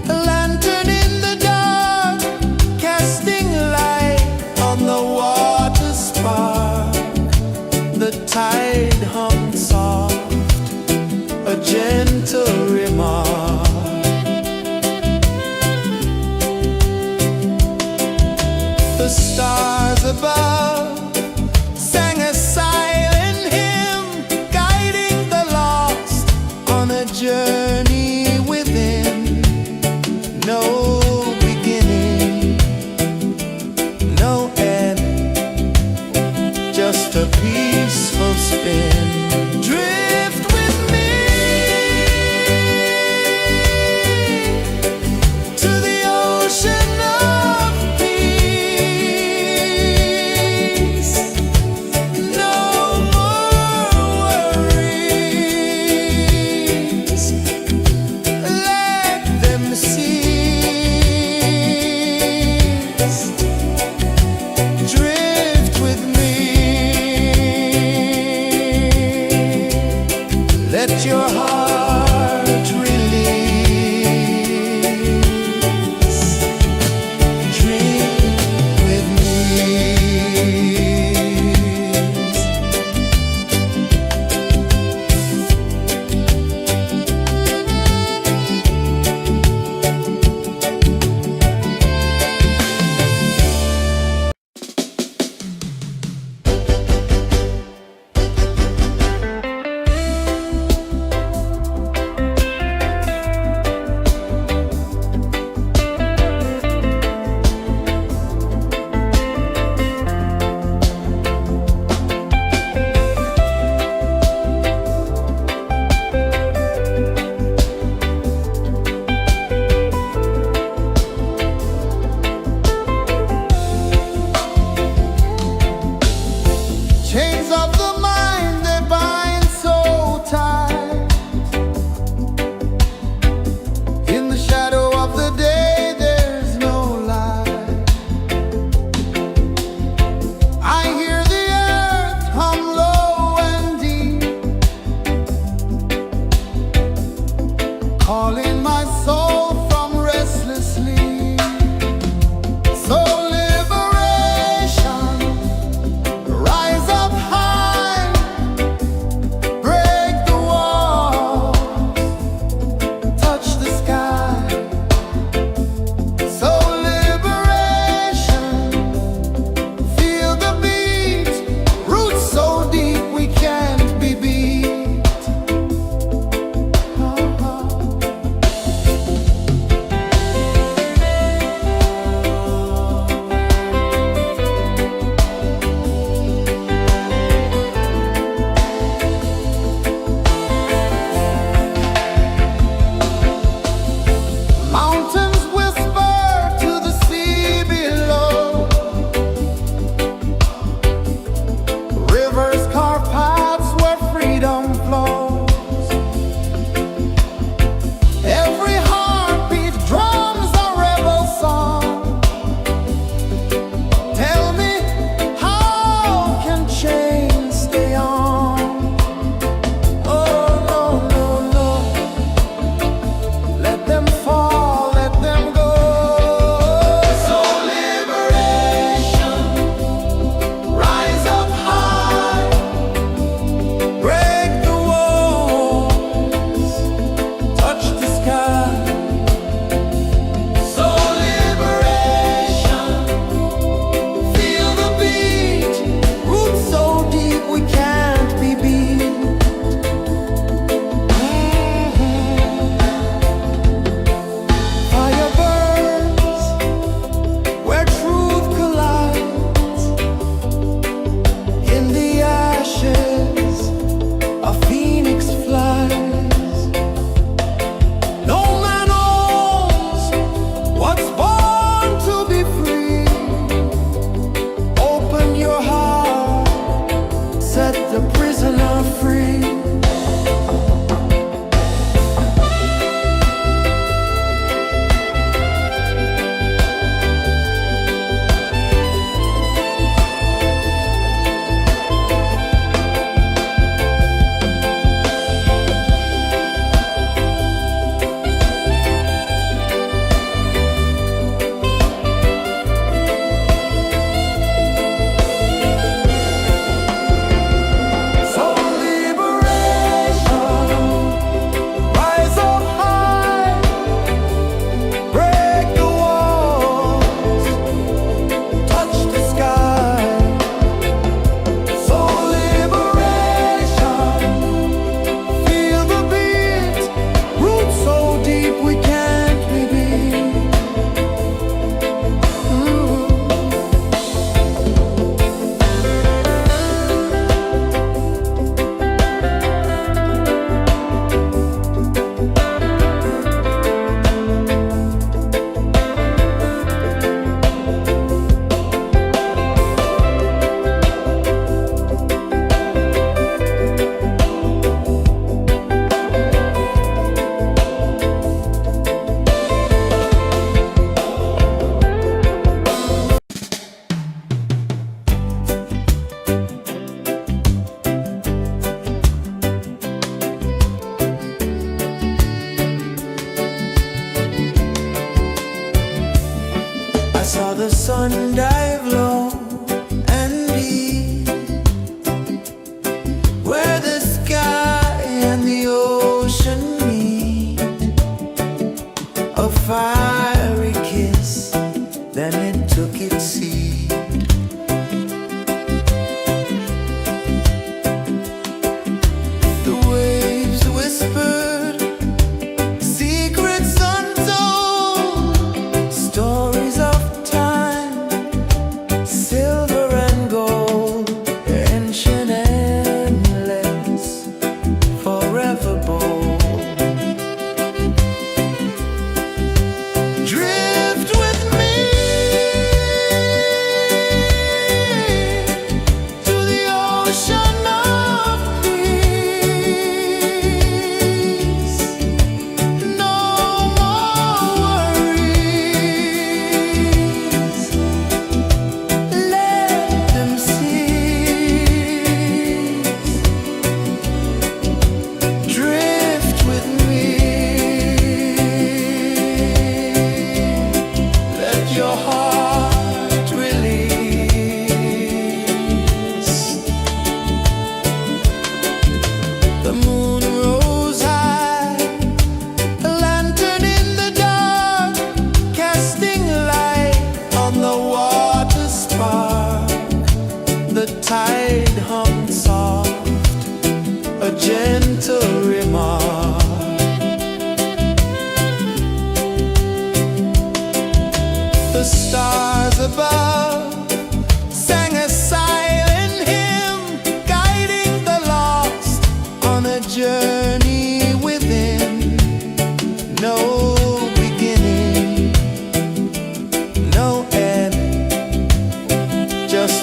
Speaker 2: a lantern in the dark, casting light on the water spark. The tide hummed soft, a gentle remark. The stars above sang a silent hymn, guiding the lost on a journey within. No beginning, no end, just a peaceful spin. Drift with me to the ocean of peace. No more worries, let them cease. Drift with me.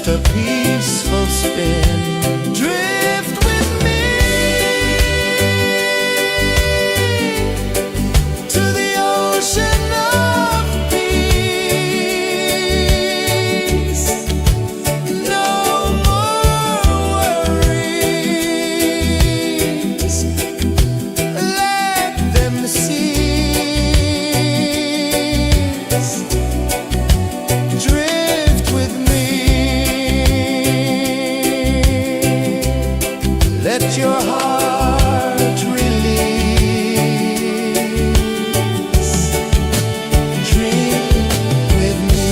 Speaker 2: just a peaceful spin. Drift with me to the ocean of peace. No more worries, let them cease. Drift with me, let your heart release. Drift with me.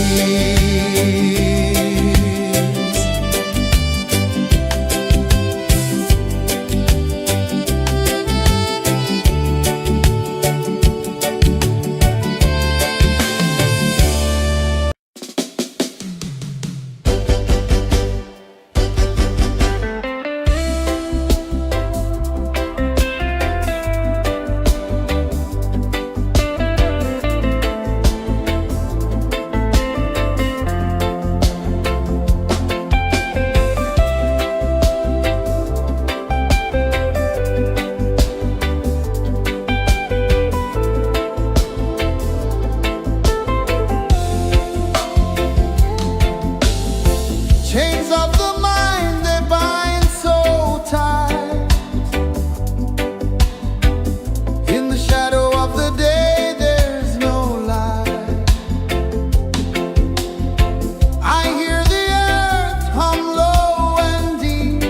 Speaker 2: Chains of the mind, they bind so tight. In the shadow of the day, there's no light. I hear the earth hum low and deep,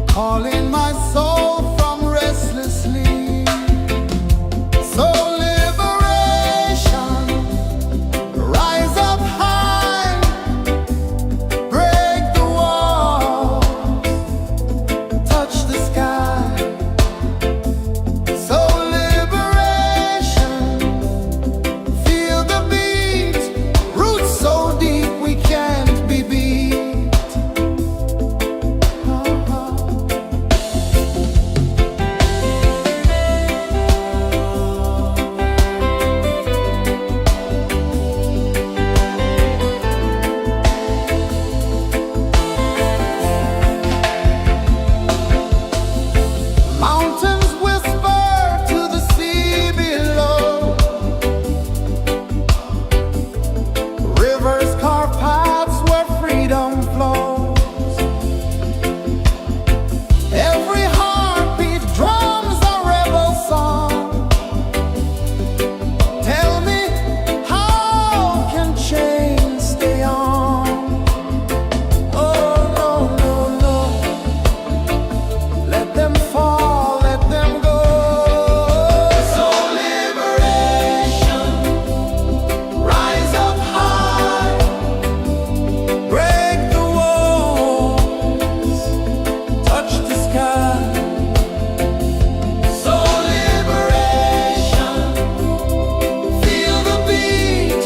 Speaker 2: calling my soul from restless sleep. So liberation, rise up high, break the wall, touch the sky. So liberation, feel the beat, roots so deep we can't be beat. Mountains whisper to the sea below. Rivers carve paths where freedom flows. Every heartbeat drums a rebel song. Tell me, how can chains stay on? Oh no, no, no. Let them fall, let them go. So liberation, rise up high, break the walls, touch the sky. So liberation, feel the beat,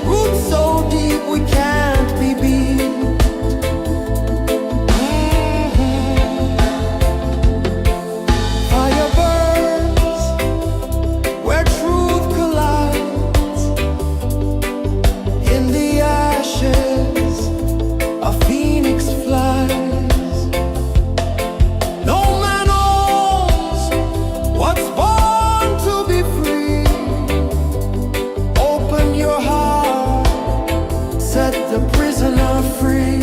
Speaker 2: roots so deep we can't be beat. Fire burns where truth collides. In the ashes, a phoenix flies. No man owns what's born to be free. Open your heart, set the prisoner free.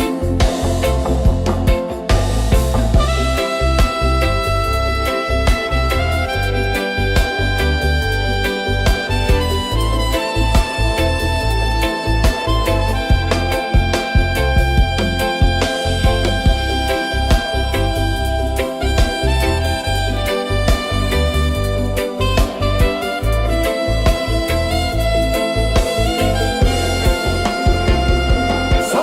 Speaker 2: So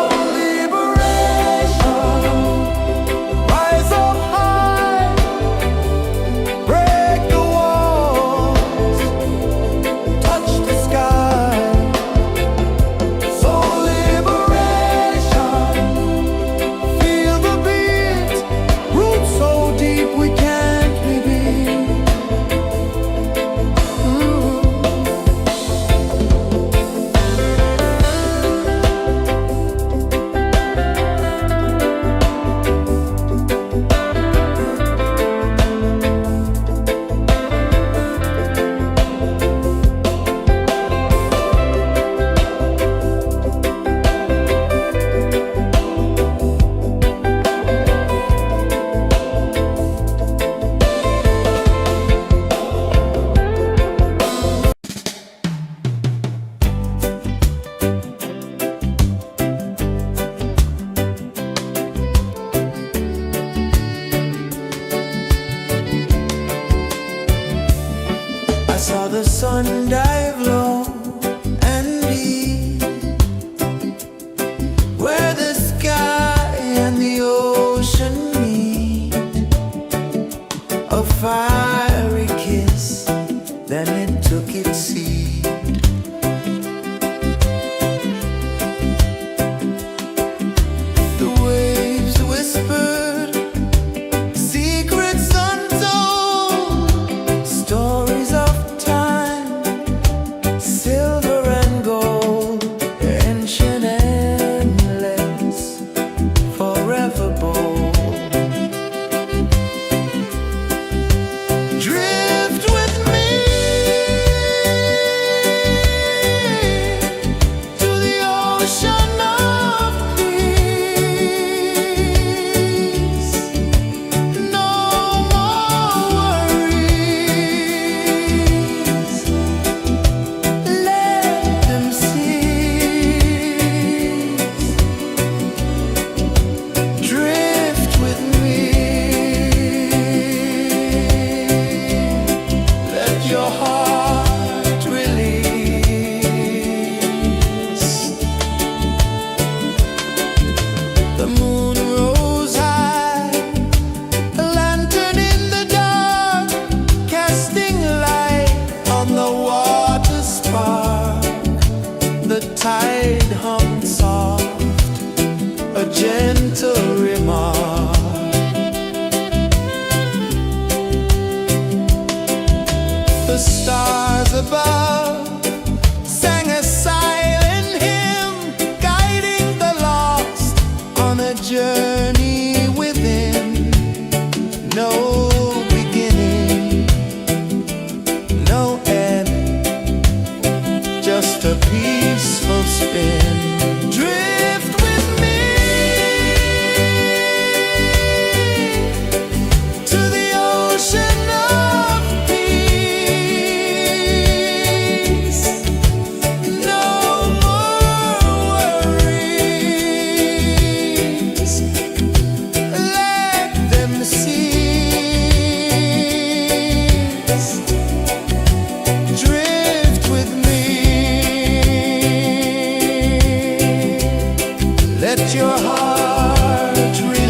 Speaker 1: let your heart release.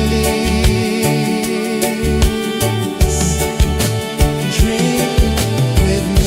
Speaker 1: Drink with me.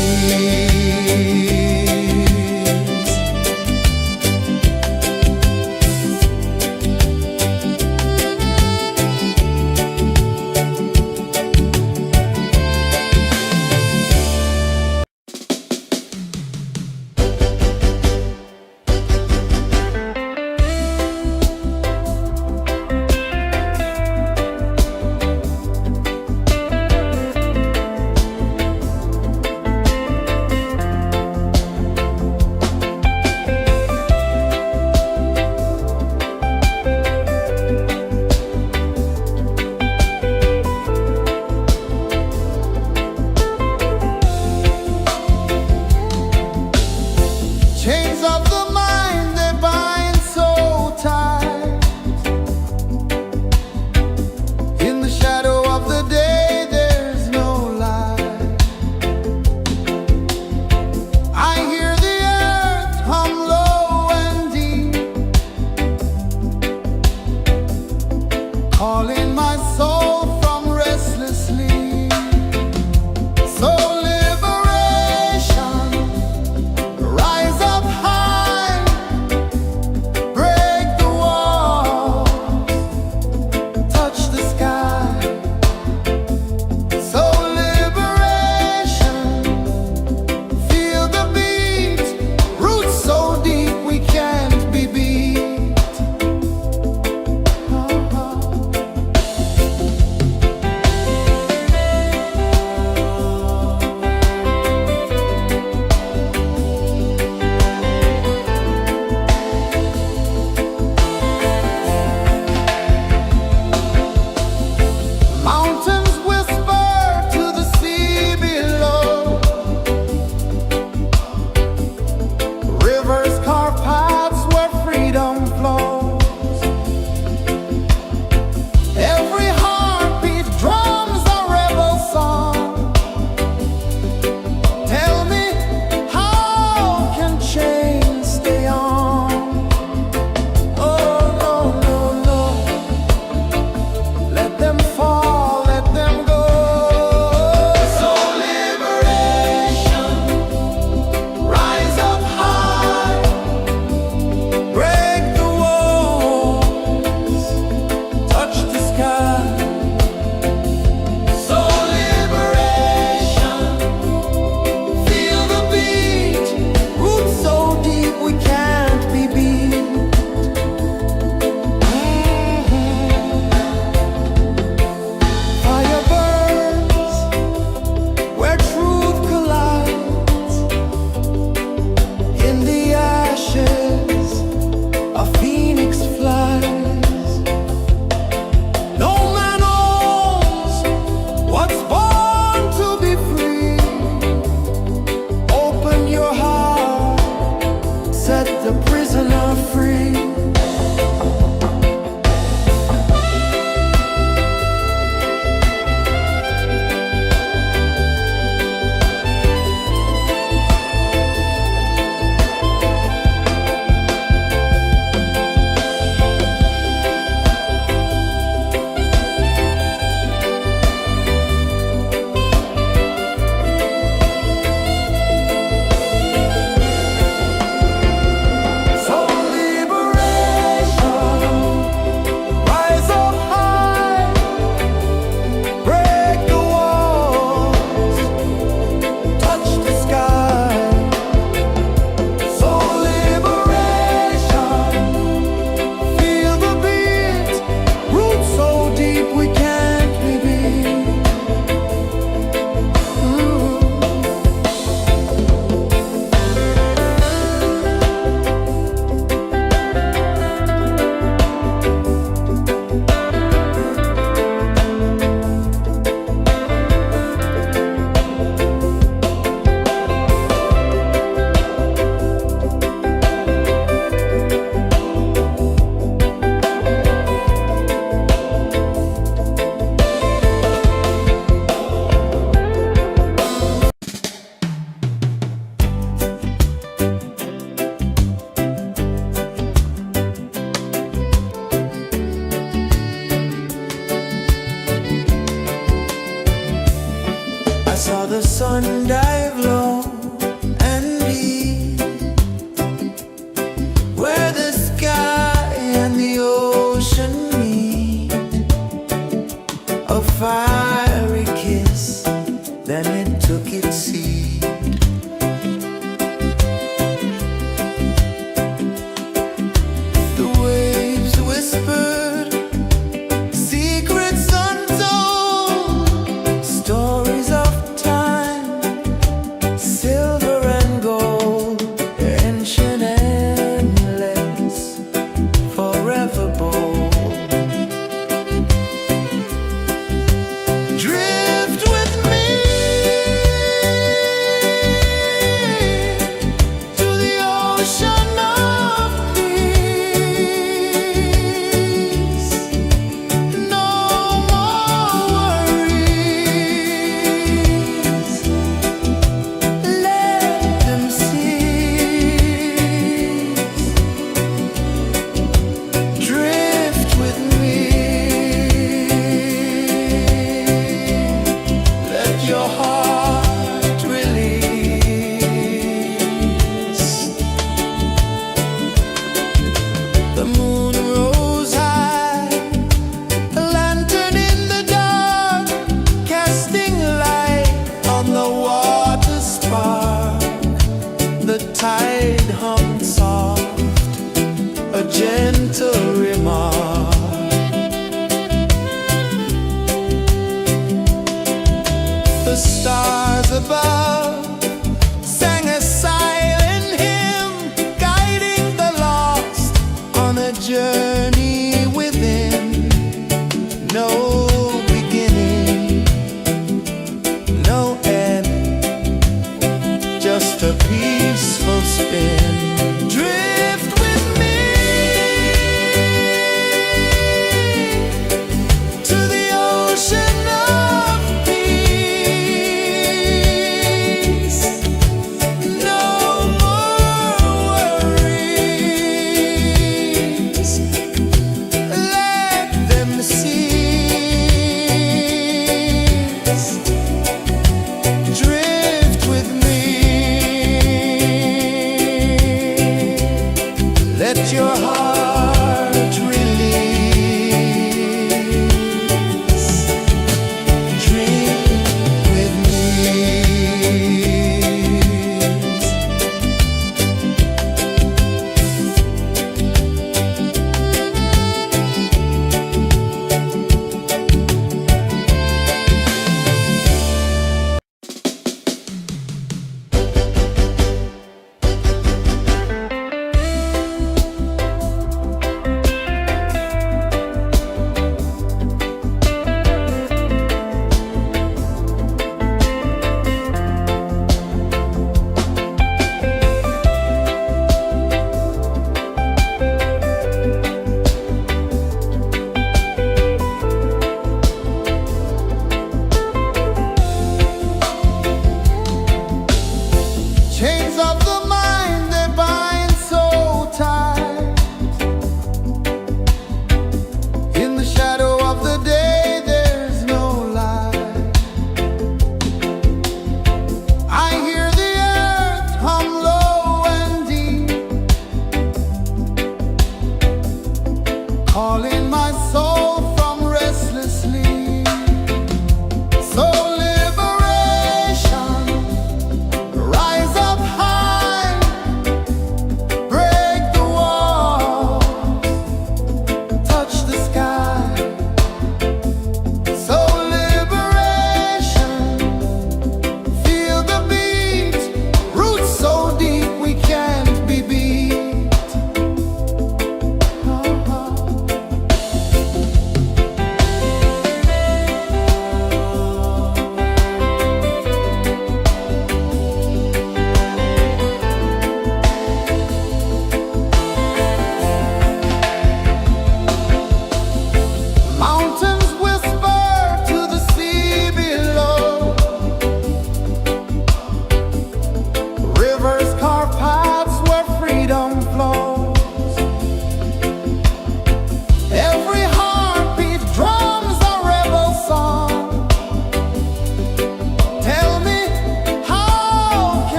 Speaker 2: a gentle remark. The stars above sang a silent hymn, guiding the lost on a journey within. No beginning, no end, just a peaceful spin. Drift with me to the ocean of peace. No more worries, let them cease. Drift with me, let your heart release. Dream with me. Chains of the mind, they bind so tight. In the shadow of the day, there's no light. I hear the earth hum low and deep, calling my soul from restless sleep. So liberation, rise up high, break the walls, touch the sky. So liberation, feel the beat, roots so deep we can't be beat.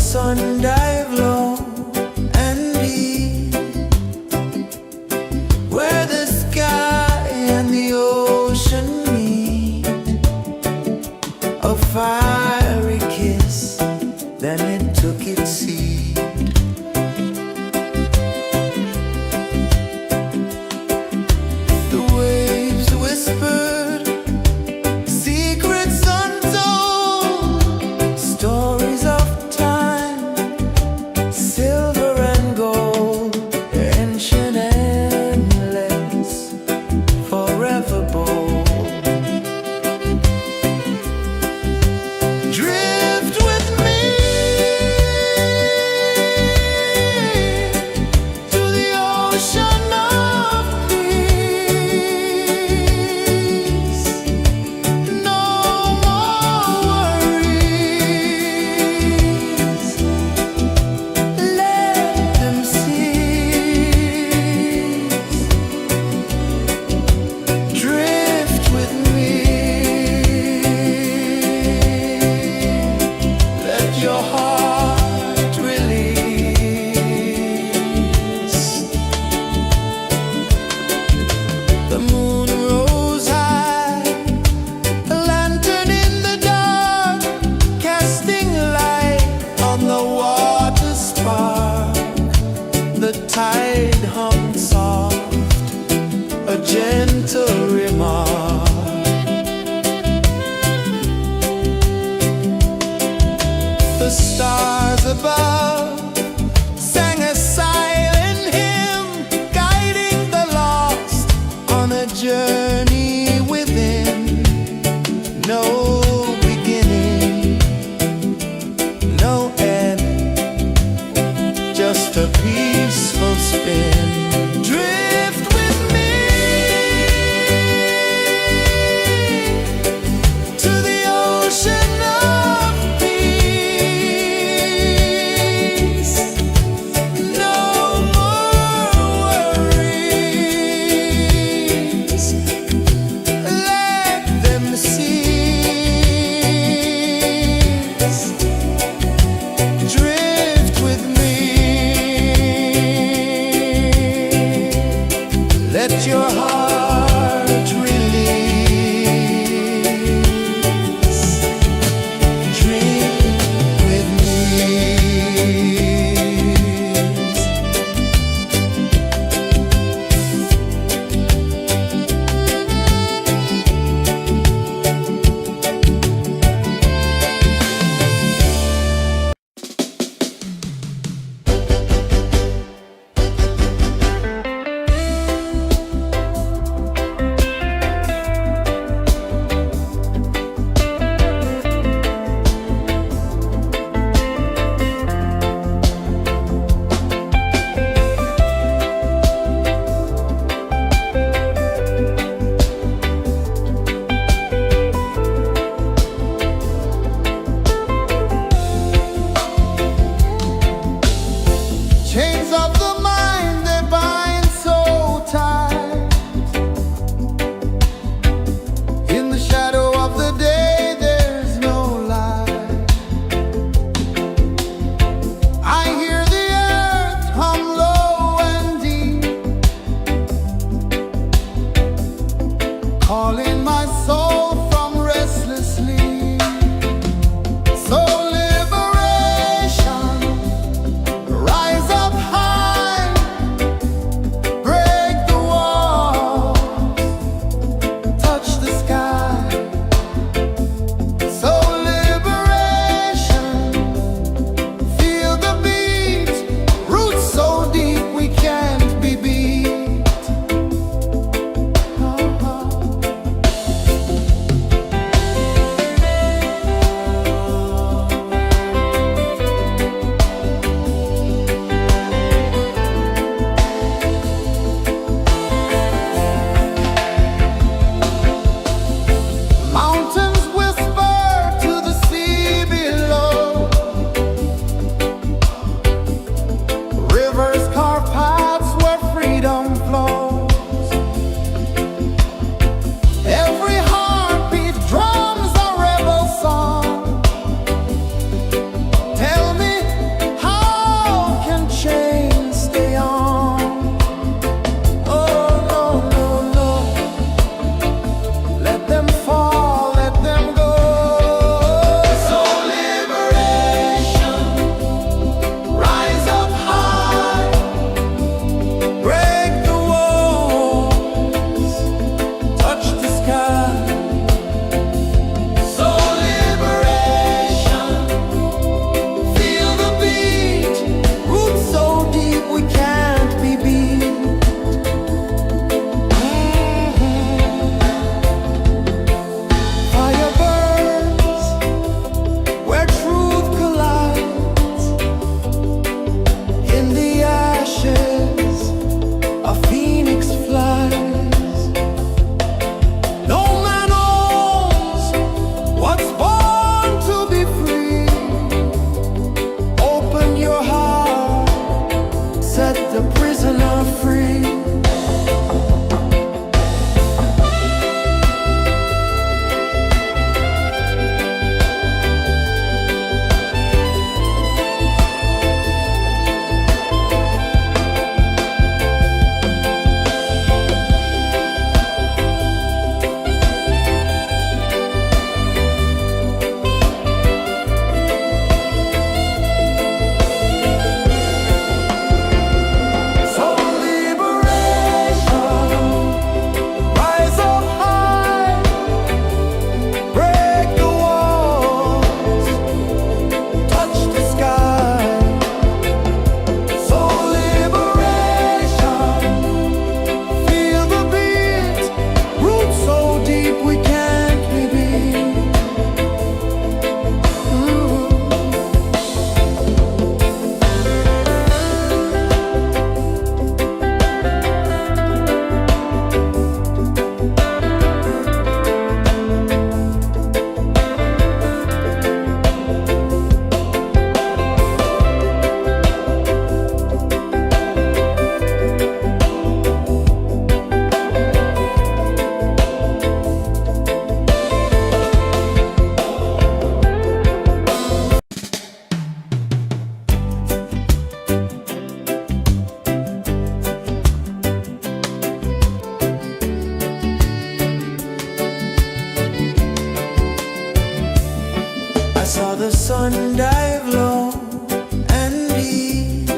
Speaker 2: sun dive low and deep, where the sky and the ocean meet. A fiery kiss, then it took its seed. The waves whispered secrets untold, stories of time, silver and gold, ancient, endless, forever bold. Drift with me to the ocean of peace. No more worries, let them cease. Drift with me, let your heart release. The moon rose high, a lantern in the dark, casting light on the water spark. The tide hummed soft, a gentle remark. The stars above sang a silent hymn, guiding the lost on a journey within. No beginning, no end, just a peaceful spin. Drift with me to the ocean of peace. No more worries, let them cease. Drift with me, let your heart release. Dream with me. Chains of the mind, they bind so tight. In the shadow of the day, there's no light. I hear the earth hum low and deep, calling my soul from restless sleep. So liberation, rise up high, break the walls, touch the sky. So liberation, feel the beat, roots so deep we can't be beat. the sun dive low and deep,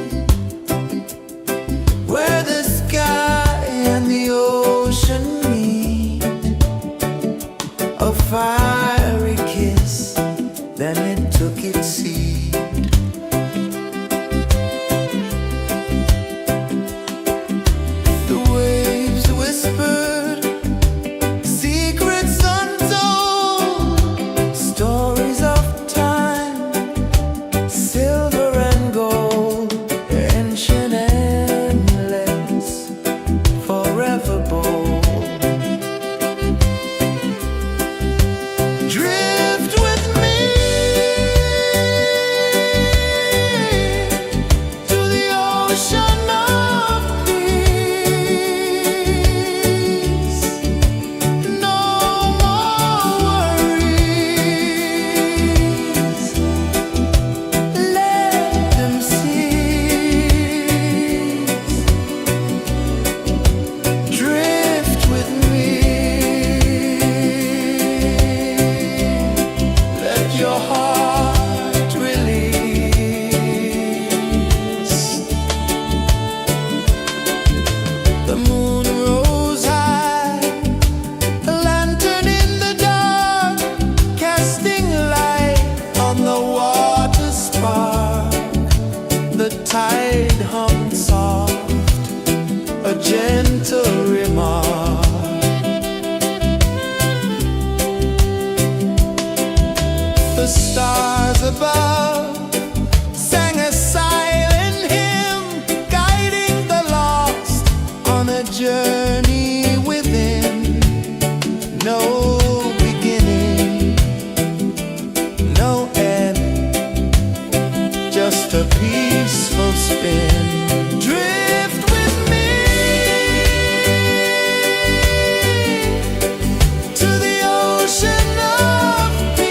Speaker 2: where the sky and the ocean meet, a fiery kiss, then it took its seed. The waves whispered secrets untold, stories of time, silver and gold, ancient, endless, forever bold. Drift with me to the ocean of peace. No more worries, let them cease. Drift with me, let your heart release. The moon rose high, a lantern in the dark, casting light on the water spark. The tide hummed soft, a gentle remark. The stars above sang a silent hymn, guiding the lost on a journey within. No beginning, no end, just a peaceful spin. Drift with me to the ocean of peace.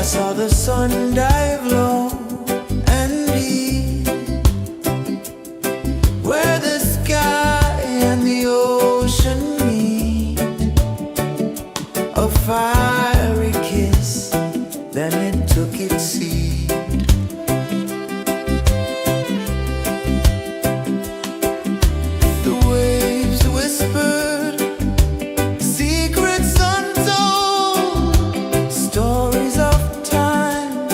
Speaker 2: I saw the sun dive low and deep, where the sky and the ocean meet. A fiery kiss, then it took its seed. The waves whispered secrets untold, stories of time,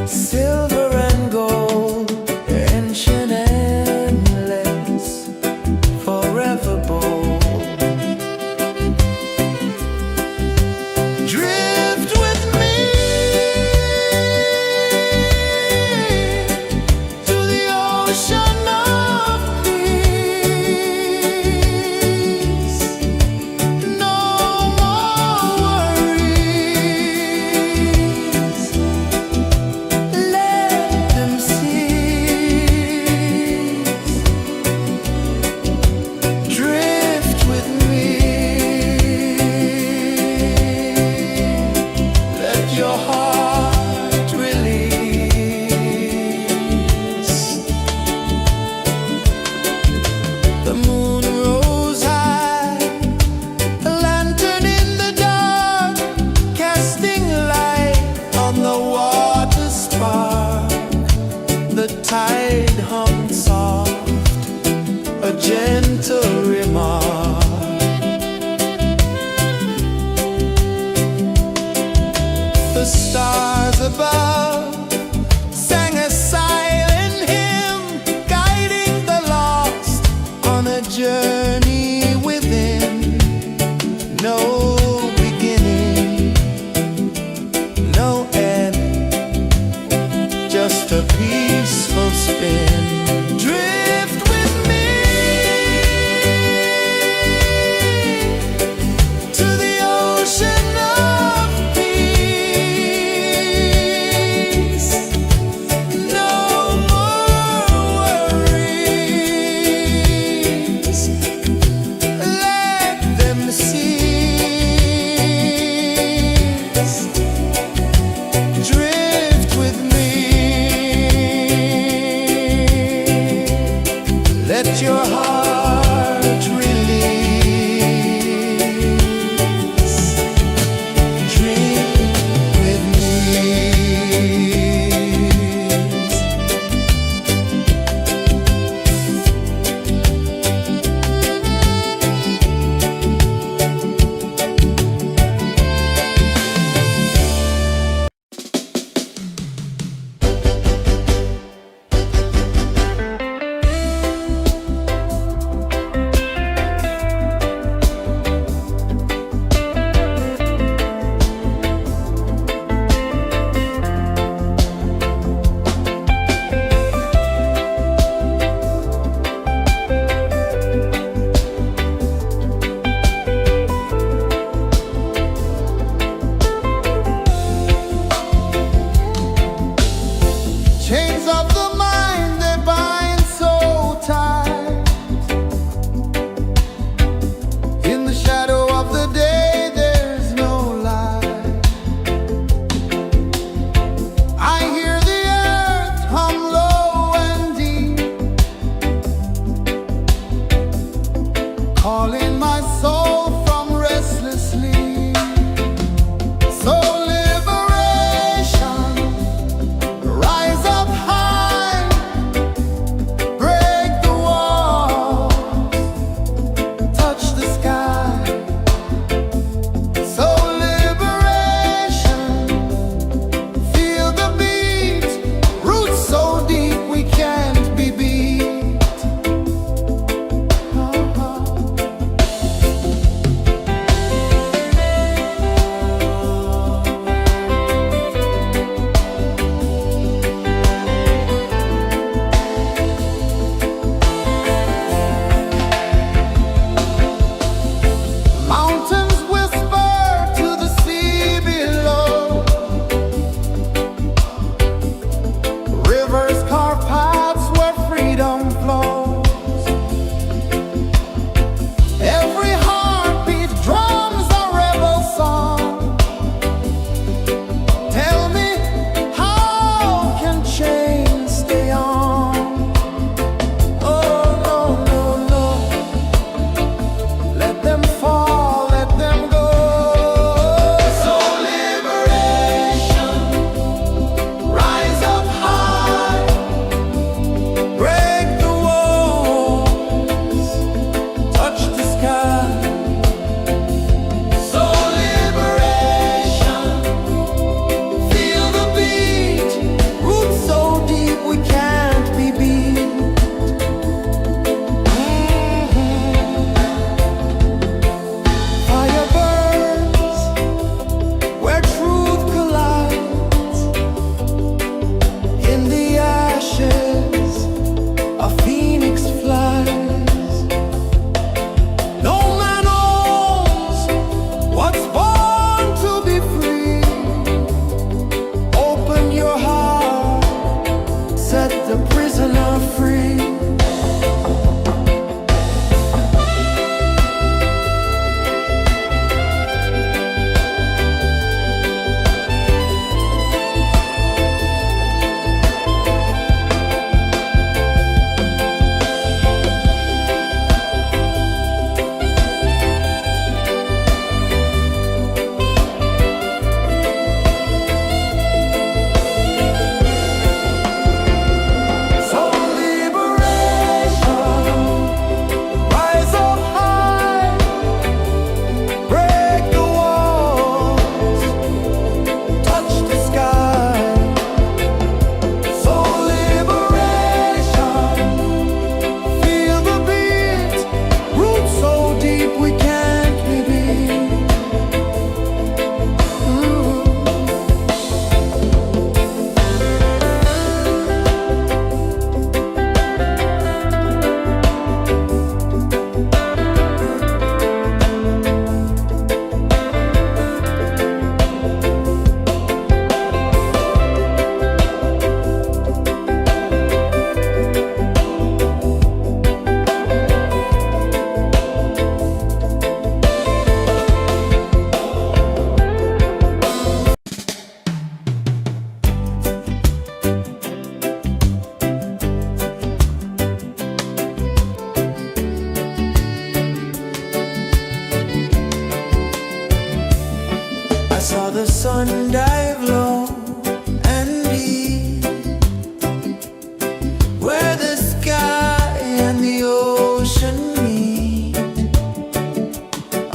Speaker 2: silver and gold, ancient, endless, forever bold. Drift with me to the ocean of peace. No more worries, let them cease. Drift with me, let your heart release. The moon rose high, a lantern in the dark, casting light on the water spark. The tide hummed soft, a gentle remark. The stars above sang a silent hymn, guiding the lost on a journey within. No beginning, no end, just a peaceful spin. Drift with me to the ocean of peace. dive low and deep, where the sky and the ocean meet.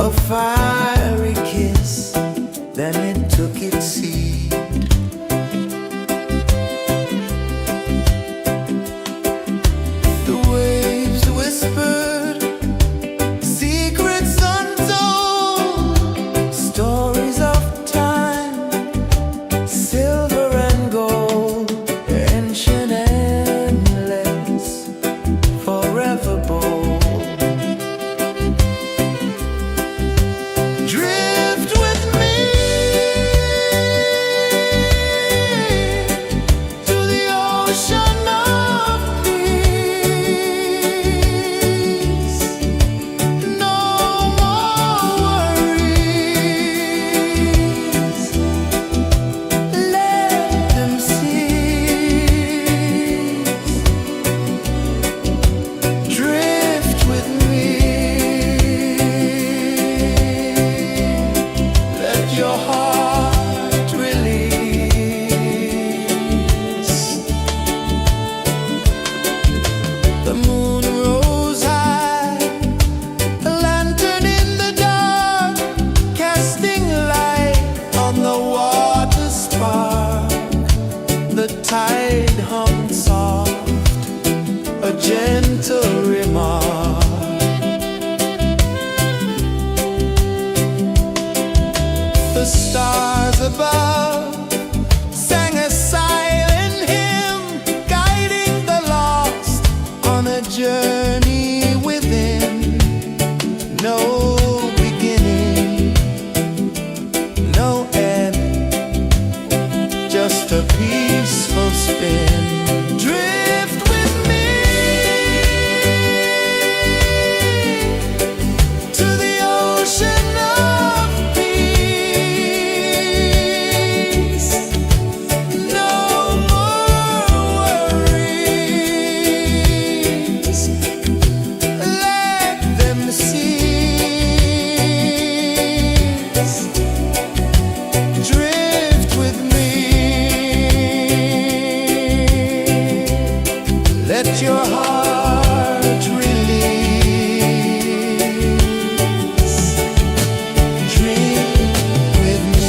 Speaker 2: A fiery kiss, then it took its seed. The waves whispered secrets untold, stories of time, silver and gold, ancient, endless, forever bold. Drift with me to the ocean of peace. No more worries, let them cease. Drift with me, let your heart release. The moon rose high, a lantern in the dark, casting light on the water spark. The tide hummed soft, a gentle remark. The stars above sang a silent hymn, guiding the lost on a journey within. No beginning, no end, just a peaceful spin. Drift with me to the ocean of peace. No more worries, let them cease. Drift with me, let your heart release. Dream with me.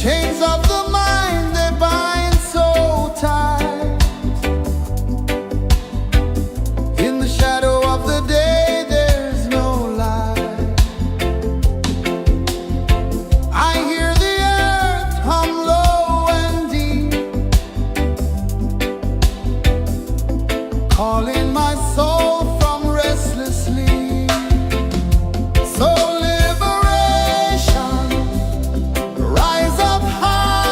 Speaker 2: Chains of the mind, they bind so tight. In the shadow of the day, there's no light. I hear the earth hum low and deep, calling my soul from restless sleep. So liberation, rise up high.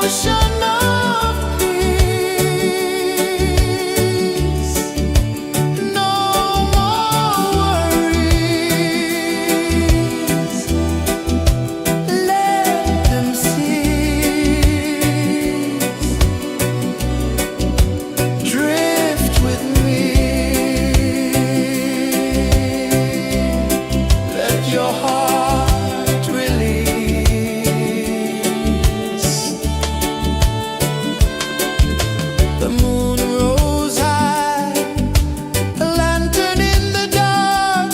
Speaker 1: ocean of peace. No more worries. Let them cease. Drift with me. Let your heart release. The moon rose high, a lantern in the dark,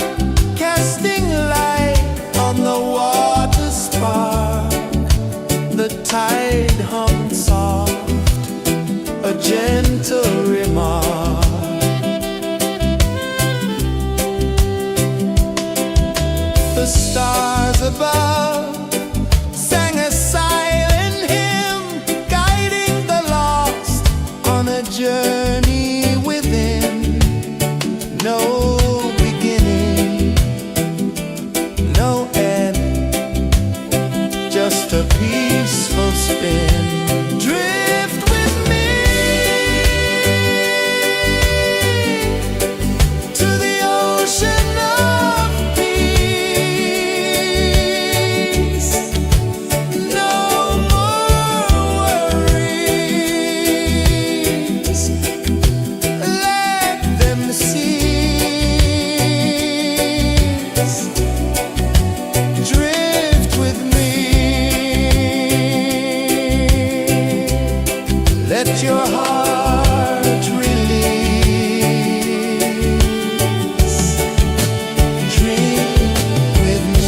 Speaker 1: casting light on the water spark. The tide hummed soft, a gentle remark. The stars above sang a silent hymn, guiding the lost on a journey within. No beginning, no end, just a peaceful spin. Drift with me to the ocean of peace. No more worries. Let them cease. Drift with me. Let your heart release. Dream with me.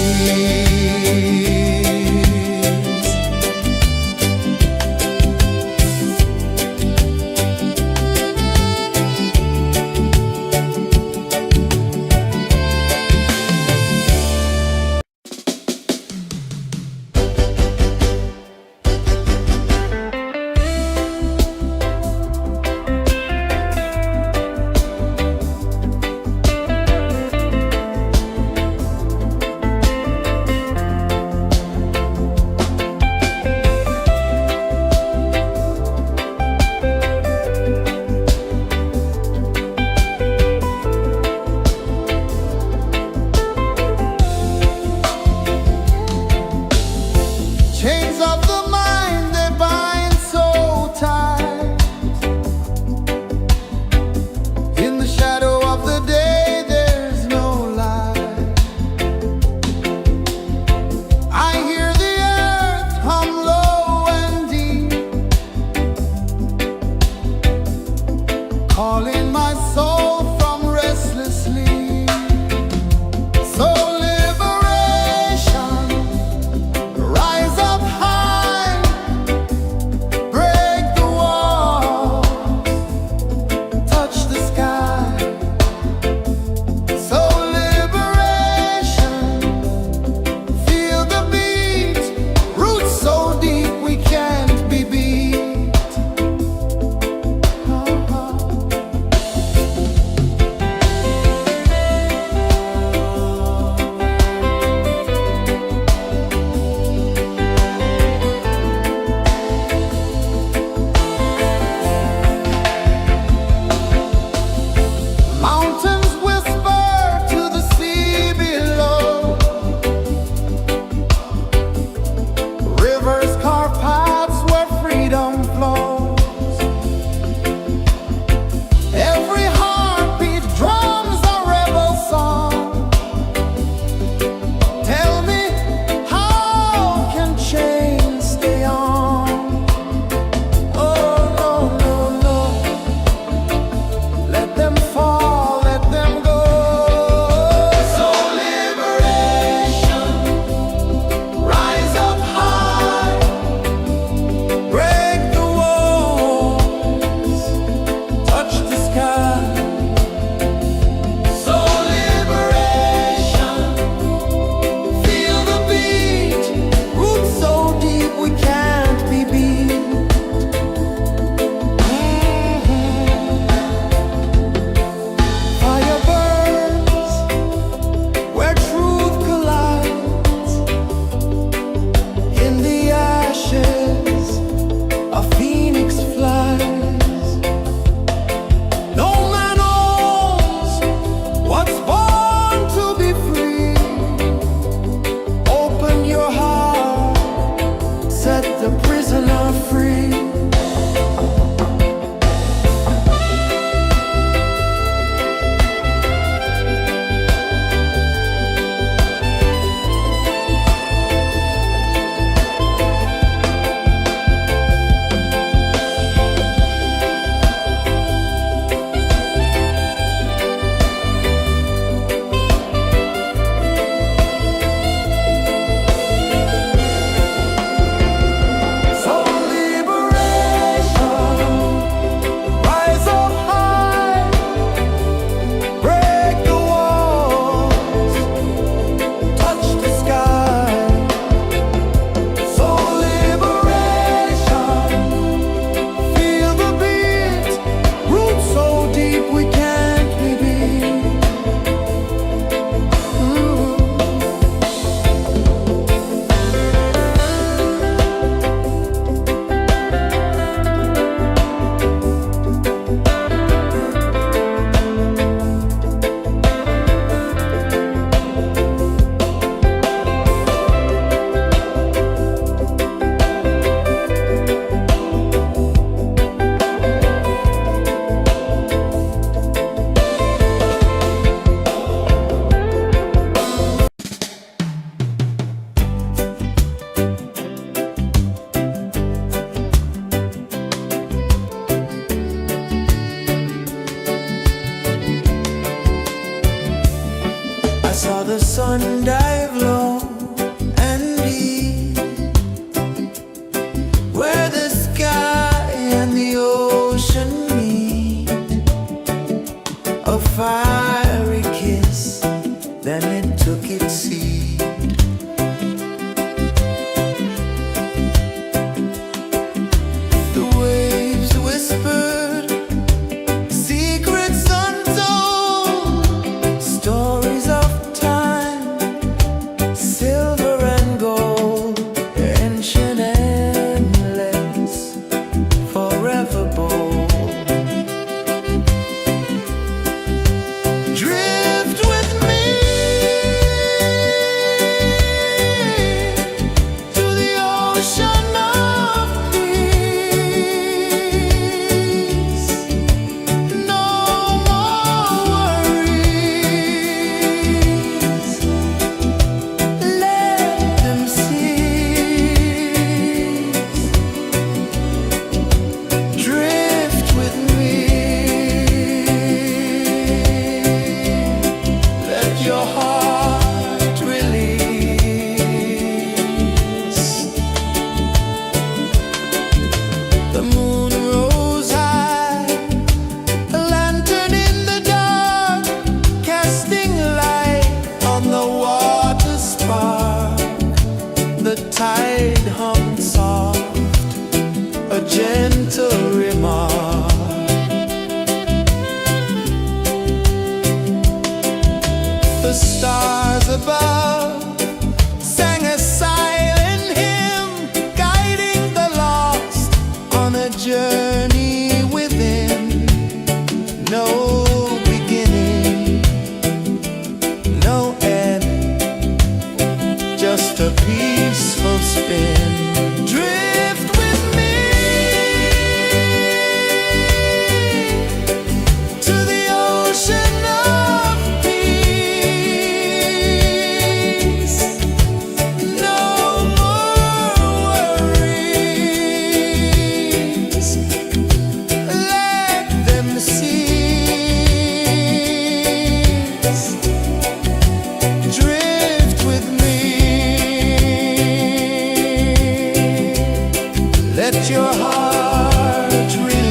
Speaker 1: Let your heart release.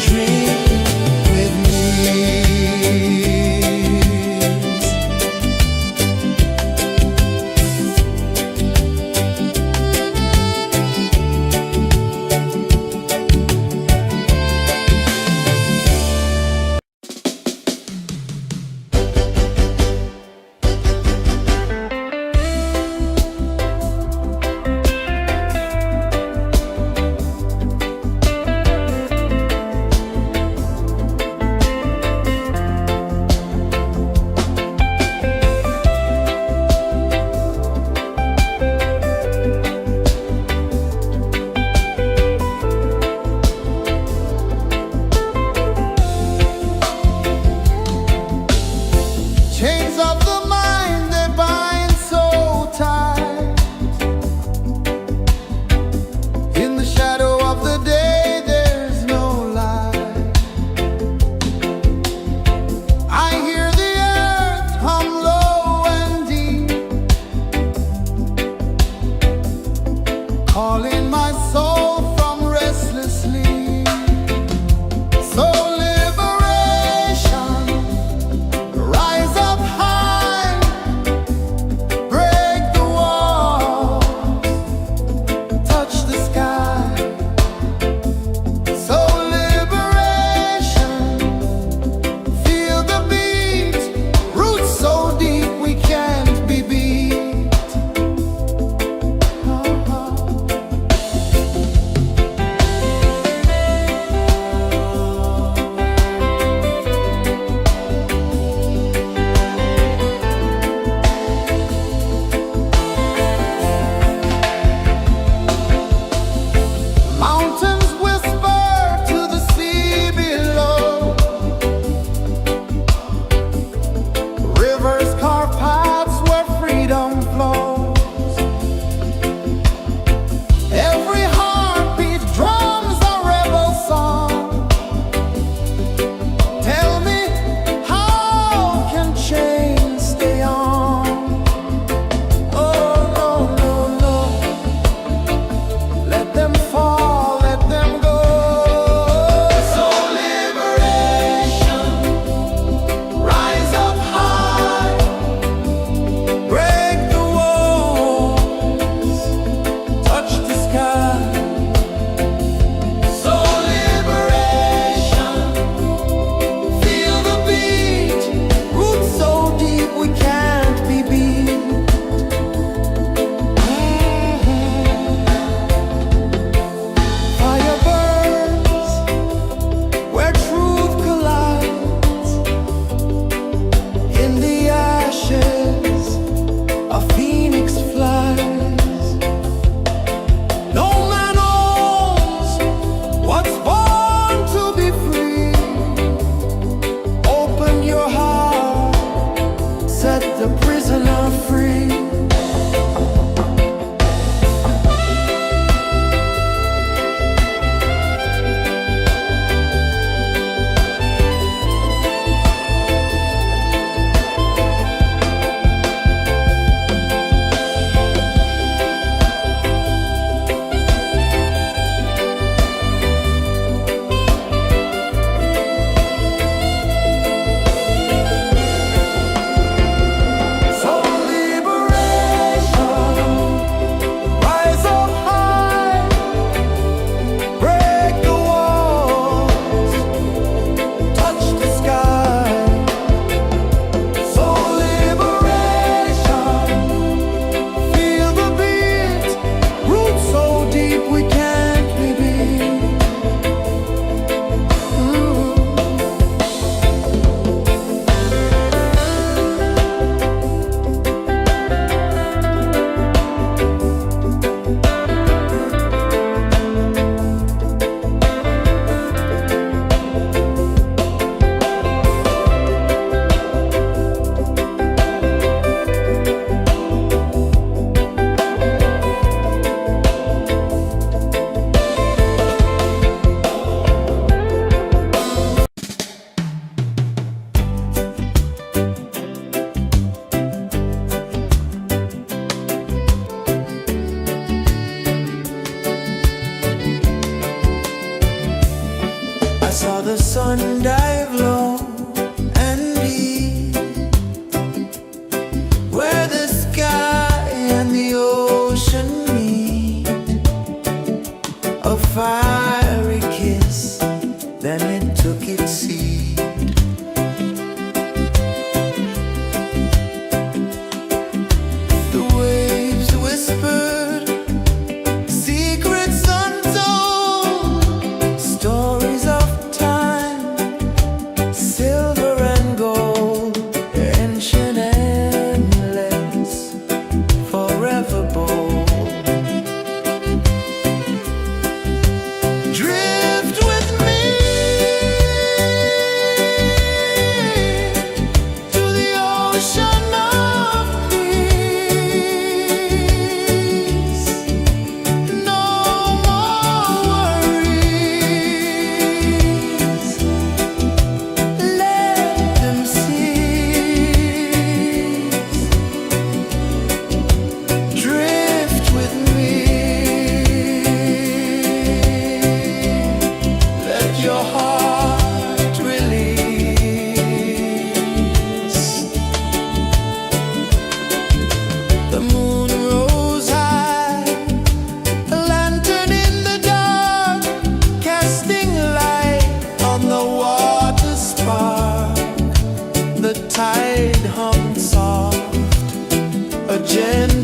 Speaker 1: Drink with me.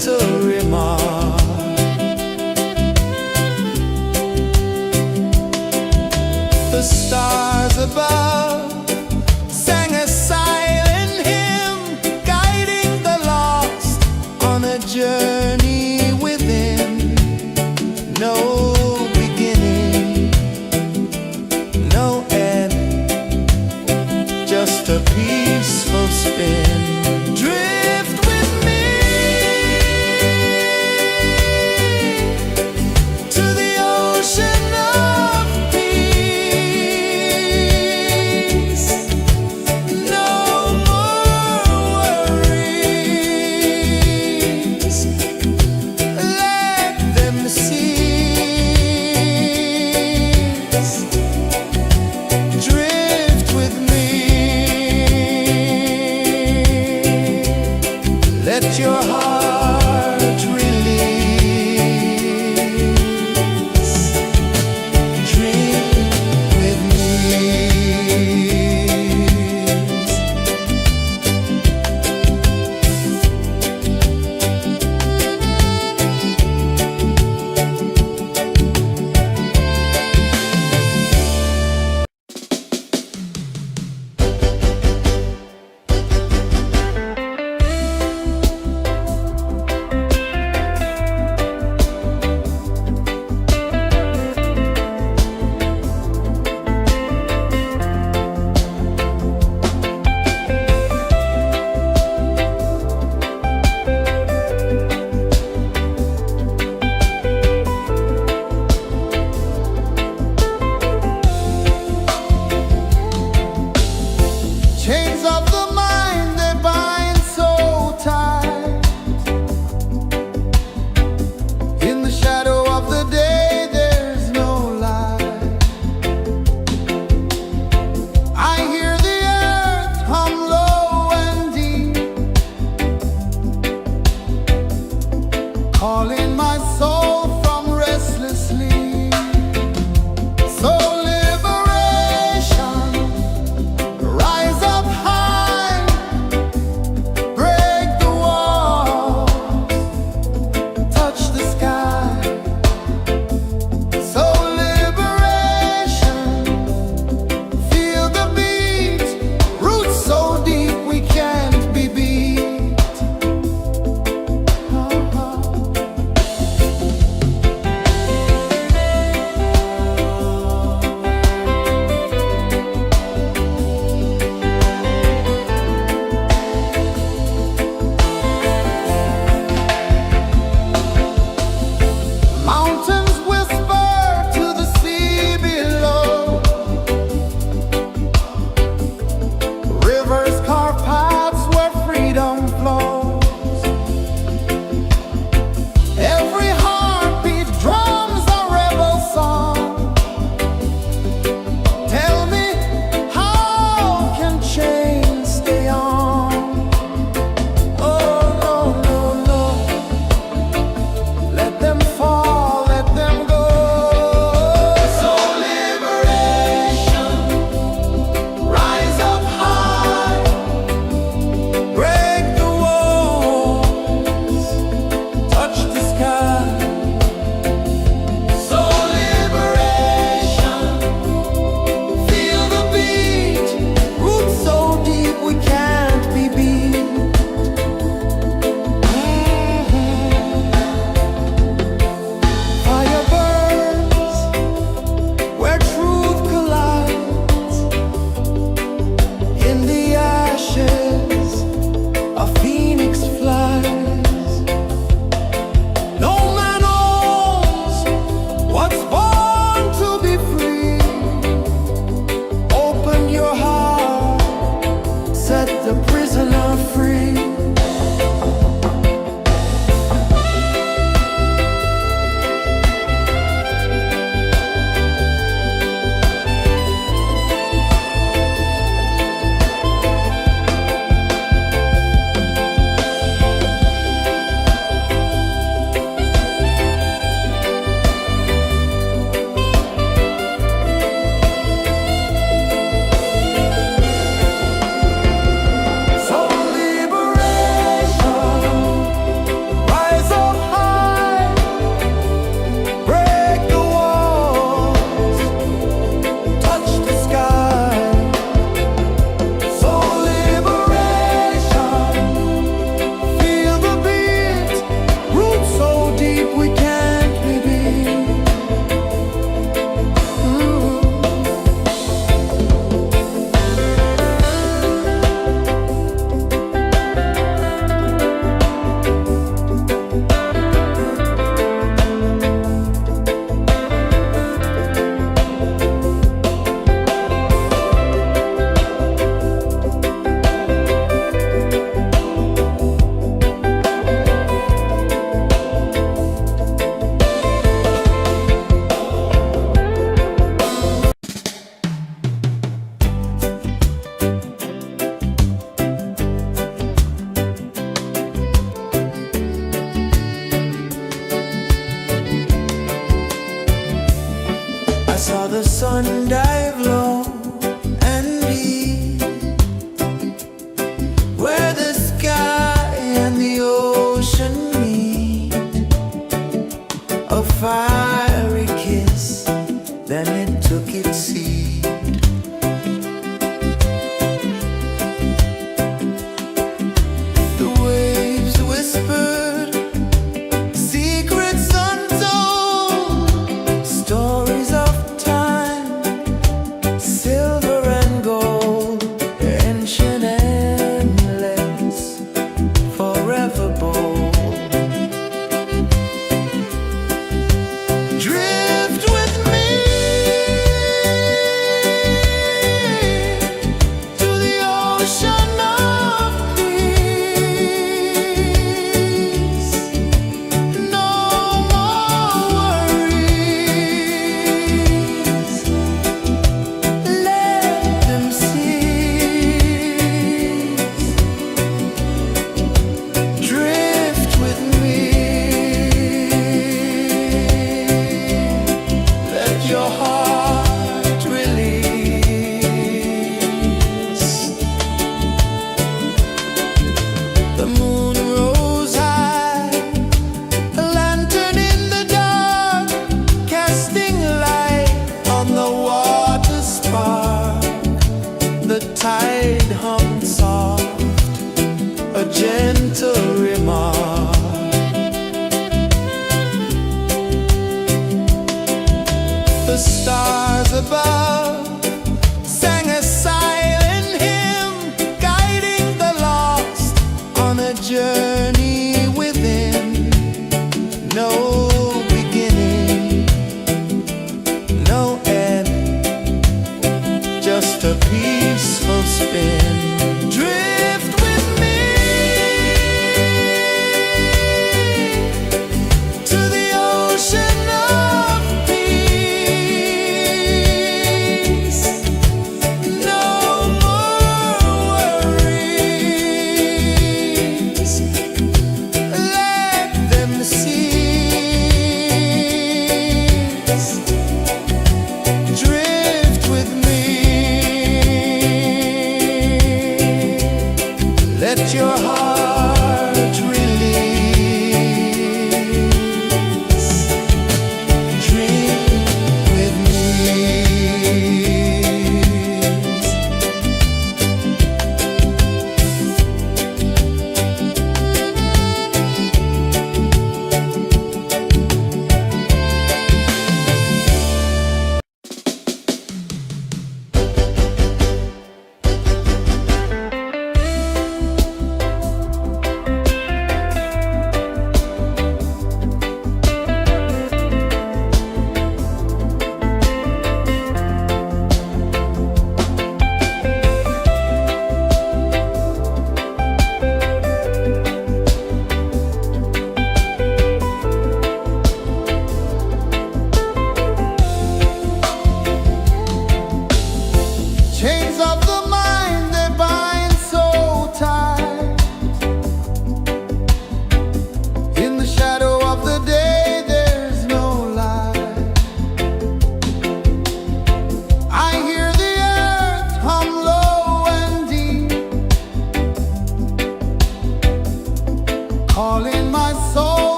Speaker 2: gentle remark. The stars above sang a silent hymn, guiding the lost on a journey within. No beginning, no end, just a peaceful spin. Drift with me to the ocean of peace. No more worries, let them cease. Drift with me, let your heart release. Dream with me. Chains of the mind, they bind so tight. In the shadow of the day, there's no light. I hear the earth hum low and deep, calling my soul from restless sleep. So liberation, rise up high, break the walls, touch the sky. So liberation, feel the beat, roots so deep we can't be beat. one dive low and deep, where the sky and the ocean meet. A fiery kiss, then it took its seat. The waves whispered secrets untold, stories of time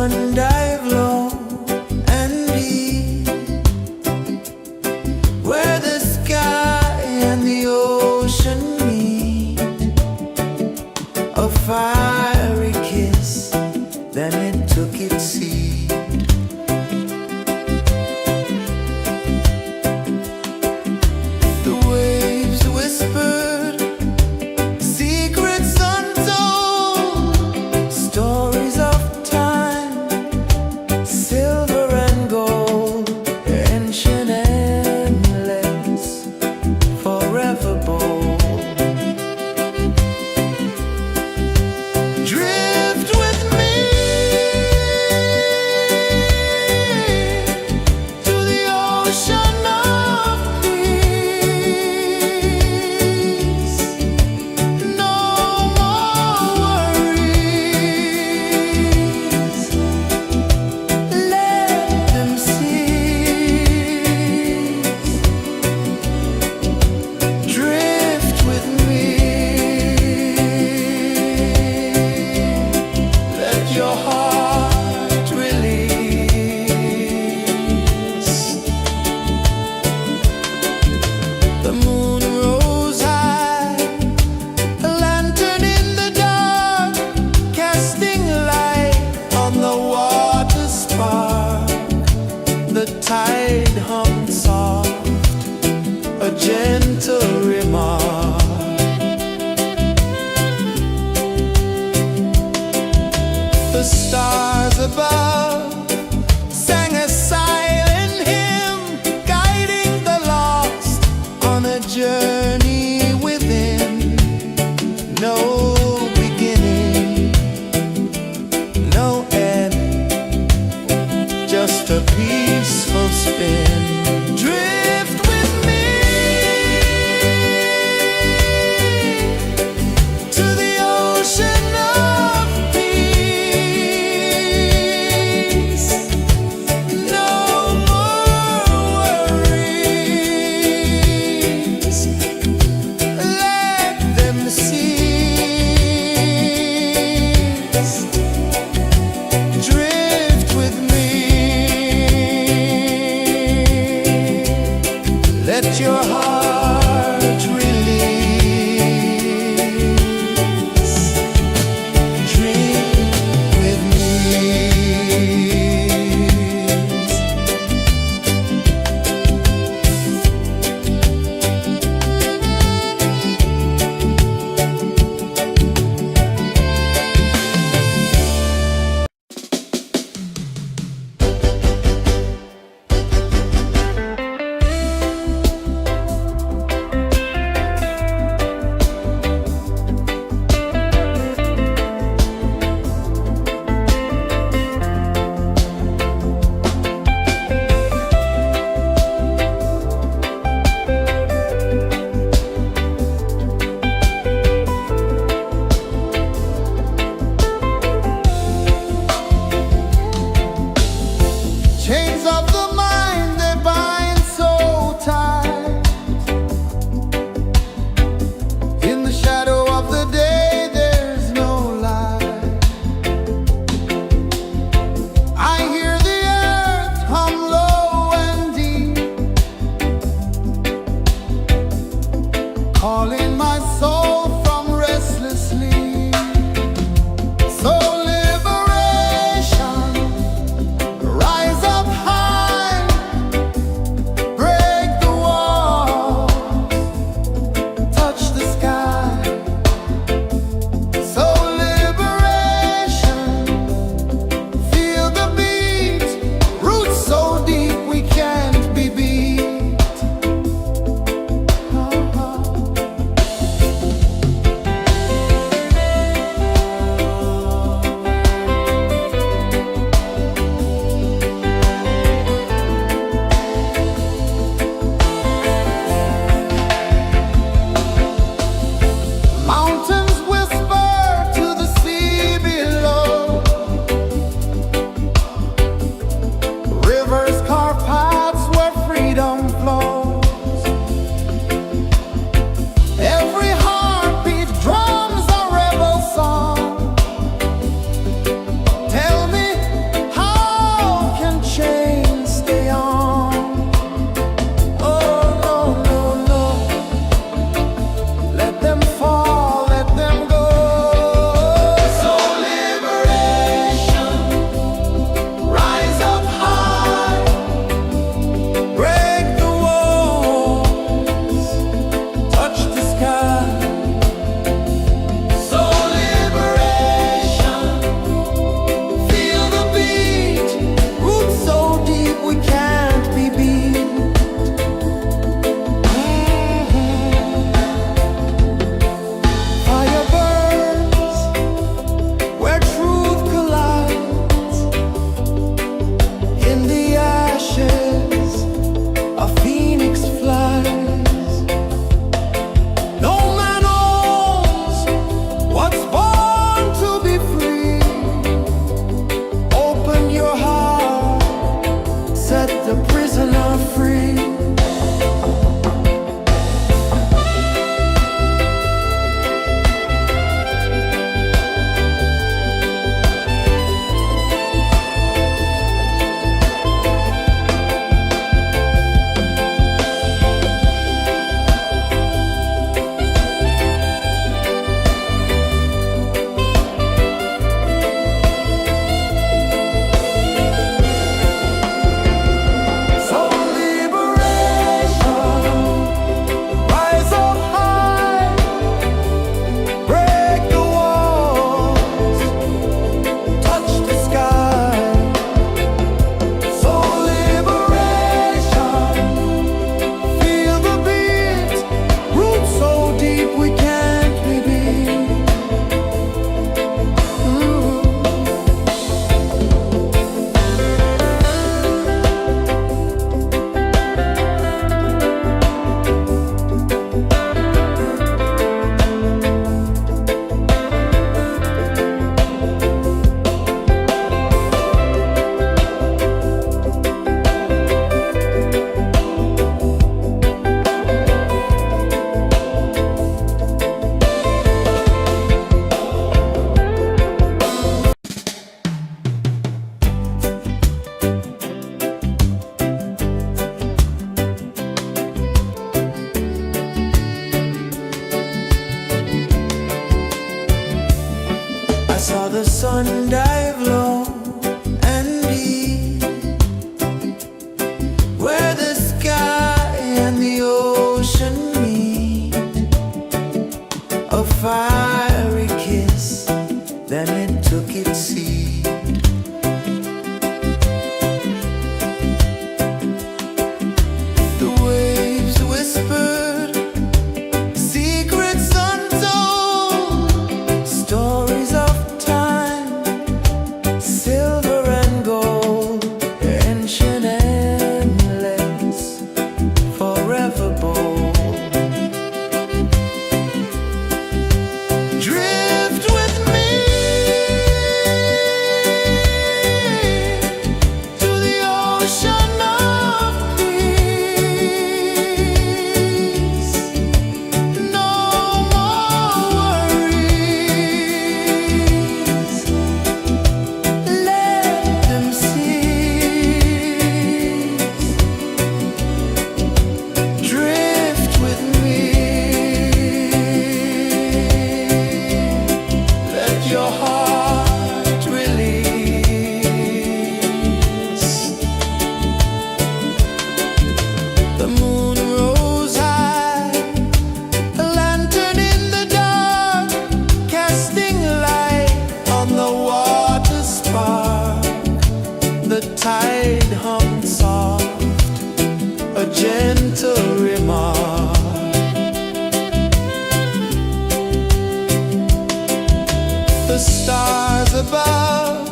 Speaker 2: sun dive low and deep, where the sky and the ocean meet. A fiery kiss, then it took its seed. The waves whispered secrets untold, stories of time, silver and gold, ancient, endless, forever bold. Drift with me to the ocean of peace. No more worries, let them cease. Drift with me, let your heart release. The moon rose high, a lantern in the dark, casting light on the water spark. The tide hummed soft, a gentle remark. The stars above sang a silent hymn, guiding the lost on a journey within. No beginning, no end, just a peaceful spin. Drift with me to the ocean of peace. No more worries, let them cease. Drift with me, let your heart release. Dream with me. Chains of the mind, they bind so tight. In the shadow of the day, there's no light. I hear the earth hum low and deep, calling my soul from restless sleep. So liberation, rise up high, break the wall, touch the sky. So liberation, feel the beat, roots so deep we can't be beat. saw the sun dive low and deep, where the sky and the ocean meet. A fiery kiss, then it took its seat. The waves whispered secrets untold, stories of time, silver and gold, ancient, endless, forever bold. Drift with me to the ocean of peace. No more worries, let them cease. Drift with me, let your heart release. The moon rose high, a lantern in the dark, casting light on the water spark. The tide hummed soft, a gentle remark. The stars above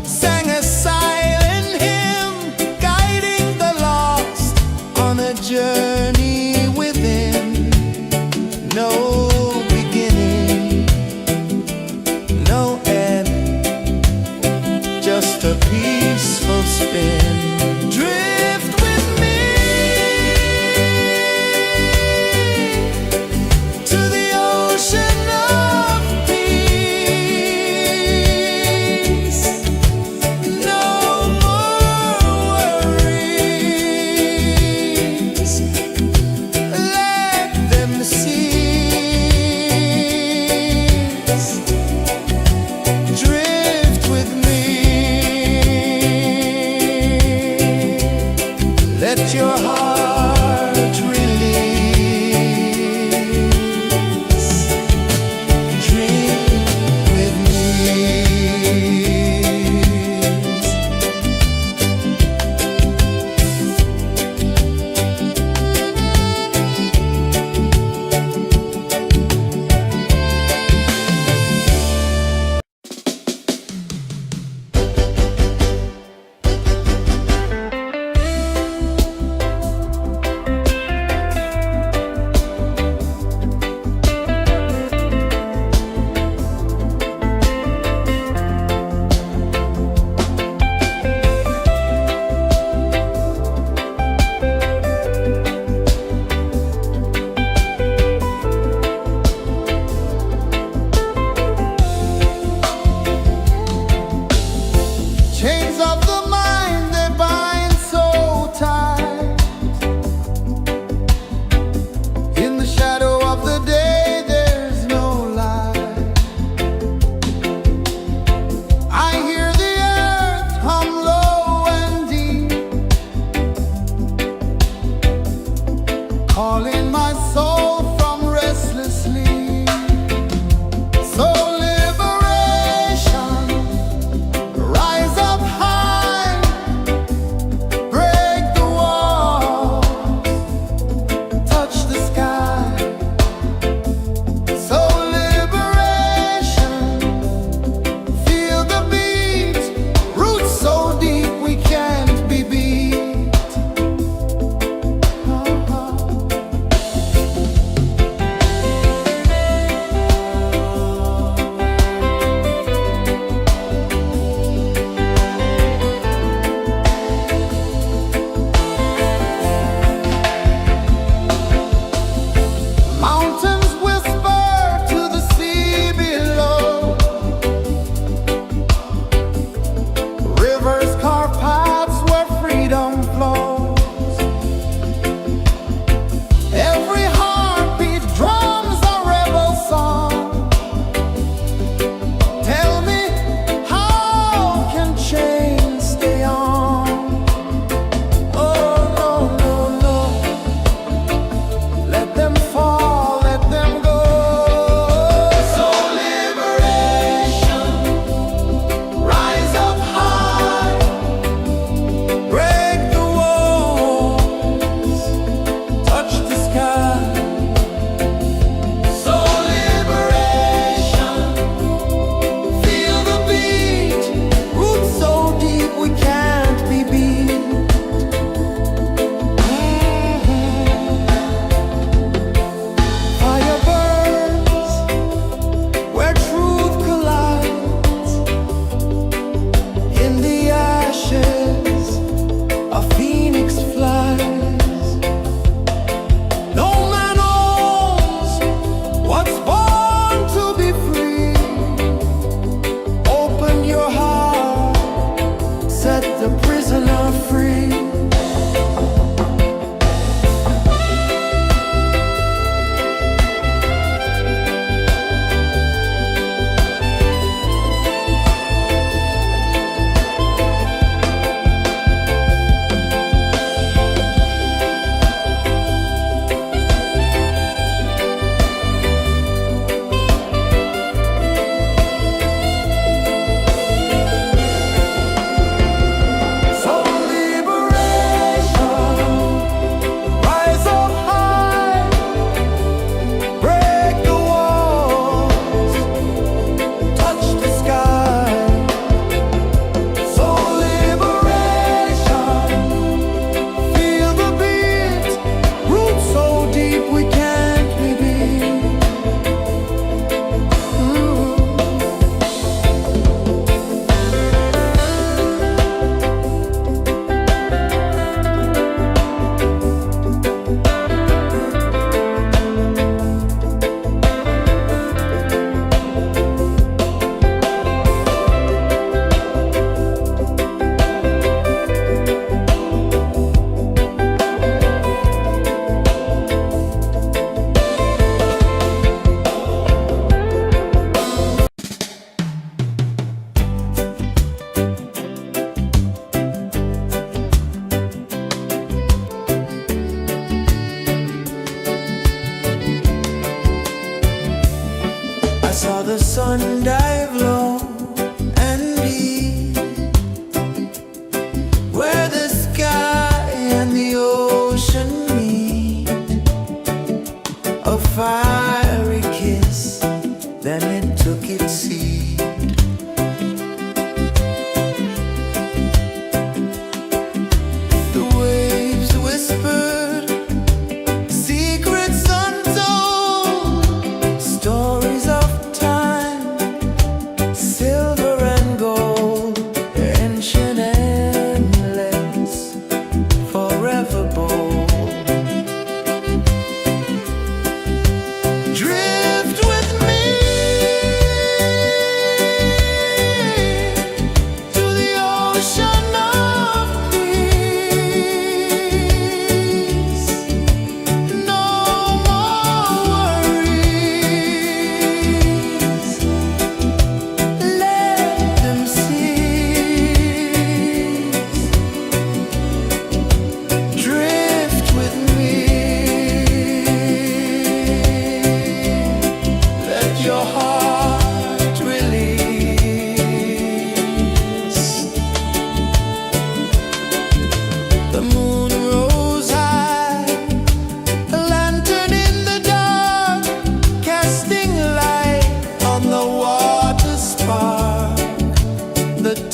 Speaker 2: sang a silent hymn, guiding the lost on a journey within. No beginning, no end, just a peaceful spin. Drift with me to the ocean of peace. No more worries, let them cease. Drift with me.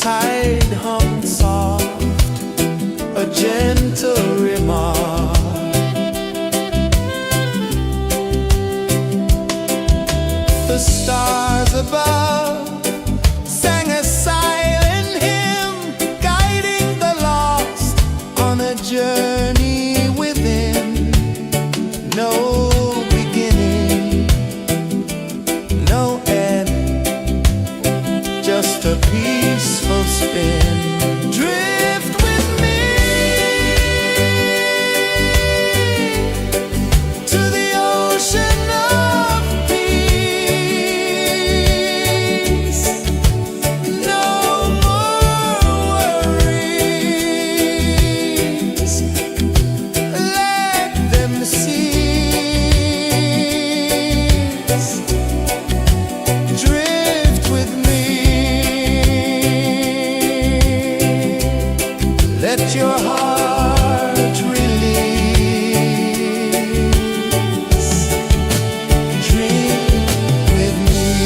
Speaker 2: tide hung soft, a gentle remark. The stars above sang a silent hymn, guiding the lost on a journey within. No beginning, no end, just a peaceful spin. Drift with me to the ocean of peace. No more worries, let them cease. Drift with me, let your heart release. Dream with me.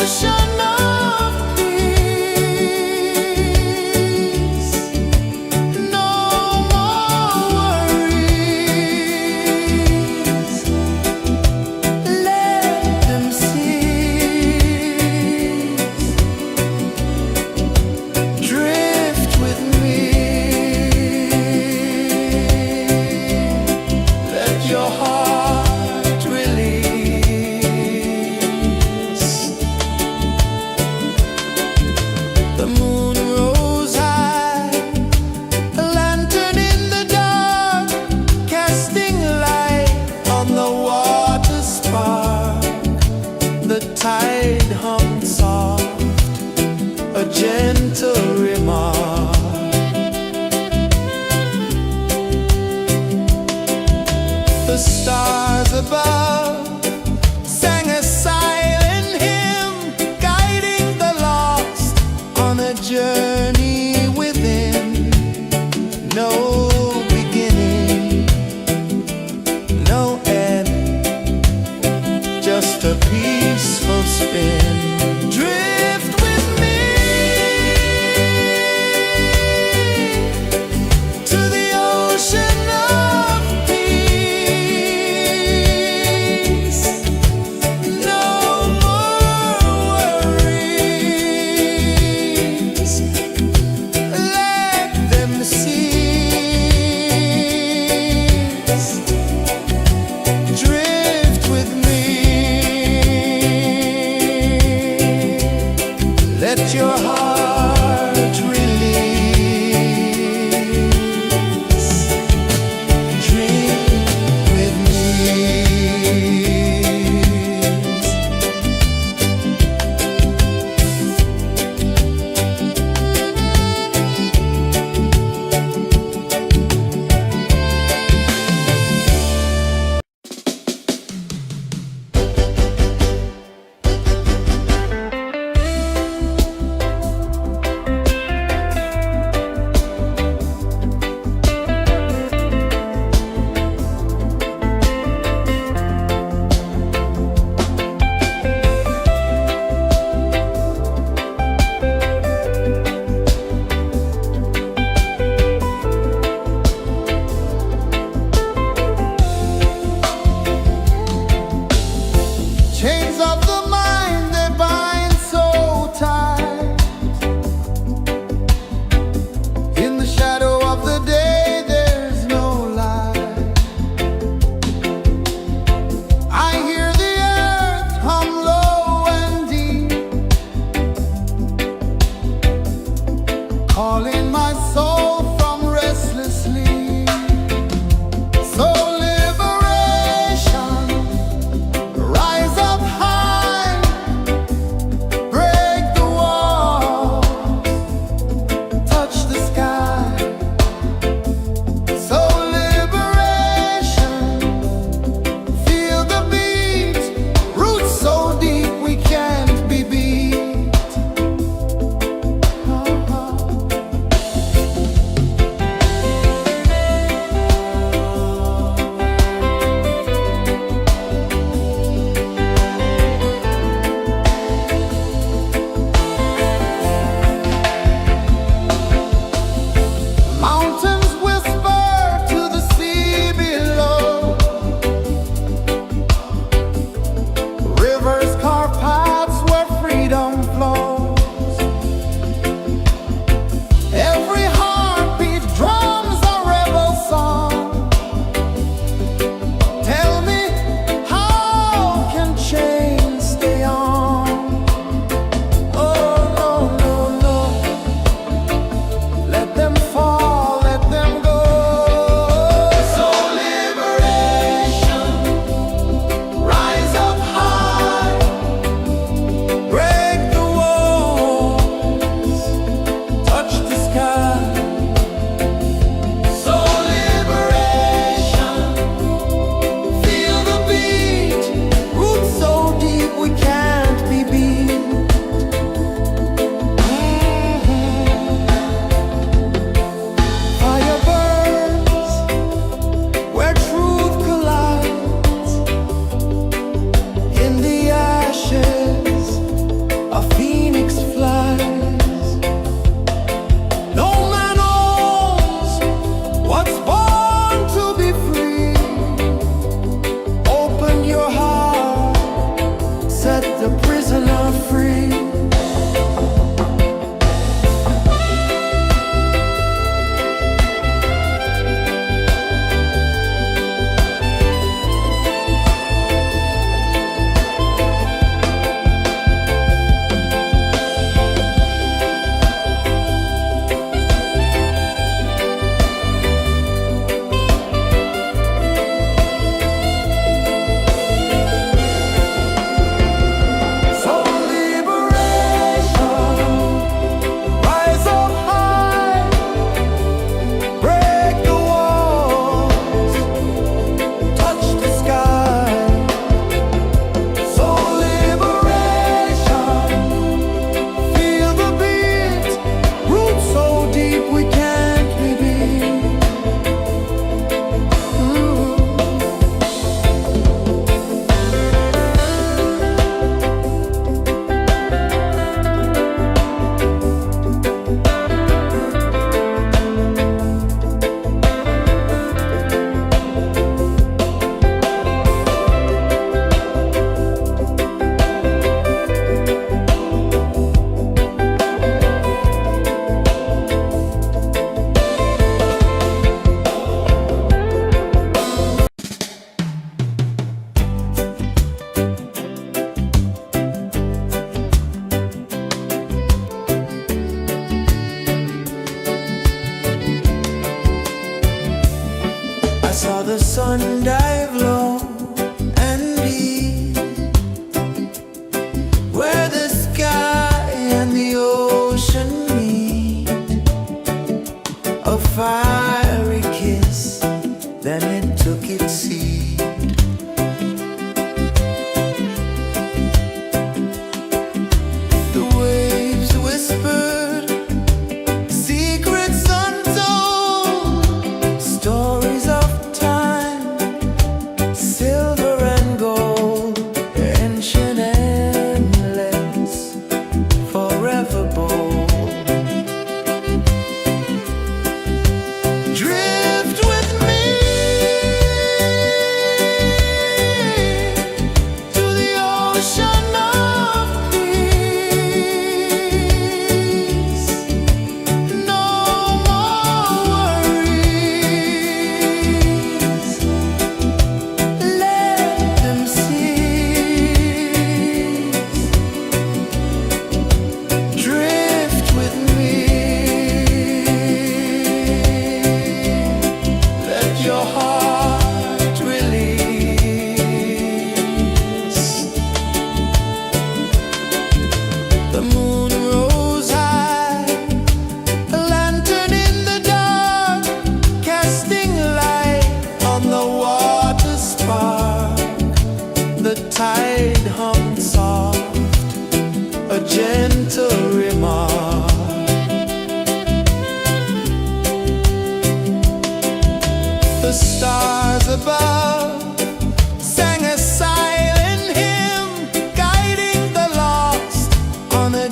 Speaker 1: ocean of peace. No more worries. Let them cease. Drift with me. Let your heart release. The moon rose high, a lantern in the dark, casting light on the water spark. The tide hummed soft, a gentle remark. The stars above sang a silent hymn, guiding the lost on a journey within. No beginning, no end, just a peaceful spin. Drift with me to the ocean of peace. No more worries. Let them cease. Drift with me. Let your heart release. Dream with me.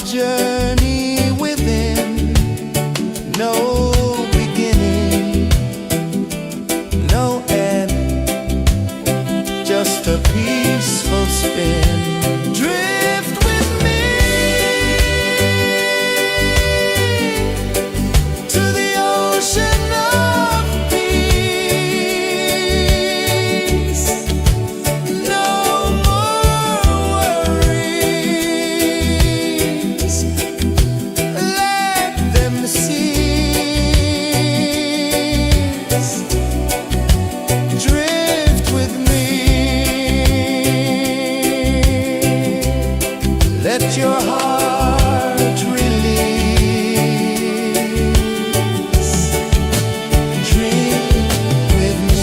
Speaker 2: journey within, no beginning, no end, just a peaceful spin. Drift with me to the ocean of peace. No more worries, let them cease. Drift with me, let your heart release. Dream with me.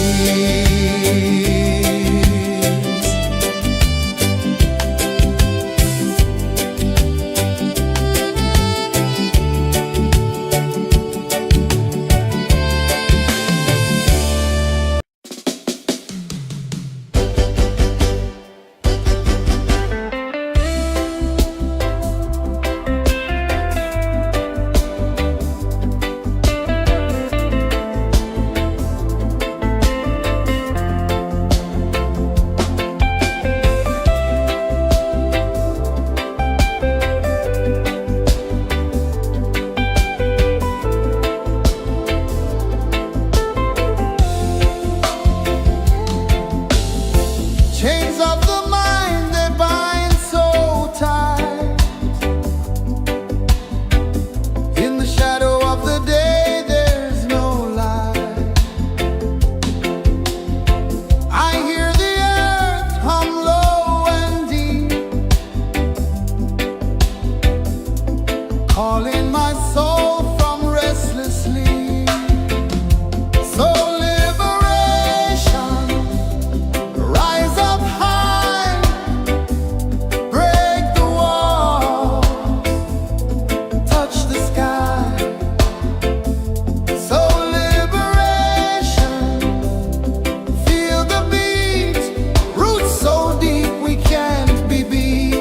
Speaker 2: Chains of the mind, they bind so tight. In the shadow of the day, there's no light. I hear the earth hum low and deep, calling my soul from restless sleep. So liberation, rise up high, break the wall, touch the sky. So liberation, feel the beat, roots so deep we can't be beat.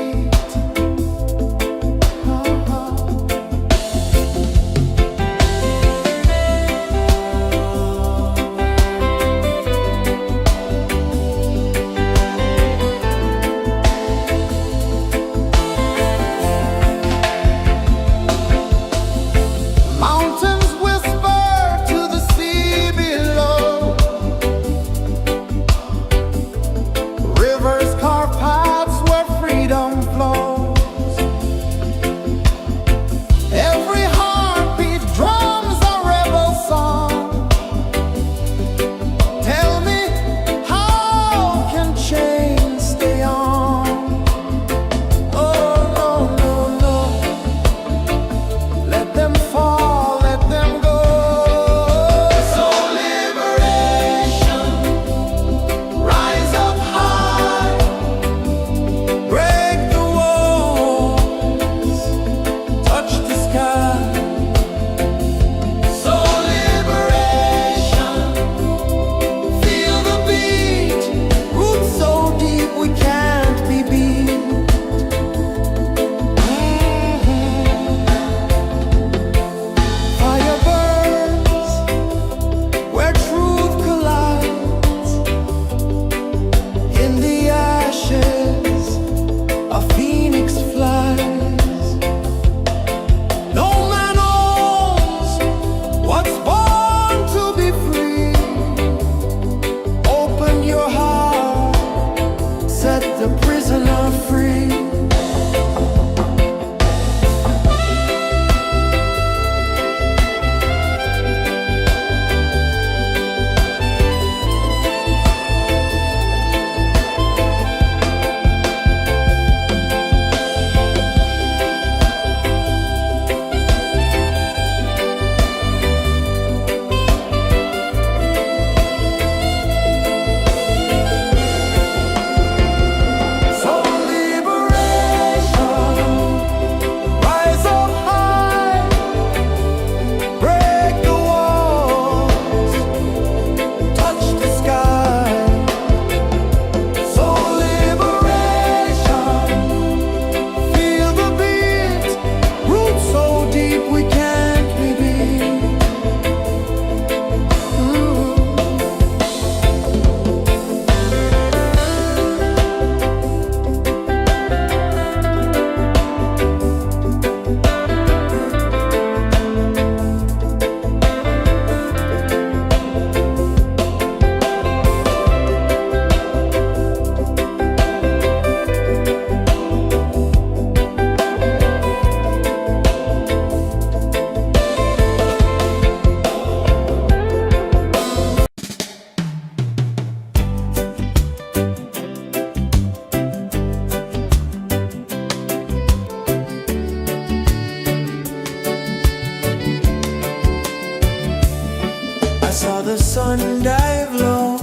Speaker 2: sun dive low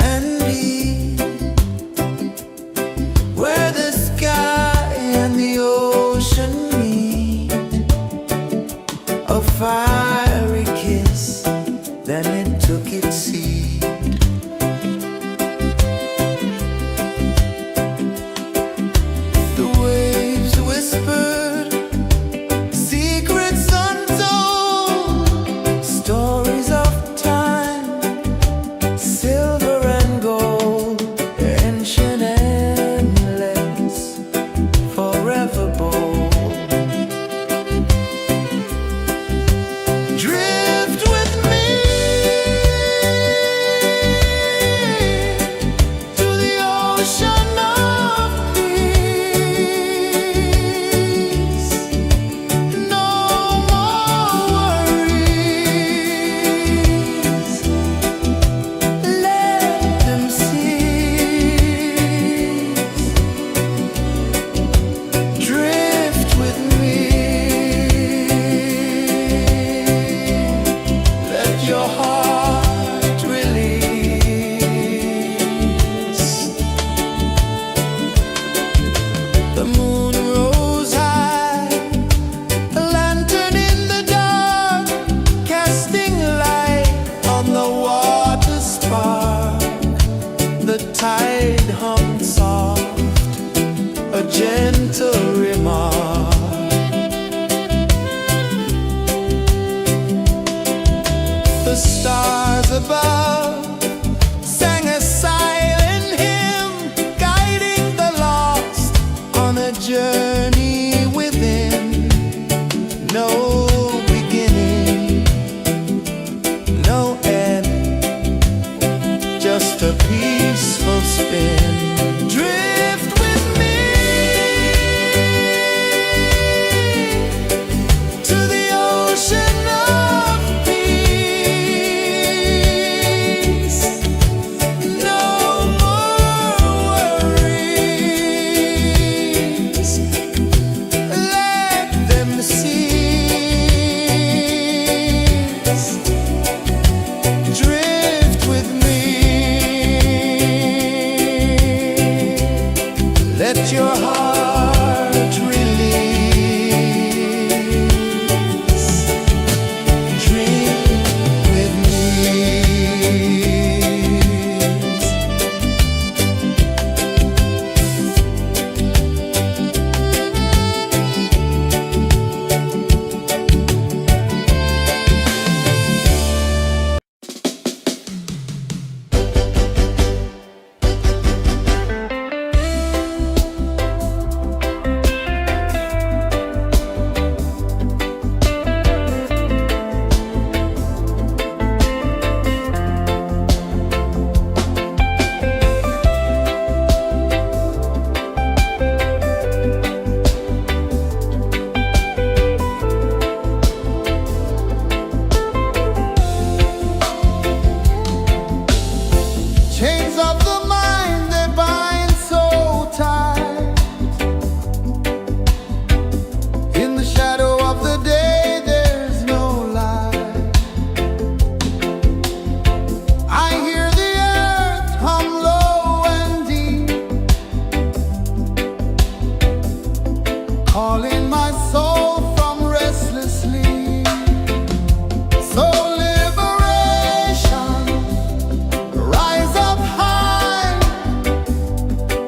Speaker 2: and deep, where the sky and the ocean meet. A fiery kiss, then it took its seat. The waves whispered secrets untold, stories of time, silver and gold, ancient, endless, forever bold. Drift with me to the ocean of peace. No more worries, let them cease. Drift with me, let your heart release. The moon rose high, a lantern in the dark, casting light on the water spark. The tide hummed soft, a gentle remark. The stars above sang a silent hymn, guiding the lost on a journey within. No beginning, no end, just a peaceful spin. Drift with me to the ocean of peace. No more worries, let them cease. Drift with me, let your heart release. Dream with me. Chains of the mind, they bind so tight. In the shadow of the day, there's no light. I hear the earth hum low and deep, calling my soul from restless sleep. So liberation, rise up high,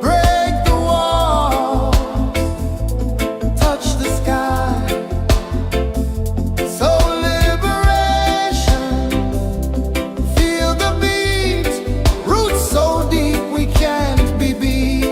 Speaker 2: break the walls, touch the sky. So liberation, feel the beat, roots so deep we can't be beat.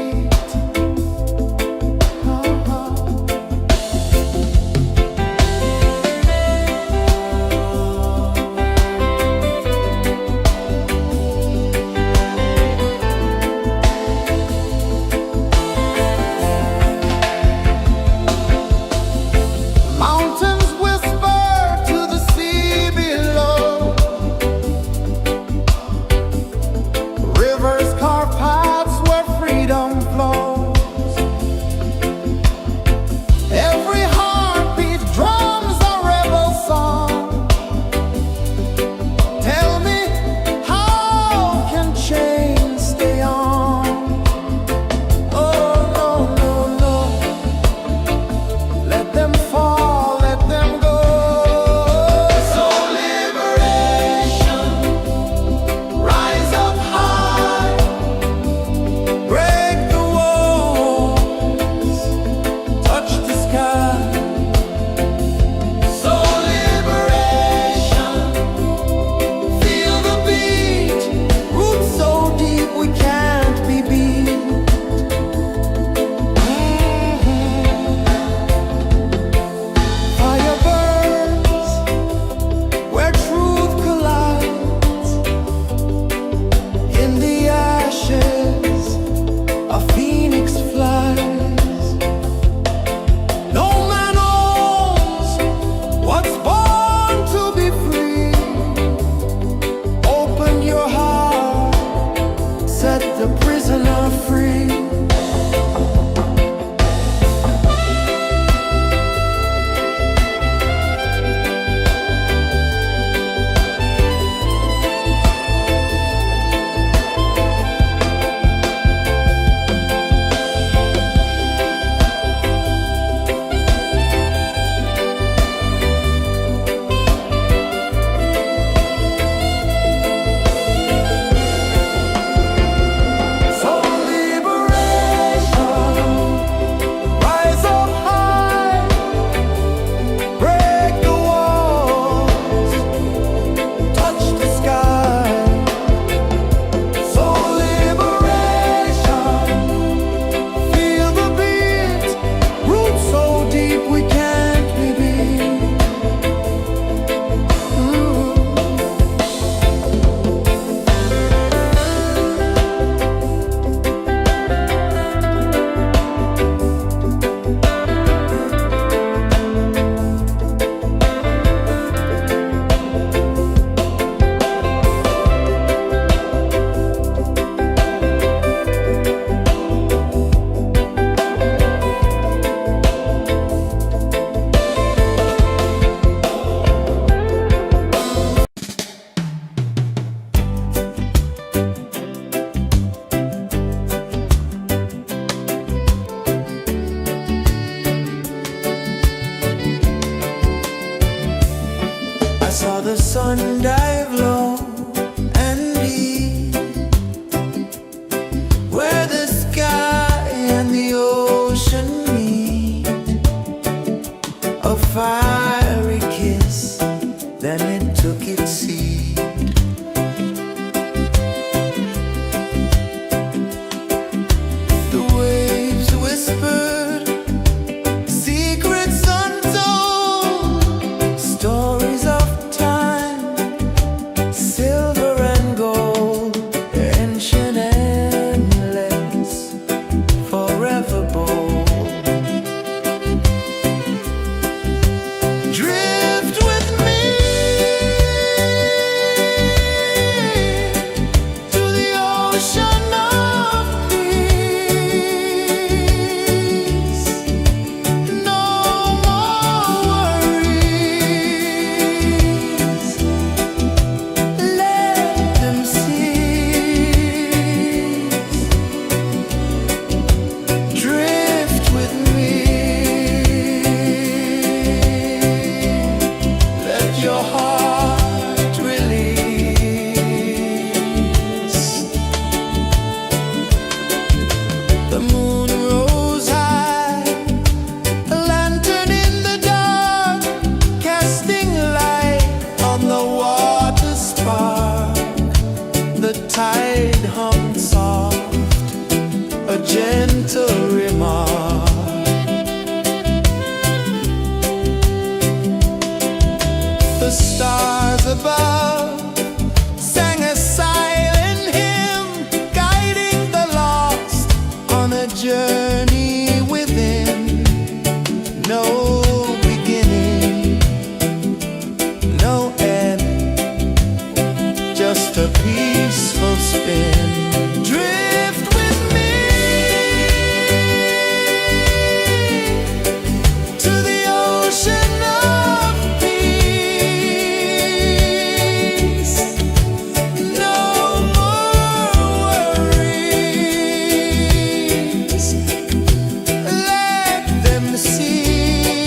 Speaker 2: sun dive low and deep, where the sky and the ocean meet. A fiery kiss, then it took its seat. The waves whispered secrets untold, stories of time, silver and gold, ancient, endless, forever bold. Drift with me to the ocean of peace. No more worries, let them cease. Drift with me, let your heart release. The moon rose high, a lantern in the dark, casting light on the water spark. The tide hummed soft, a gentle remark. The stars above sang a silent hymn, guiding the lost on a journey within. No beginning, no end, just a peaceful spin. Drift with me to the ocean of peace. No more worries, let them cease.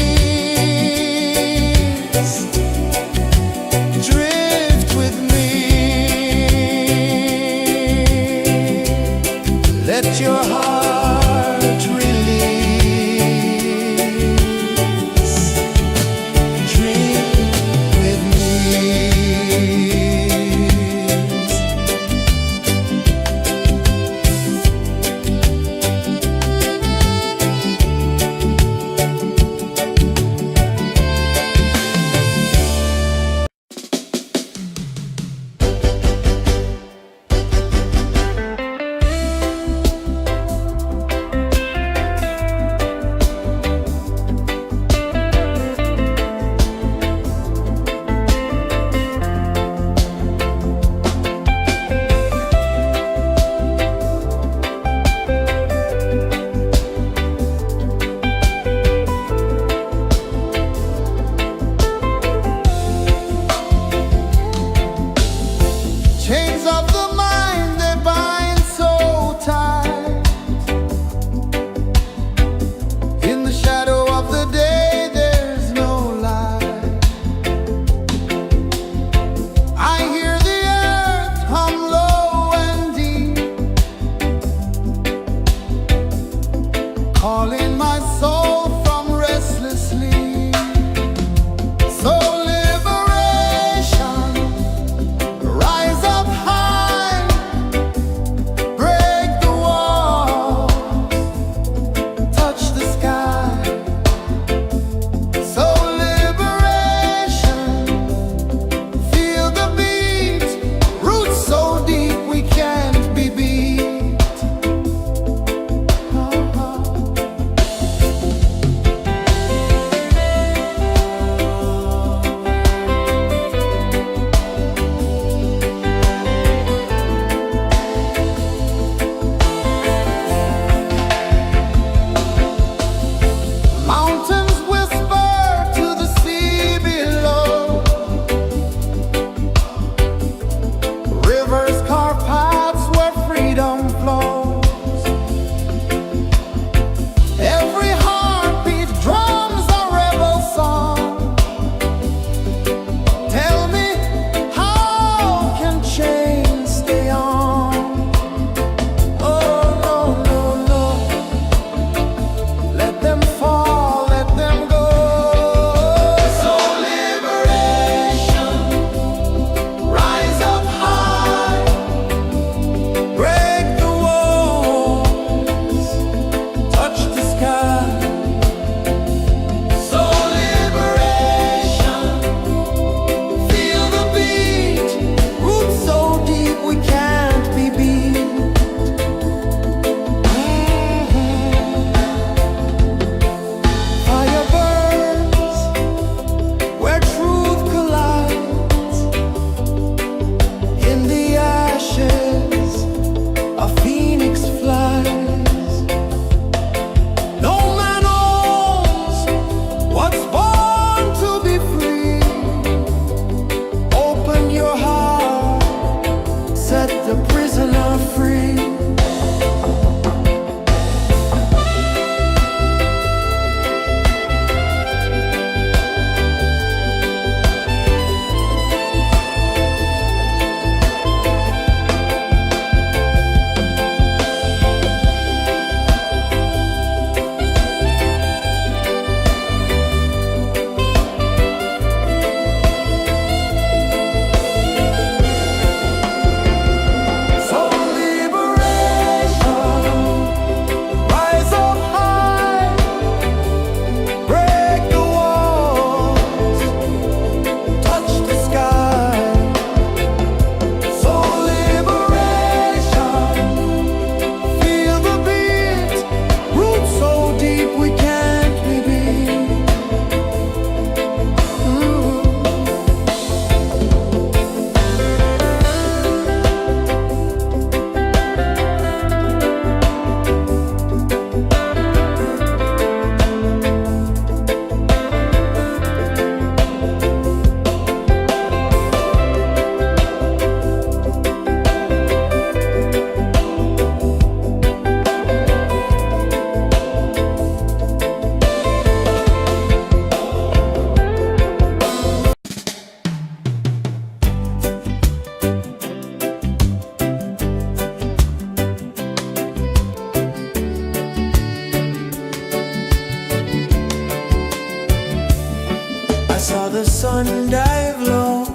Speaker 2: sun dive low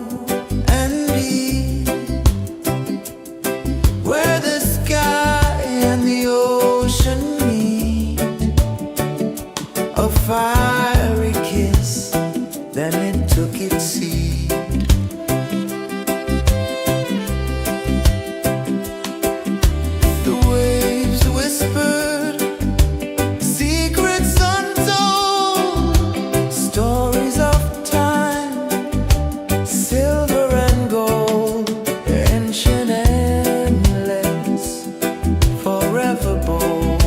Speaker 2: and deep, where the sky and the ocean meet, a fiery kiss, then it took its seed. The waves whispered secrets untold, stories of time, silver and gold, ancient, endless, forever bold.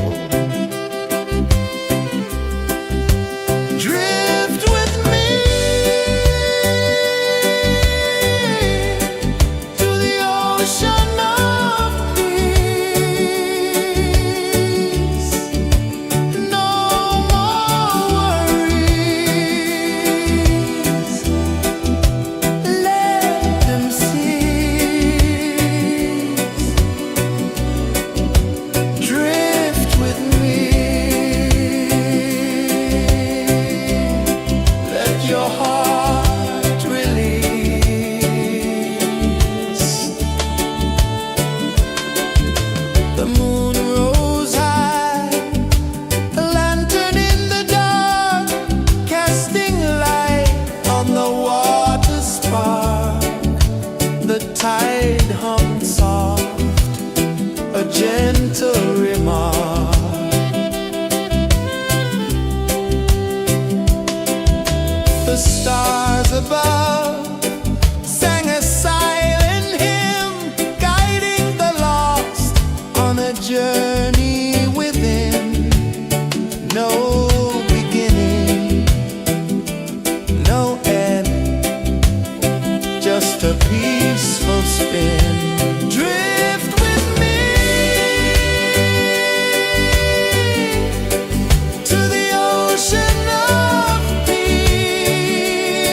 Speaker 2: Drift with me to the ocean of peace. No more worries, let them cease. Drift with me, let your heart release. The moon rose high, a lantern in the dark, casting light on the water spark. The tide hummed soft, a gentle remark. The stars above sang a silent hymn, guiding the lost on a journey within. No beginning, no end, just a peaceful spin. Drift with me to the ocean of peace.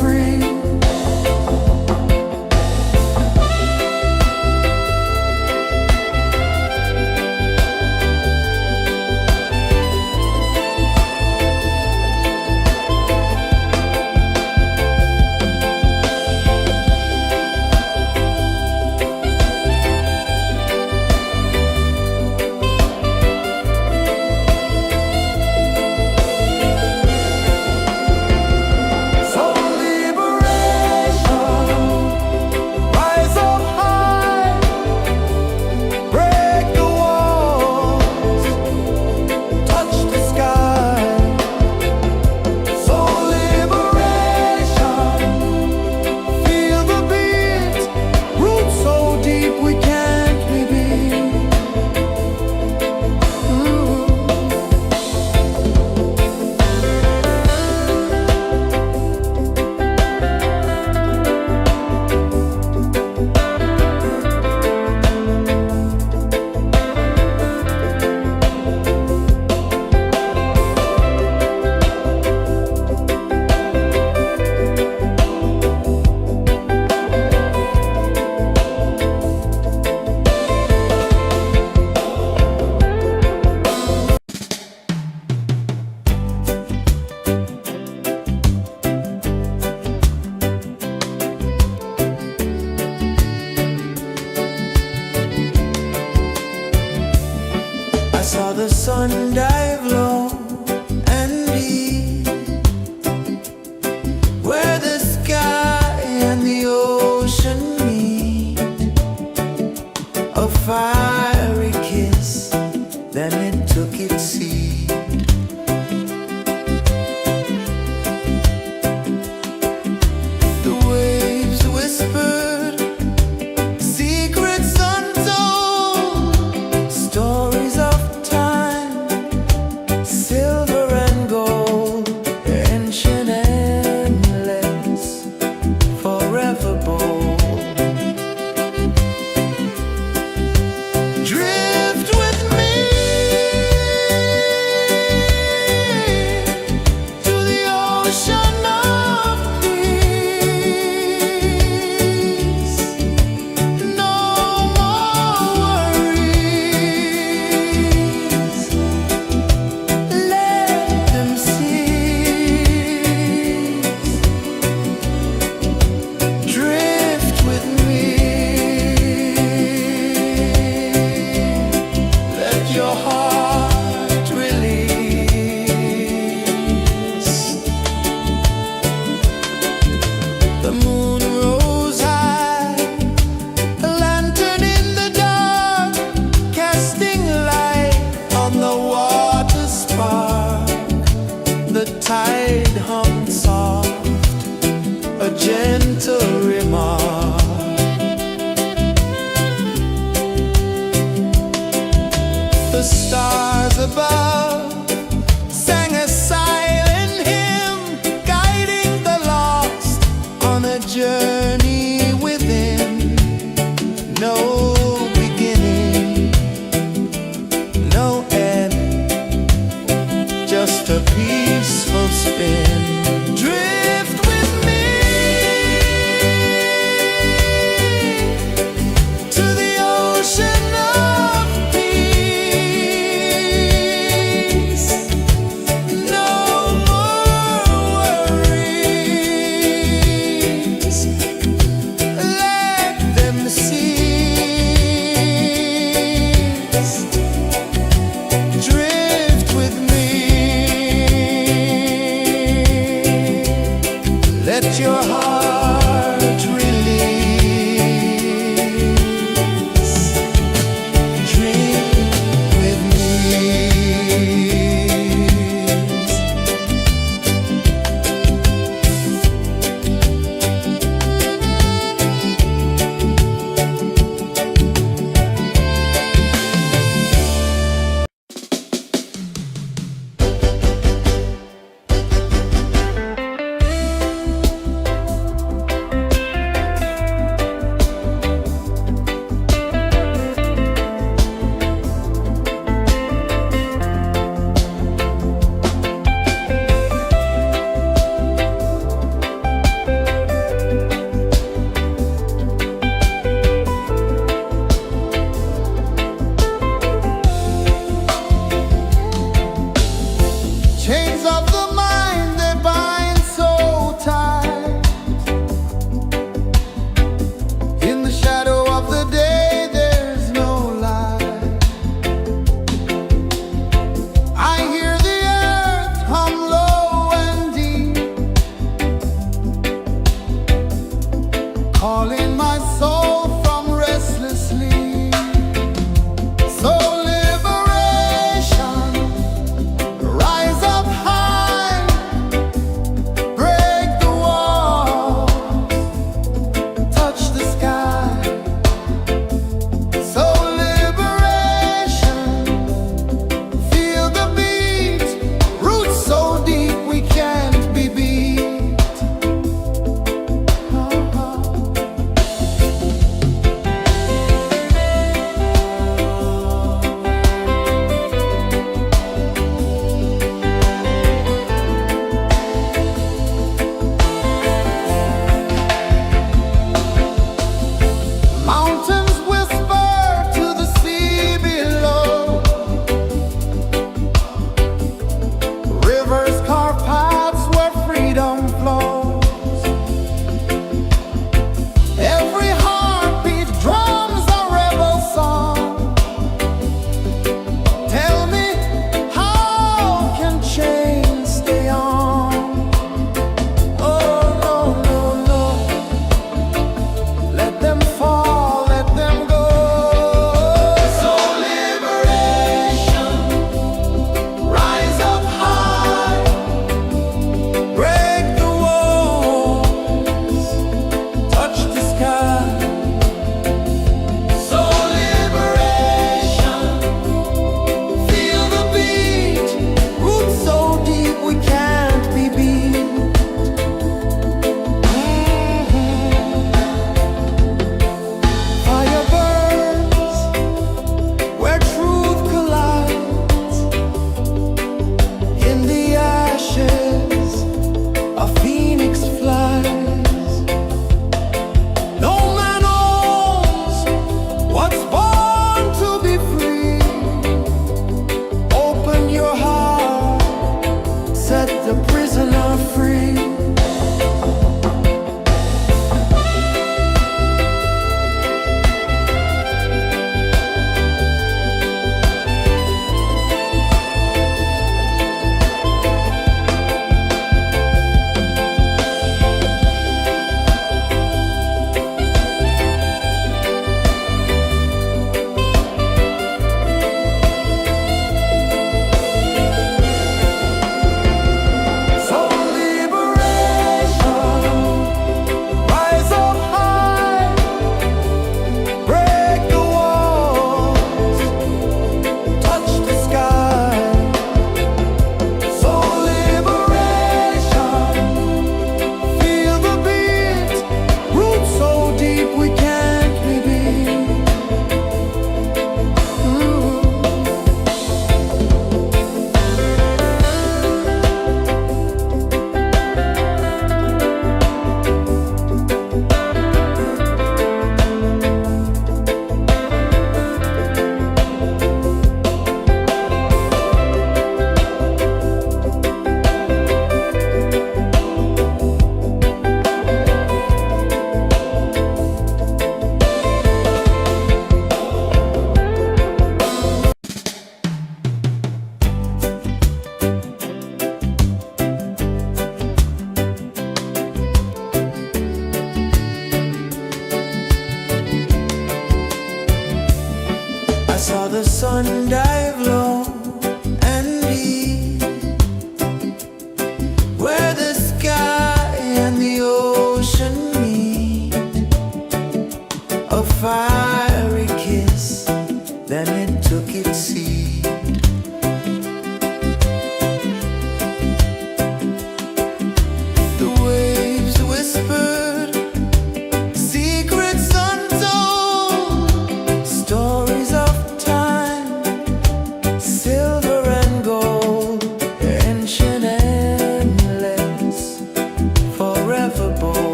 Speaker 1: free. I saw the sun dive low and deep, where the sky and the ocean meet. A fiery kiss, then it took its seat. The waves whispered secrets untold, stories of silver and gold, ancient, endless, forever bold. Drift with me to the ocean of peace. No more worries. Drift with me. Let your heart release. The moon rose high, a lantern in the dark, casting light on the water spark. The tide hummed soft, a gentle remark. The stars above sang a silent hymn, guiding the lost on a journey within. No beginning, no end, just a peaceful spin. Drift with me to the ocean of peace. No more worries. Let them cease. Drift with me.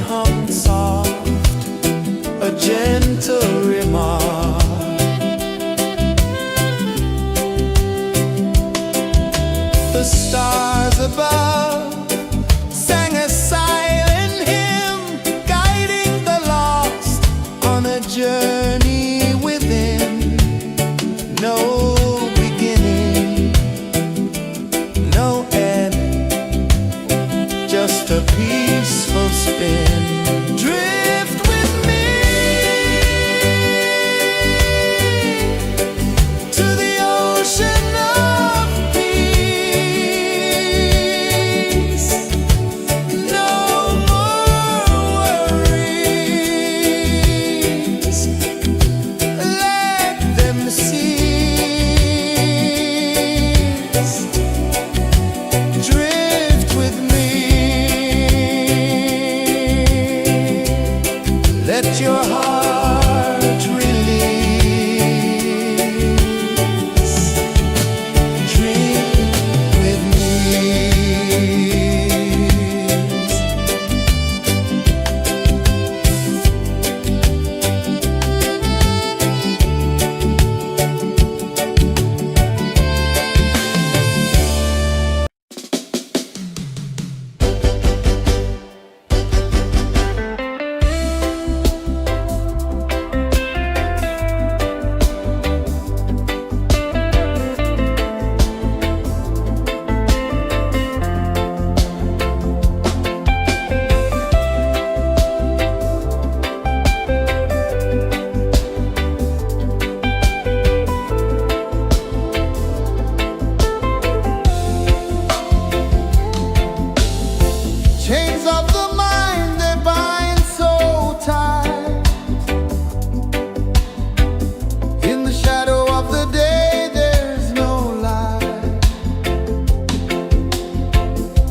Speaker 2: hum soft, a gentle remark. The stars above sang a silent hymn, guiding the lost on a journey within. No beginning, no end, just a peaceful spin. Drift with me to the ocean of peace. No more worries, let them cease. Drift with me, let your heart release. Drift with me. Chains of the mind, they bind so tight. In the shadow of the day, there's no light.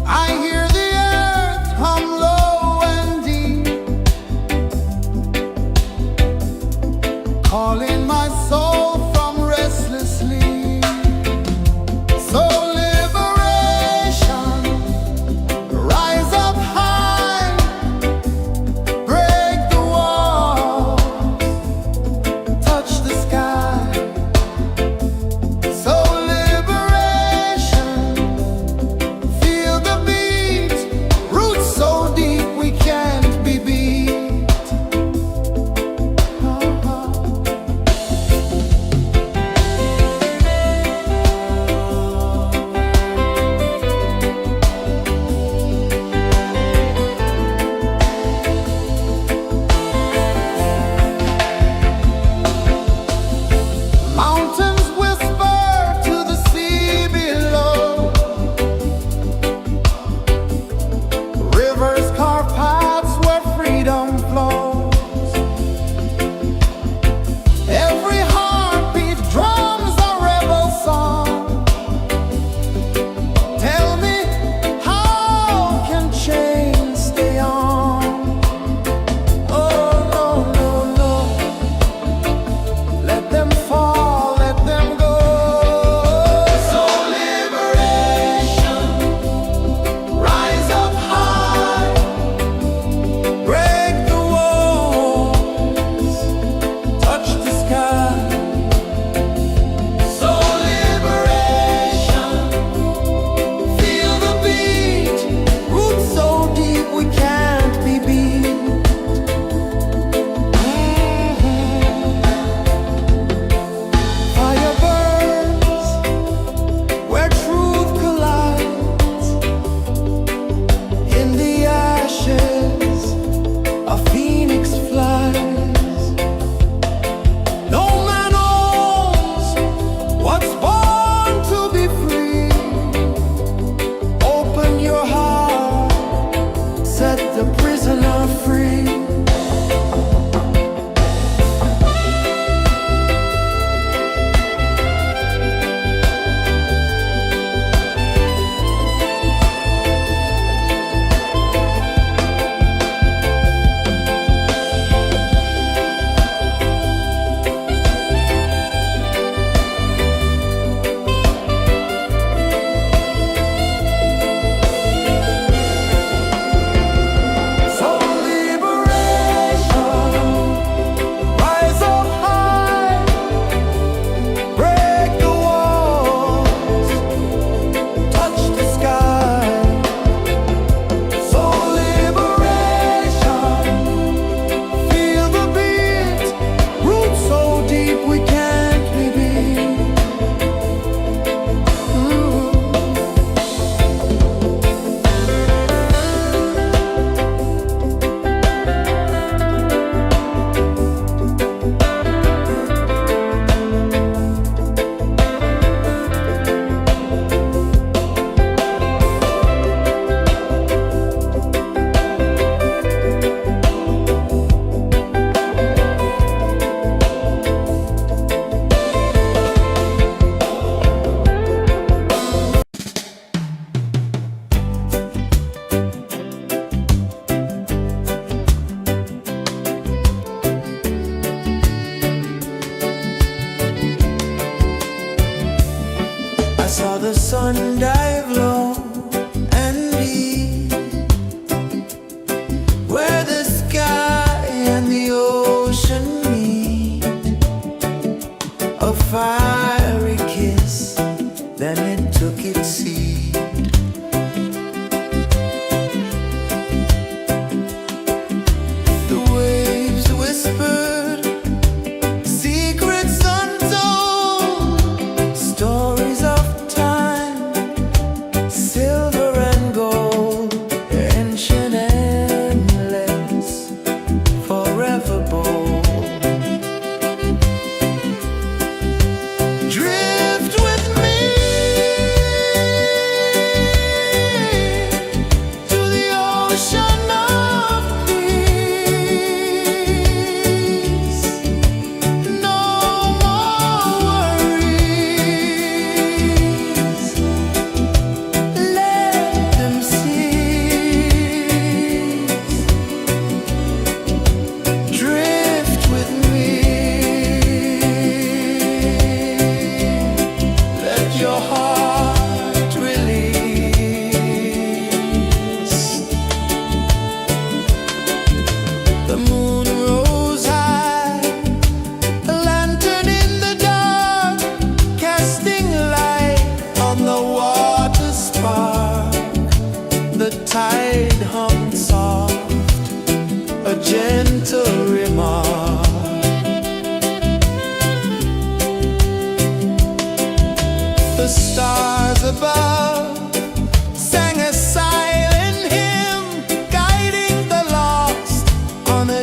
Speaker 2: I hear the earth hum low and deep, calling my soul from restless sleep. So liberation, rise up high, break the walls, touch the sky. So liberation, feel the beat, roots so deep we can't be beat. Mountains whisper to the sea below, rivers carve paths where freedom flows. Every heartbeat drums a rebel song. Tell me, how can chains stay on? Oh no, no, no, let them fall, let them go. So liberation, rise up high, break the walls, touch the sky. So liberation, feel the beat, roots so deep we can't be beat. Fire burns where truth collides. In the ashes, a phoenix flies. No man owns what's born to be free. Open your heart, set the prisoner free. So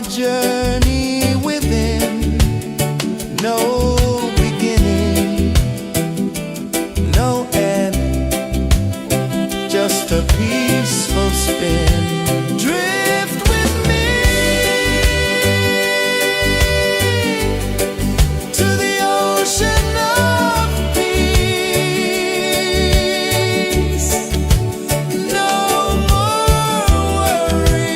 Speaker 2: journey within, no beginning, no end, just a peaceful spin. Drift with me to the ocean of peace. No more worries,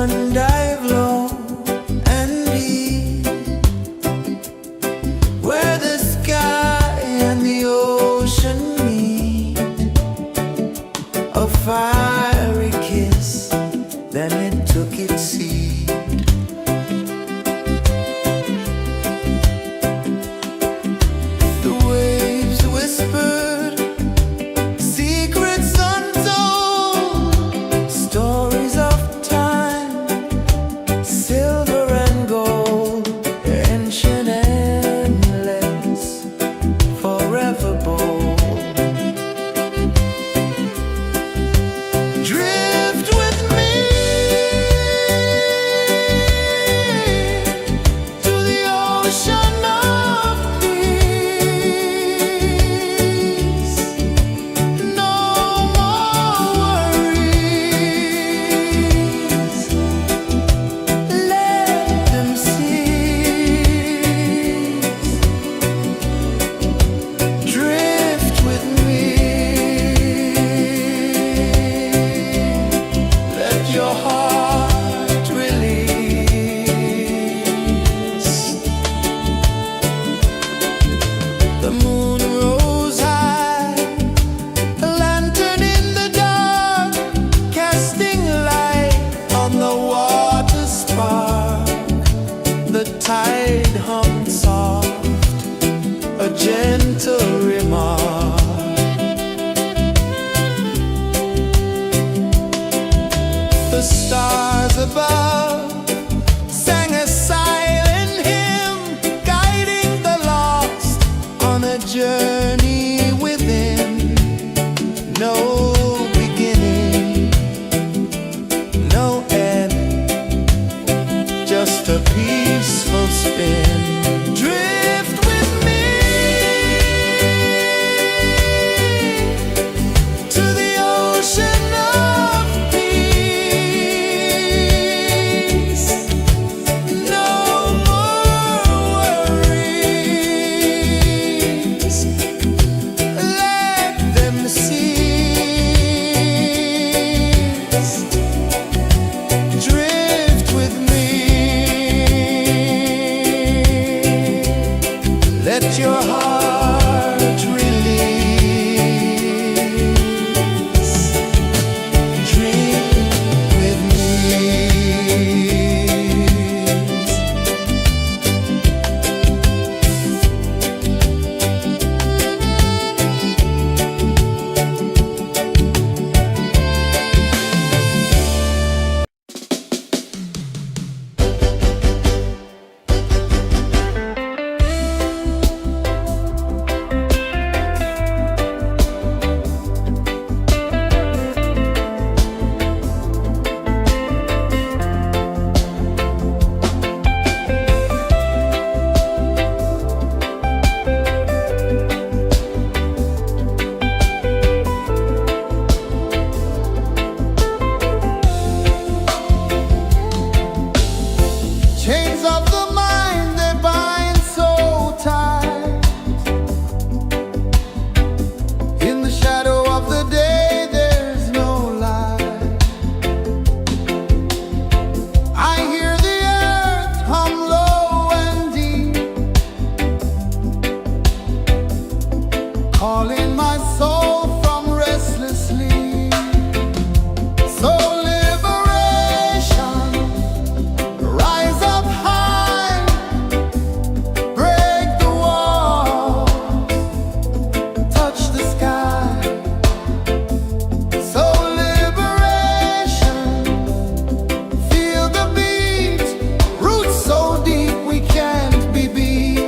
Speaker 2: sun dive low and deep, where the sky and the ocean meet. A fiery kiss, then it took its seat. The waves whispered secrets untold, stories of time, silver and gold, ancient, endless, forever bold. Drift with me to the ocean of peace. No more worries, let them cease. Drift with me, let your heart release. The moon rose high, a lantern in the dark, casting light on the water spark. The tide hummed soft, a gentle remark. The stars above sang a silent hymn, guiding the lost on a journey within. No beginning, no end, just a peaceful spin. Drift with me to the ocean of peace. No more worries, let them cease. Drift with me, let your heart release. Drift with me. Chains of the mind, they bind so tight. In the shadow of the day, there's no light. I hear the earth hum low and deep, calling my soul from restless sleep. So liberation, rise up high, break the wall, touch the sky. So liberation, feel the beat, roots so deep we can't be beat.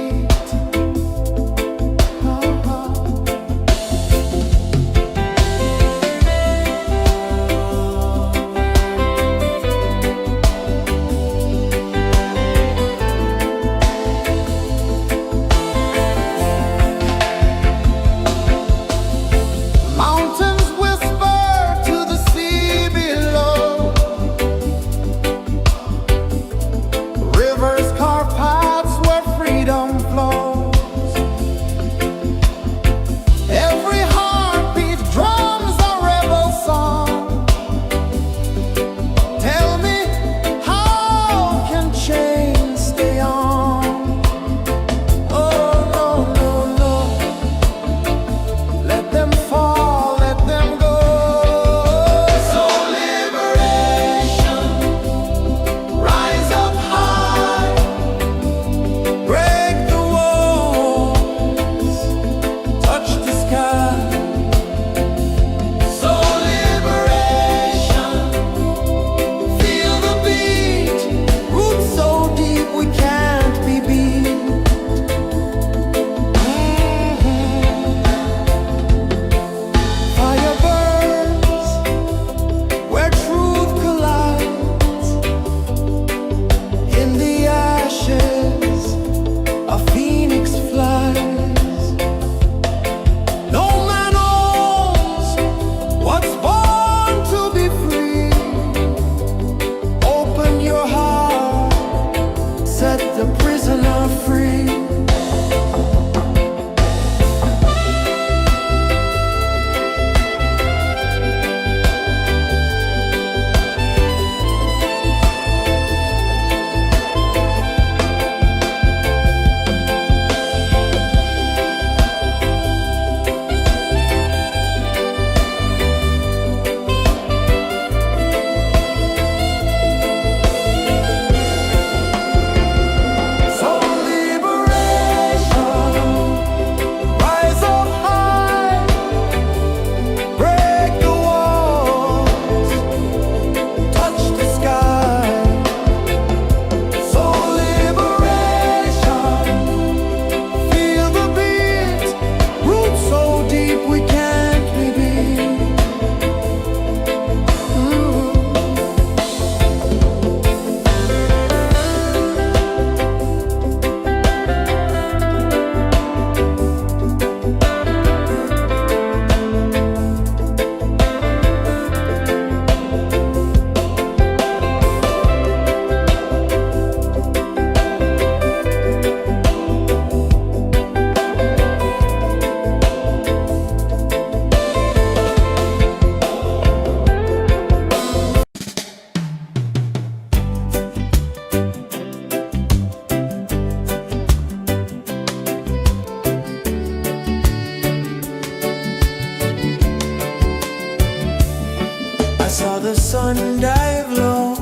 Speaker 2: sun dive low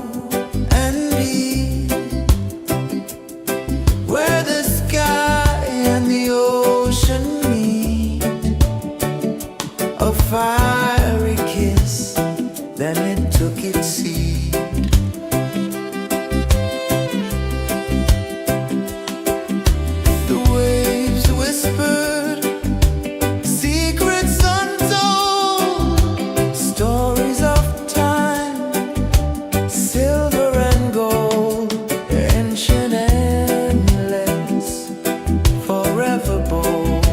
Speaker 2: and deep, where the sky and the ocean meet, a fiery kiss, then it took its seat. The waves whispered secrets untold, stories of time, silver and gold, ancient, endless, forever bold.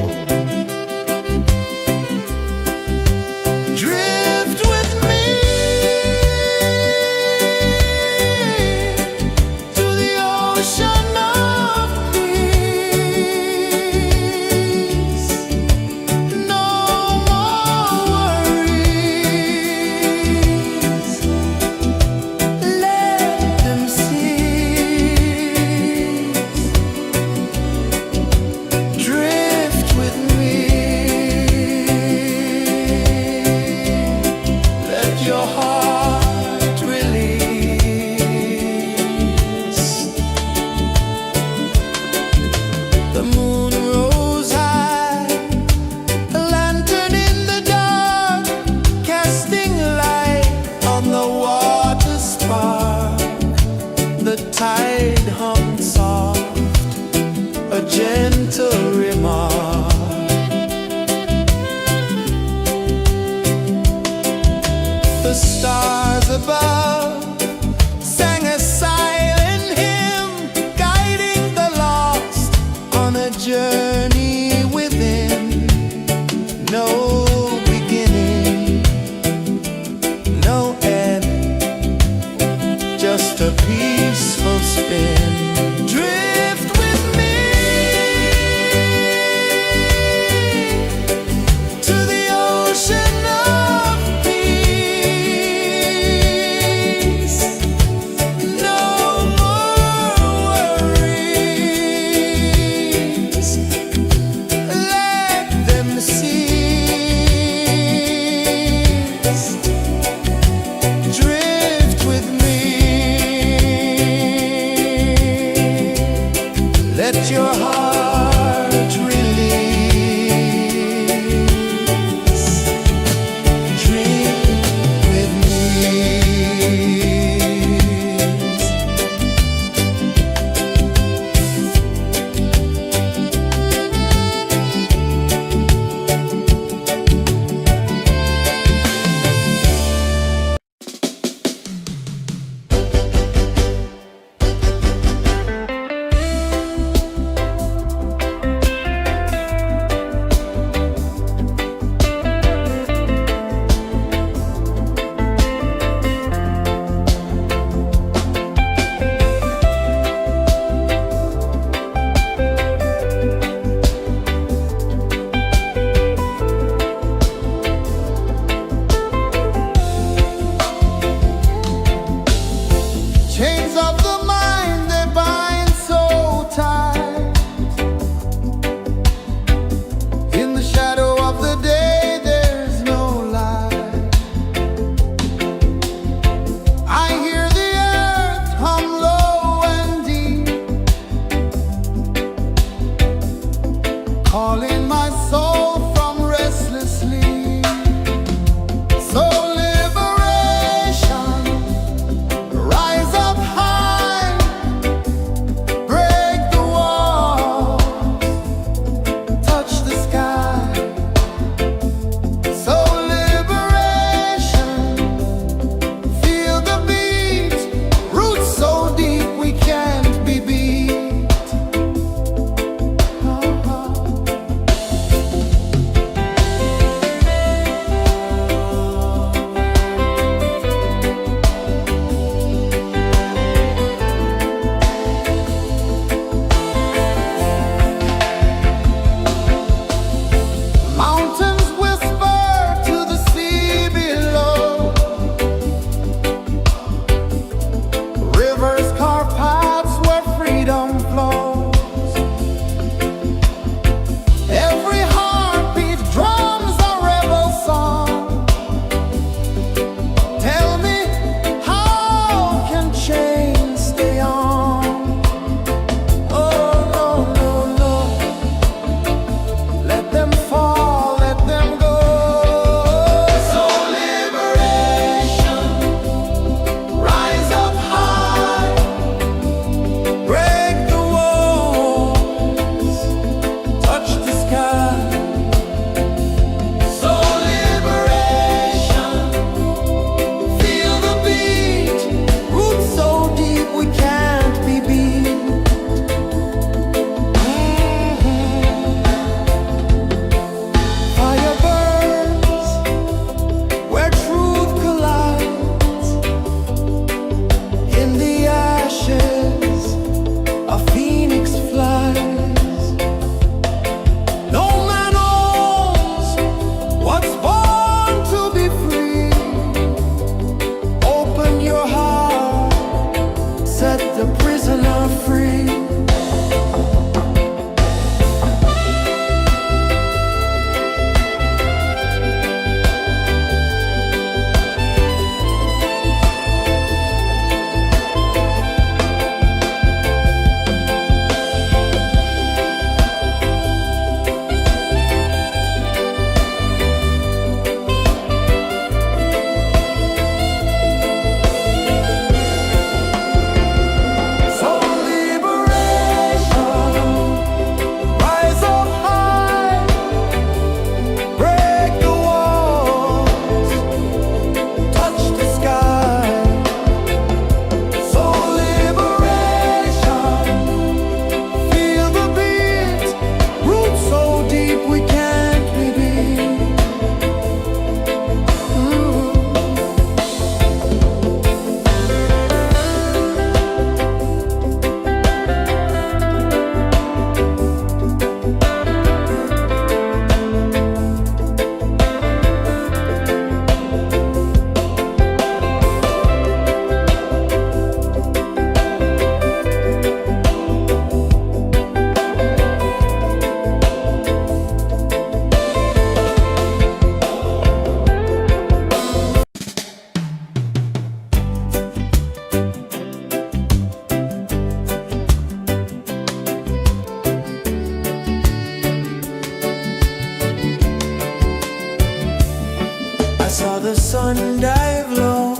Speaker 2: sun dive low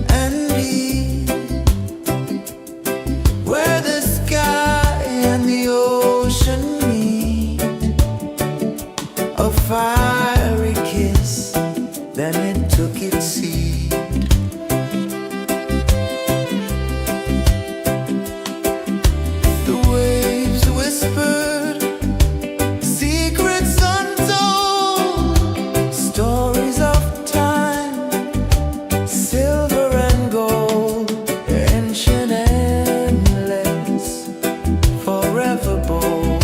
Speaker 2: and deep, where the sky and the ocean meet, a fiery kiss, then it took its seed. The waves whispered secrets untold, stories of time, silver and gold, ancient, endless, forever bold.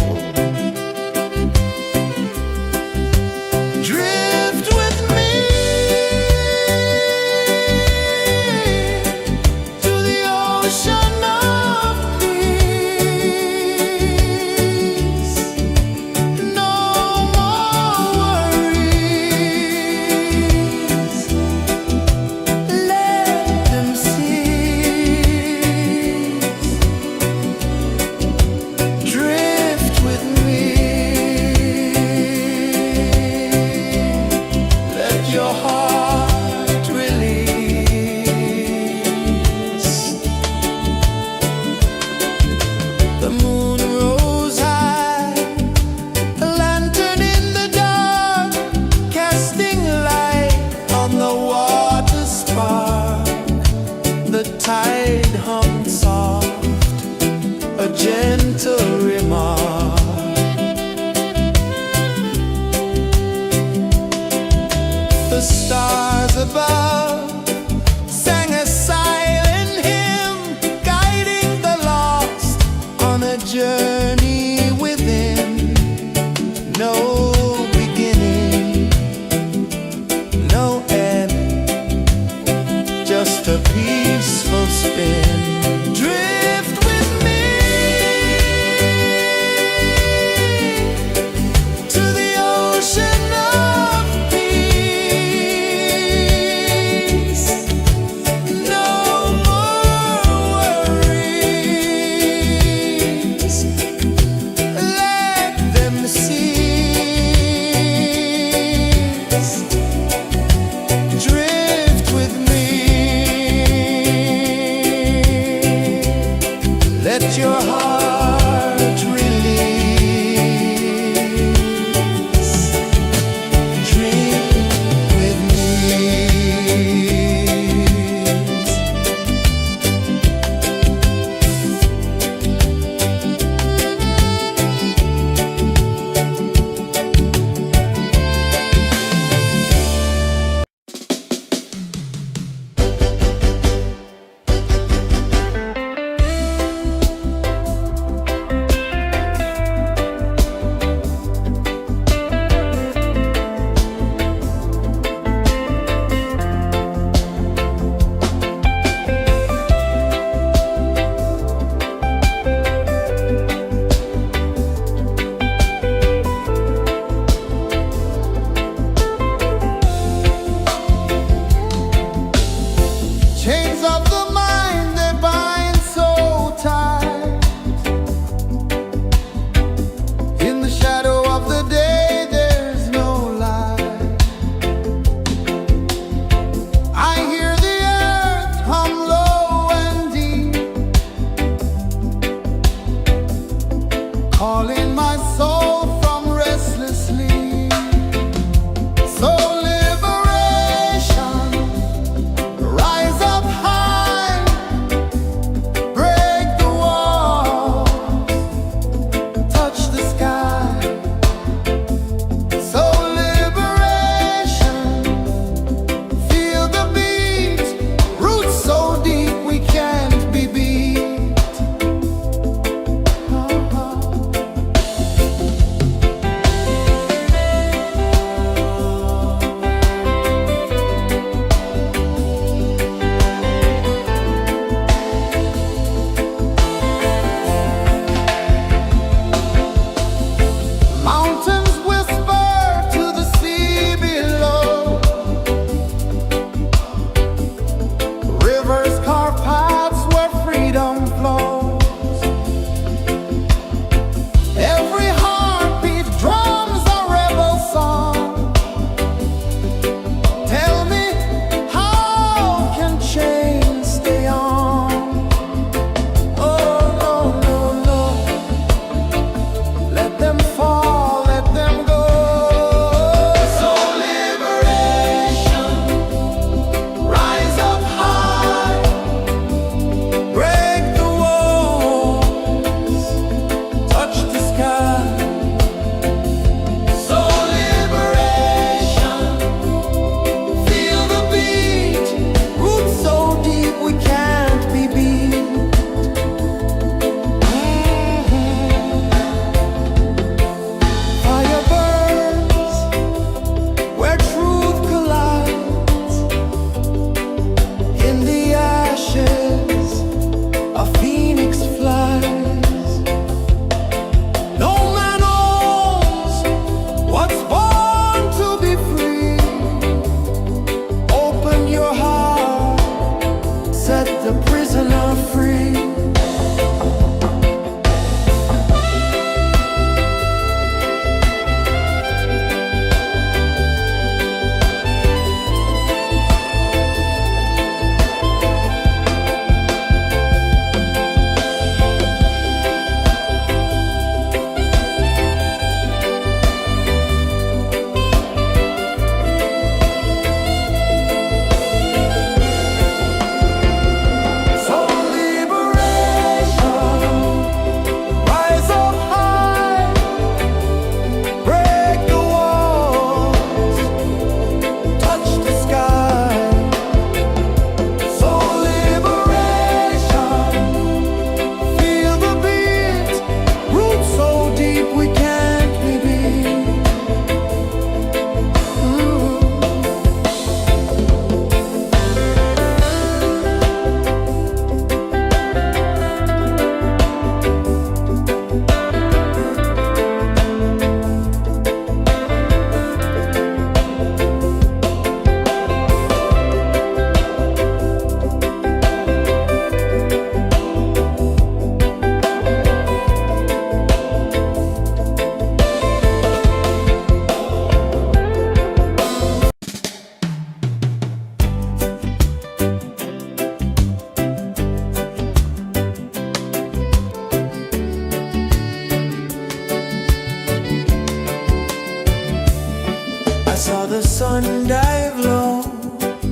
Speaker 2: I saw the sun dive low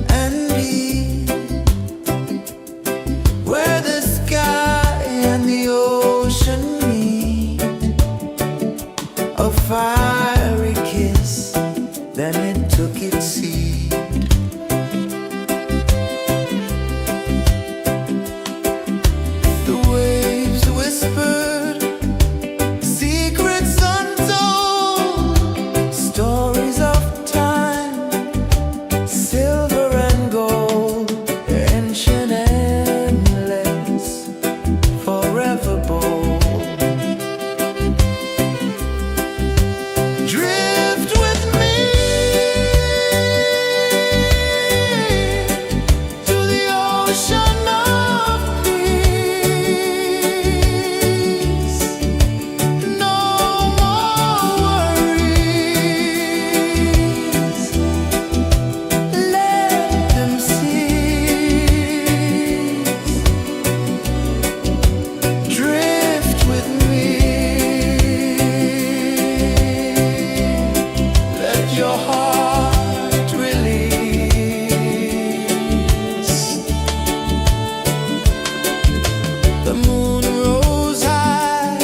Speaker 2: and deep, where the sky and the ocean meet. A fiery kiss, then it took its seat. The waves whispered secrets untold, stories of time, silver and gold, ancient, endless, forever bold. Drift with me to the ocean of peace. No more worries, let them cease. Drift with me, let your heart release. The moon rose high,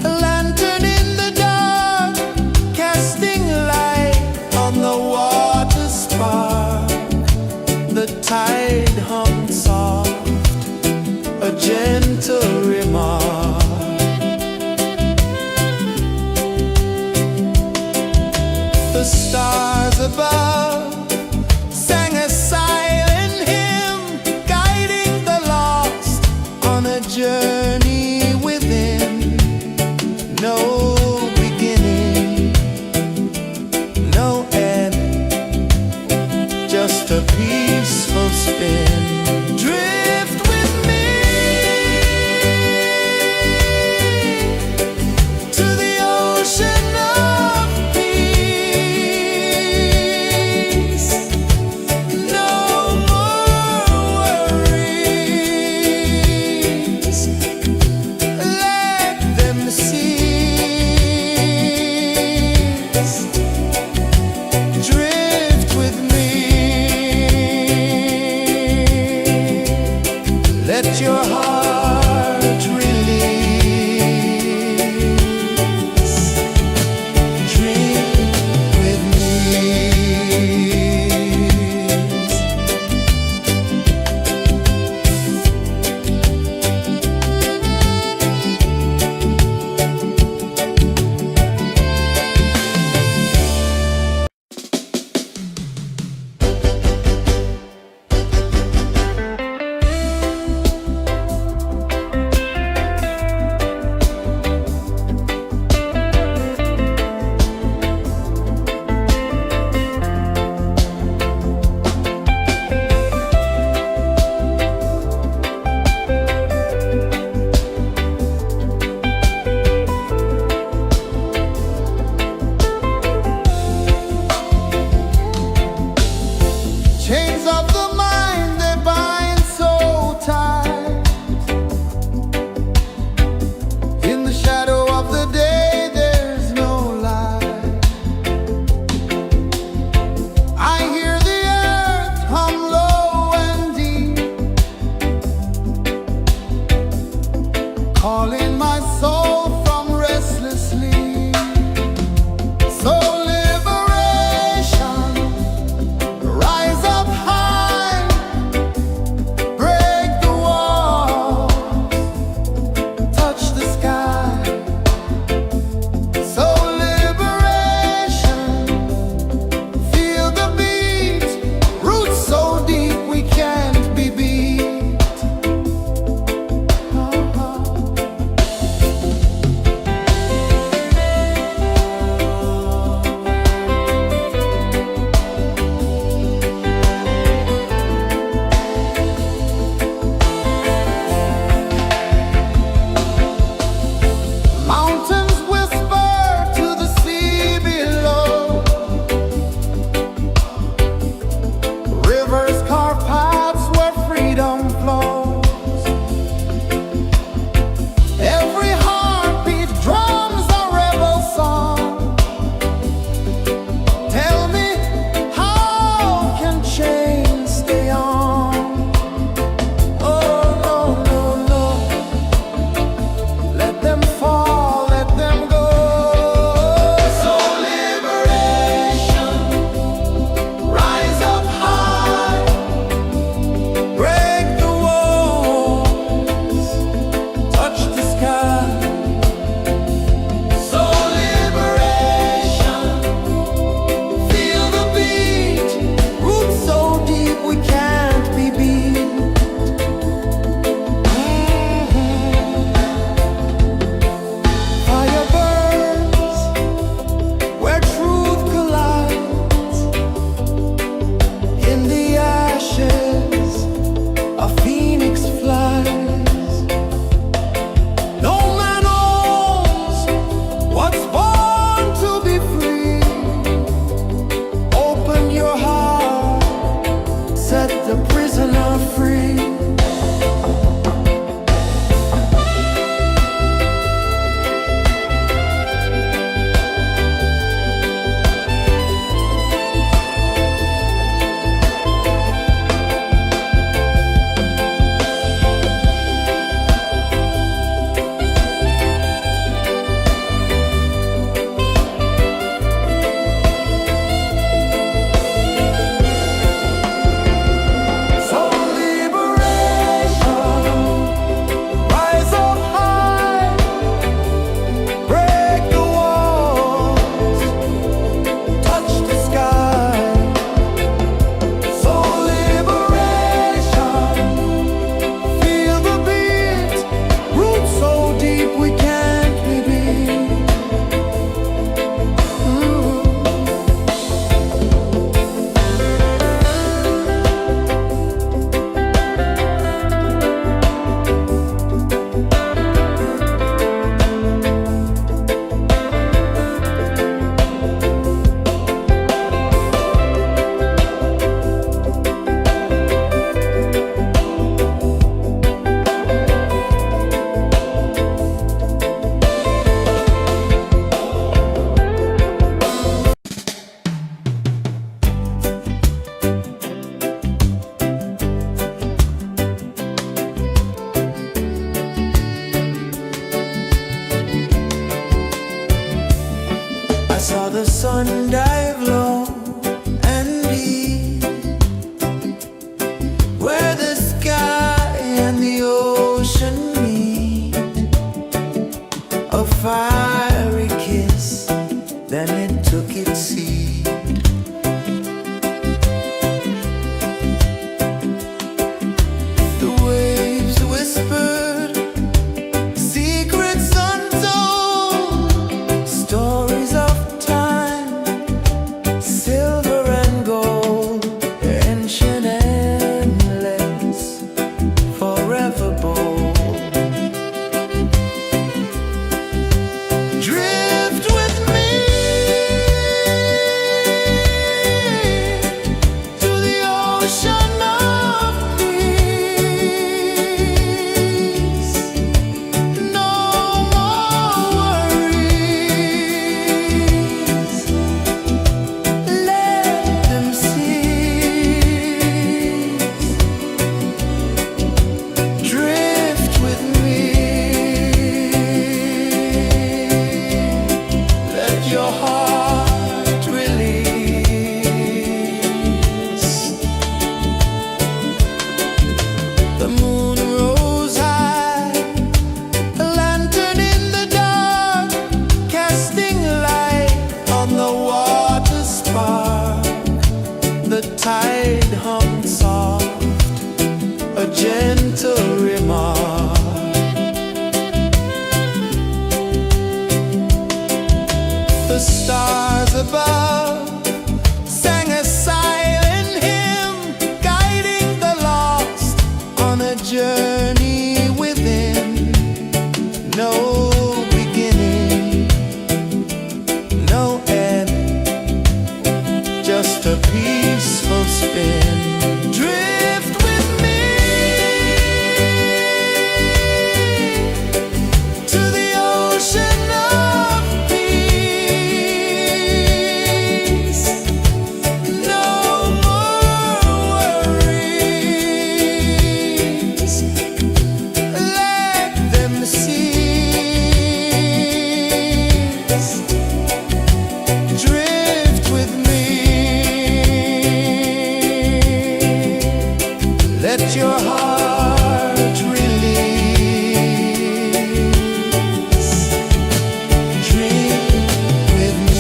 Speaker 2: a lantern in the dark, casting light on the water spark. The tide hummed soft, a gentle remark. The stars above sang a silent hymn, guiding the lost on a journey within. No beginning, no end, just a peaceful spin. Drift with me to the ocean of peace. tide hung soft, a gentle remark. The stars above sang a silent hymn, guiding the lost on a journey within. No beginning, no end, just a peaceful spin. Drift with me to the ocean of peace. No more worries, let them cease. Drift with me, let your heart release. Dream with me.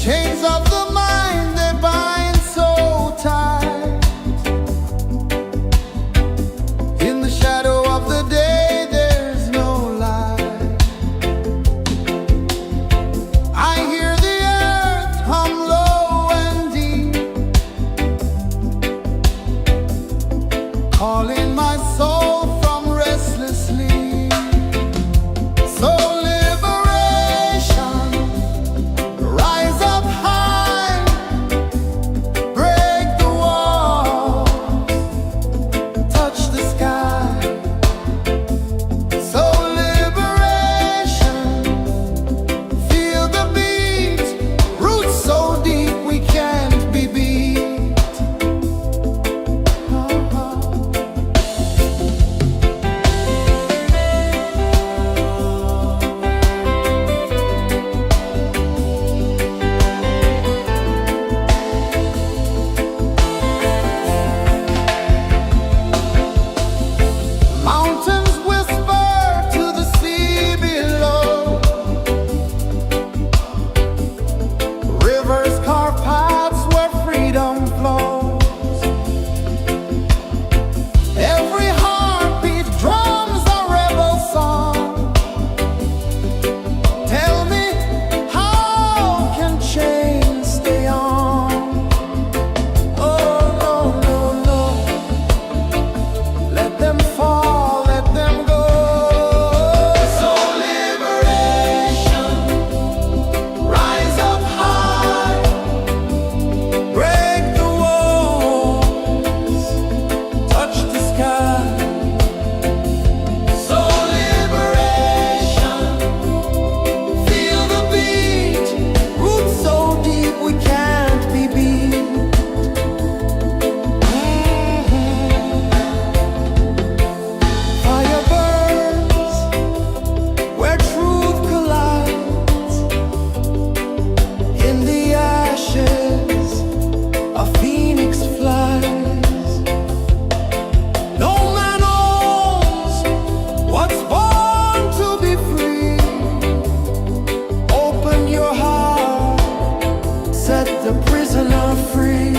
Speaker 2: Chains of the mind, they bind so tight. In the shadow of the day, there's no light. I hear the earth hum low and deep, calling my soul from restless sleep. So liberation, rise up high, break the walls, touch the sky. So liberation, feel the beat, roots so deep we can't be beat. Mountains whisper to the sea below, rivers carve paths where freedom flows. Every heartbeat drums a rebel song. Tell me, how can chains stay on? Oh no, no, no, let them fall, let them go. So liberation, rise up high, break the walls, touch the sky. So liberation, feel the beat, roots so deep we can't be beat. Fire burns where truth collides. In the ashes, a phoenix flies. No man owns what's born to be free. Open your heart, set the prisoner free.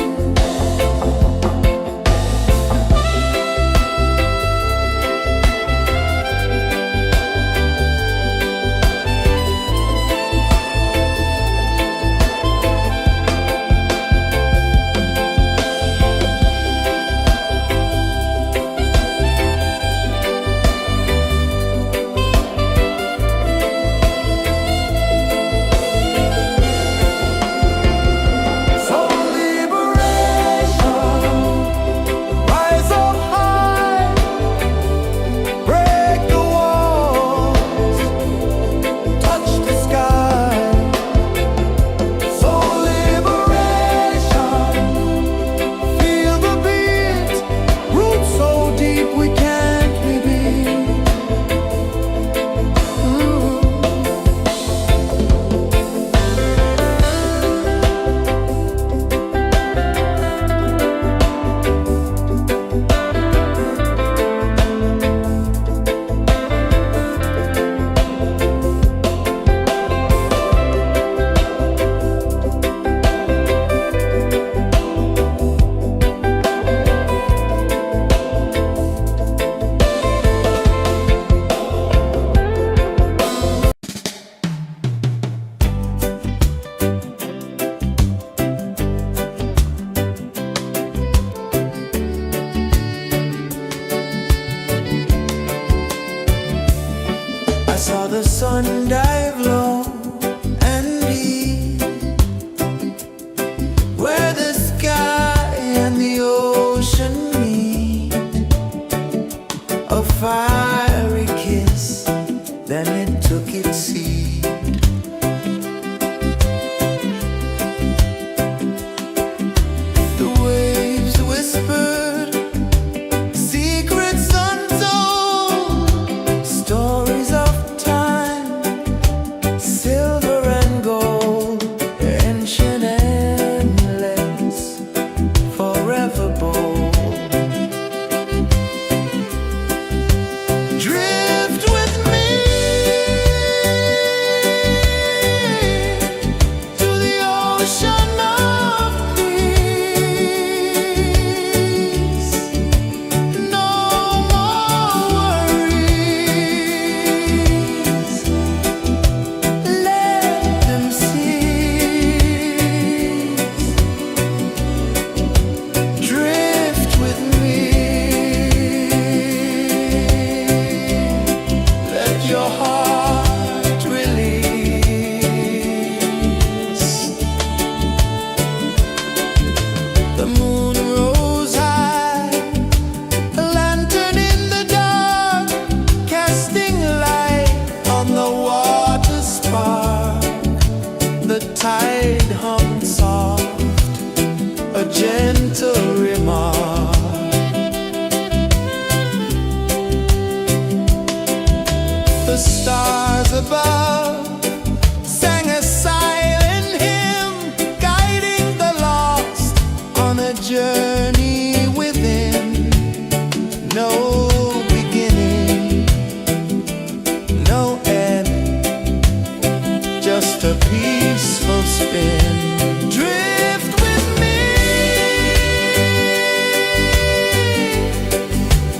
Speaker 2: peaceful spin. Drift with me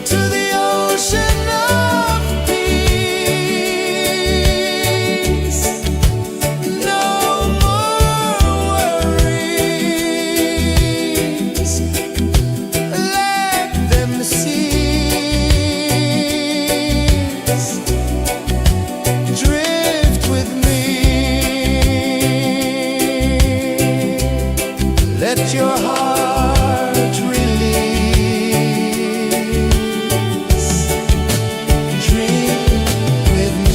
Speaker 2: to the ocean of peace. No more worries, let them cease. Drift with me, let your heart release. Dream with me.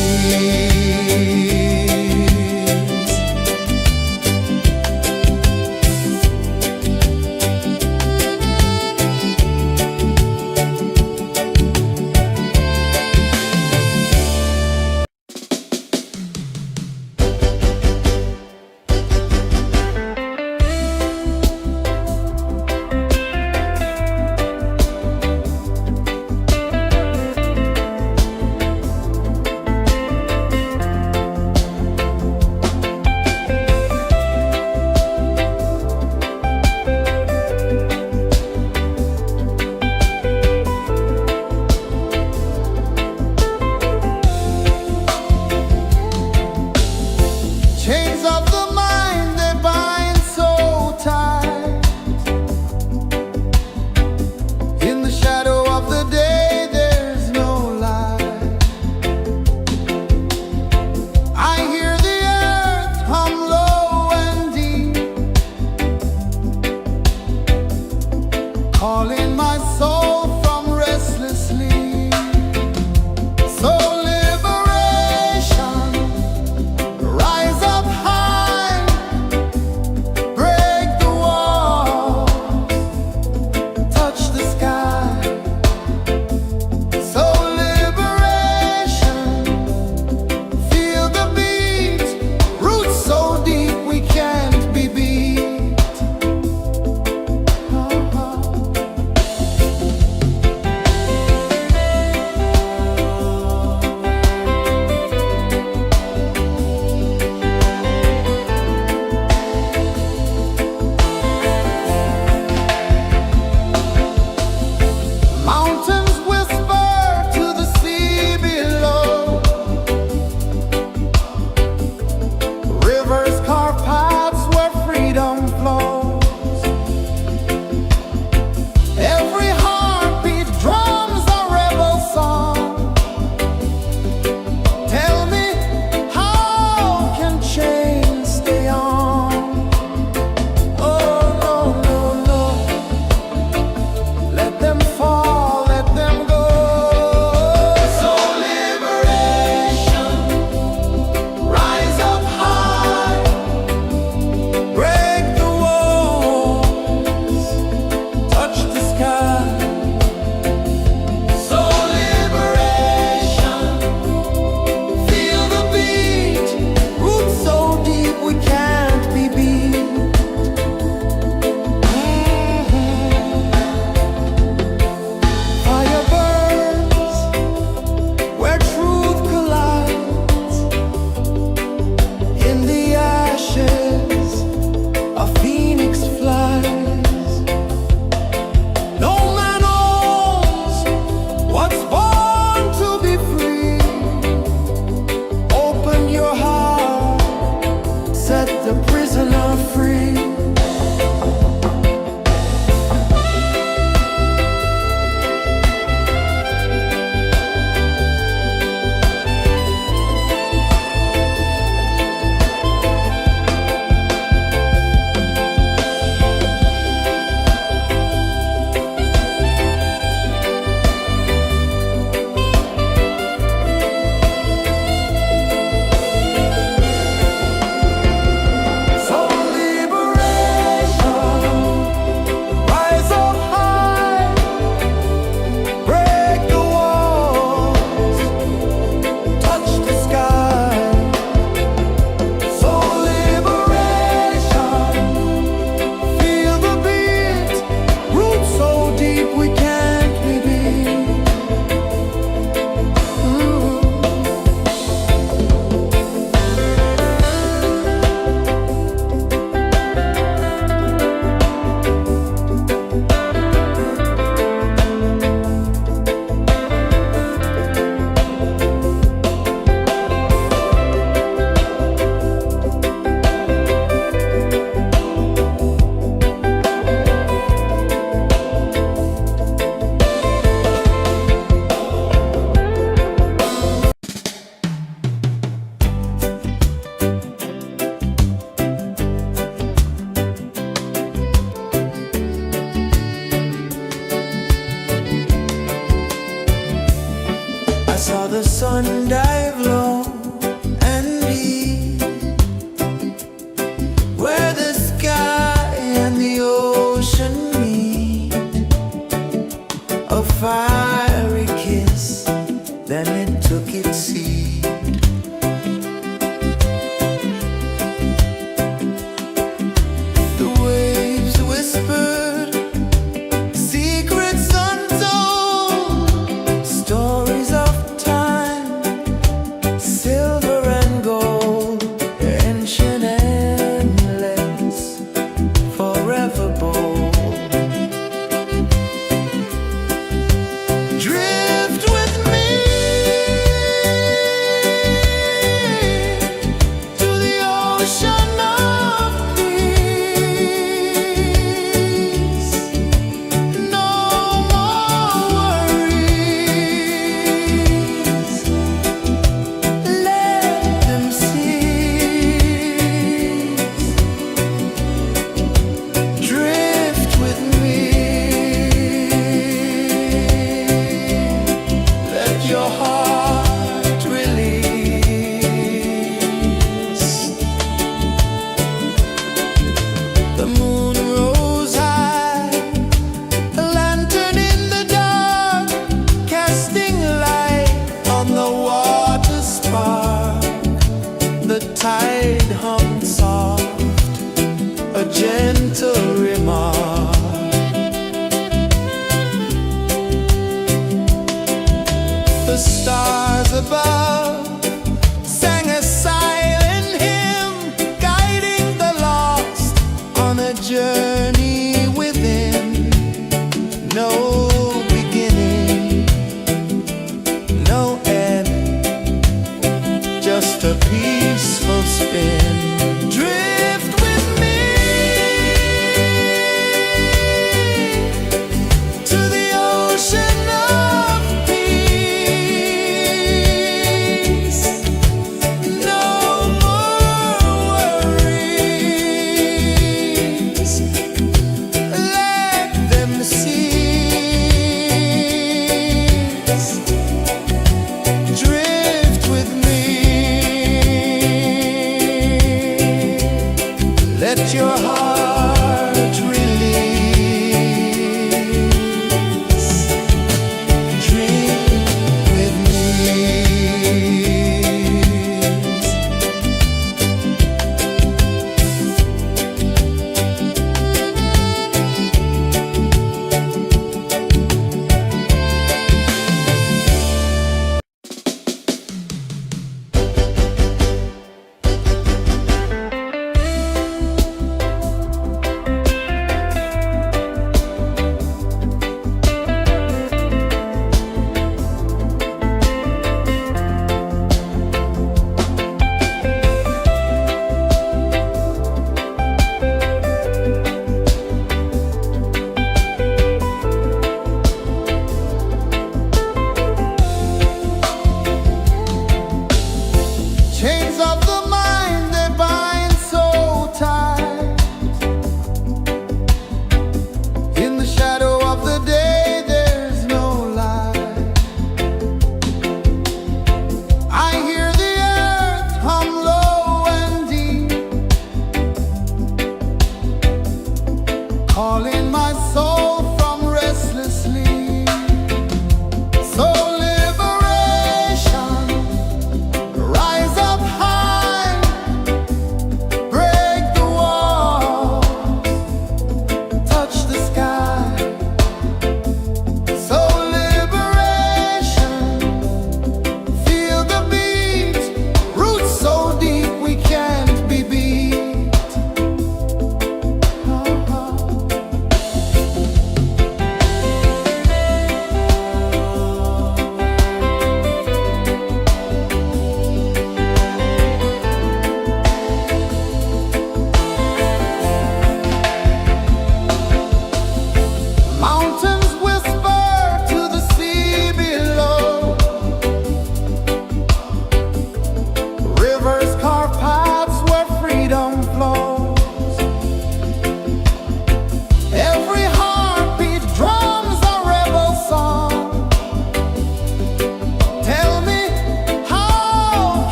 Speaker 2: Chains of the mind, they bind so tight. In the shadow of the day, there's no light. I hear the earth hum low and deep, calling my soul from restless sleep. So liberation, rise up high, break the wall, touch the sky. So liberation, feel the beat, roots so deep we can't be beat. Mountains whisper to the sea below. Rivers carve paths where freedom flows. Every heartbeat drums a rebel song. Tell me, how can chains stay on? Oh, no, no, no. Let them fall, let them go. So liberation, rise up high, break the walls, touch the sky. So liberation, feel the beat, roots so deep we can't be beat. Fire burns where truth collides. In the ashes, a phoenix flies. No man owns what's born to be free. Open your heart, set the prisoner free. So liberation. The moon rose high, a lantern in the dark, casting light on the water spark. The tide hummed soft, a gentle remark. The stars above sang a silent hymn, guiding the lost on a journey within. No beginning, no end, just a peaceful spin. Drift with me to the ocean of peace. No more worries, let them cease. Drift with me, let your heart release. Dream with me.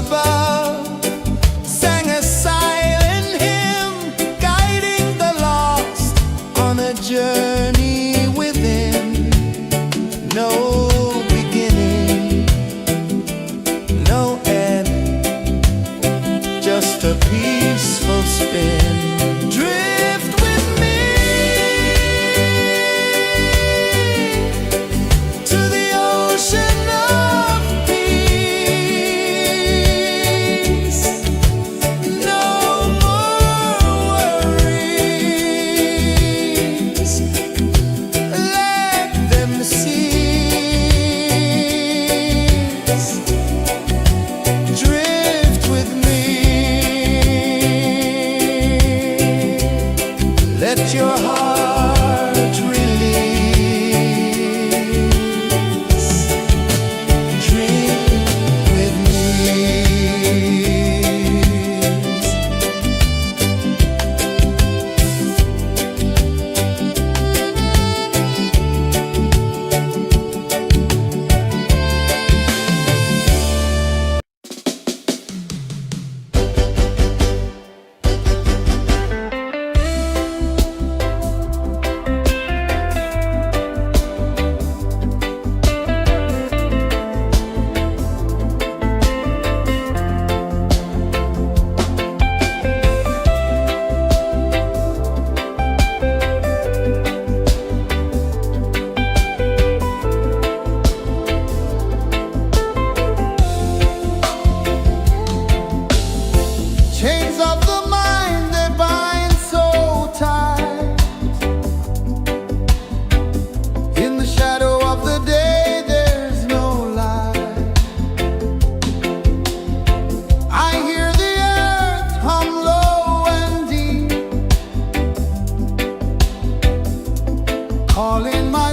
Speaker 1: above sang a silent hymn, guiding the lost on a journey within. No beginning, no end, just a peaceful spin. Drift with me to the ocean of peace. No more worries, let them cease. Drift with me, let your heart release. Dream with me. Chains of the mind, they bind so tight. In the shadow of the day, there's no light. I hear the earth hum low and deep, calling my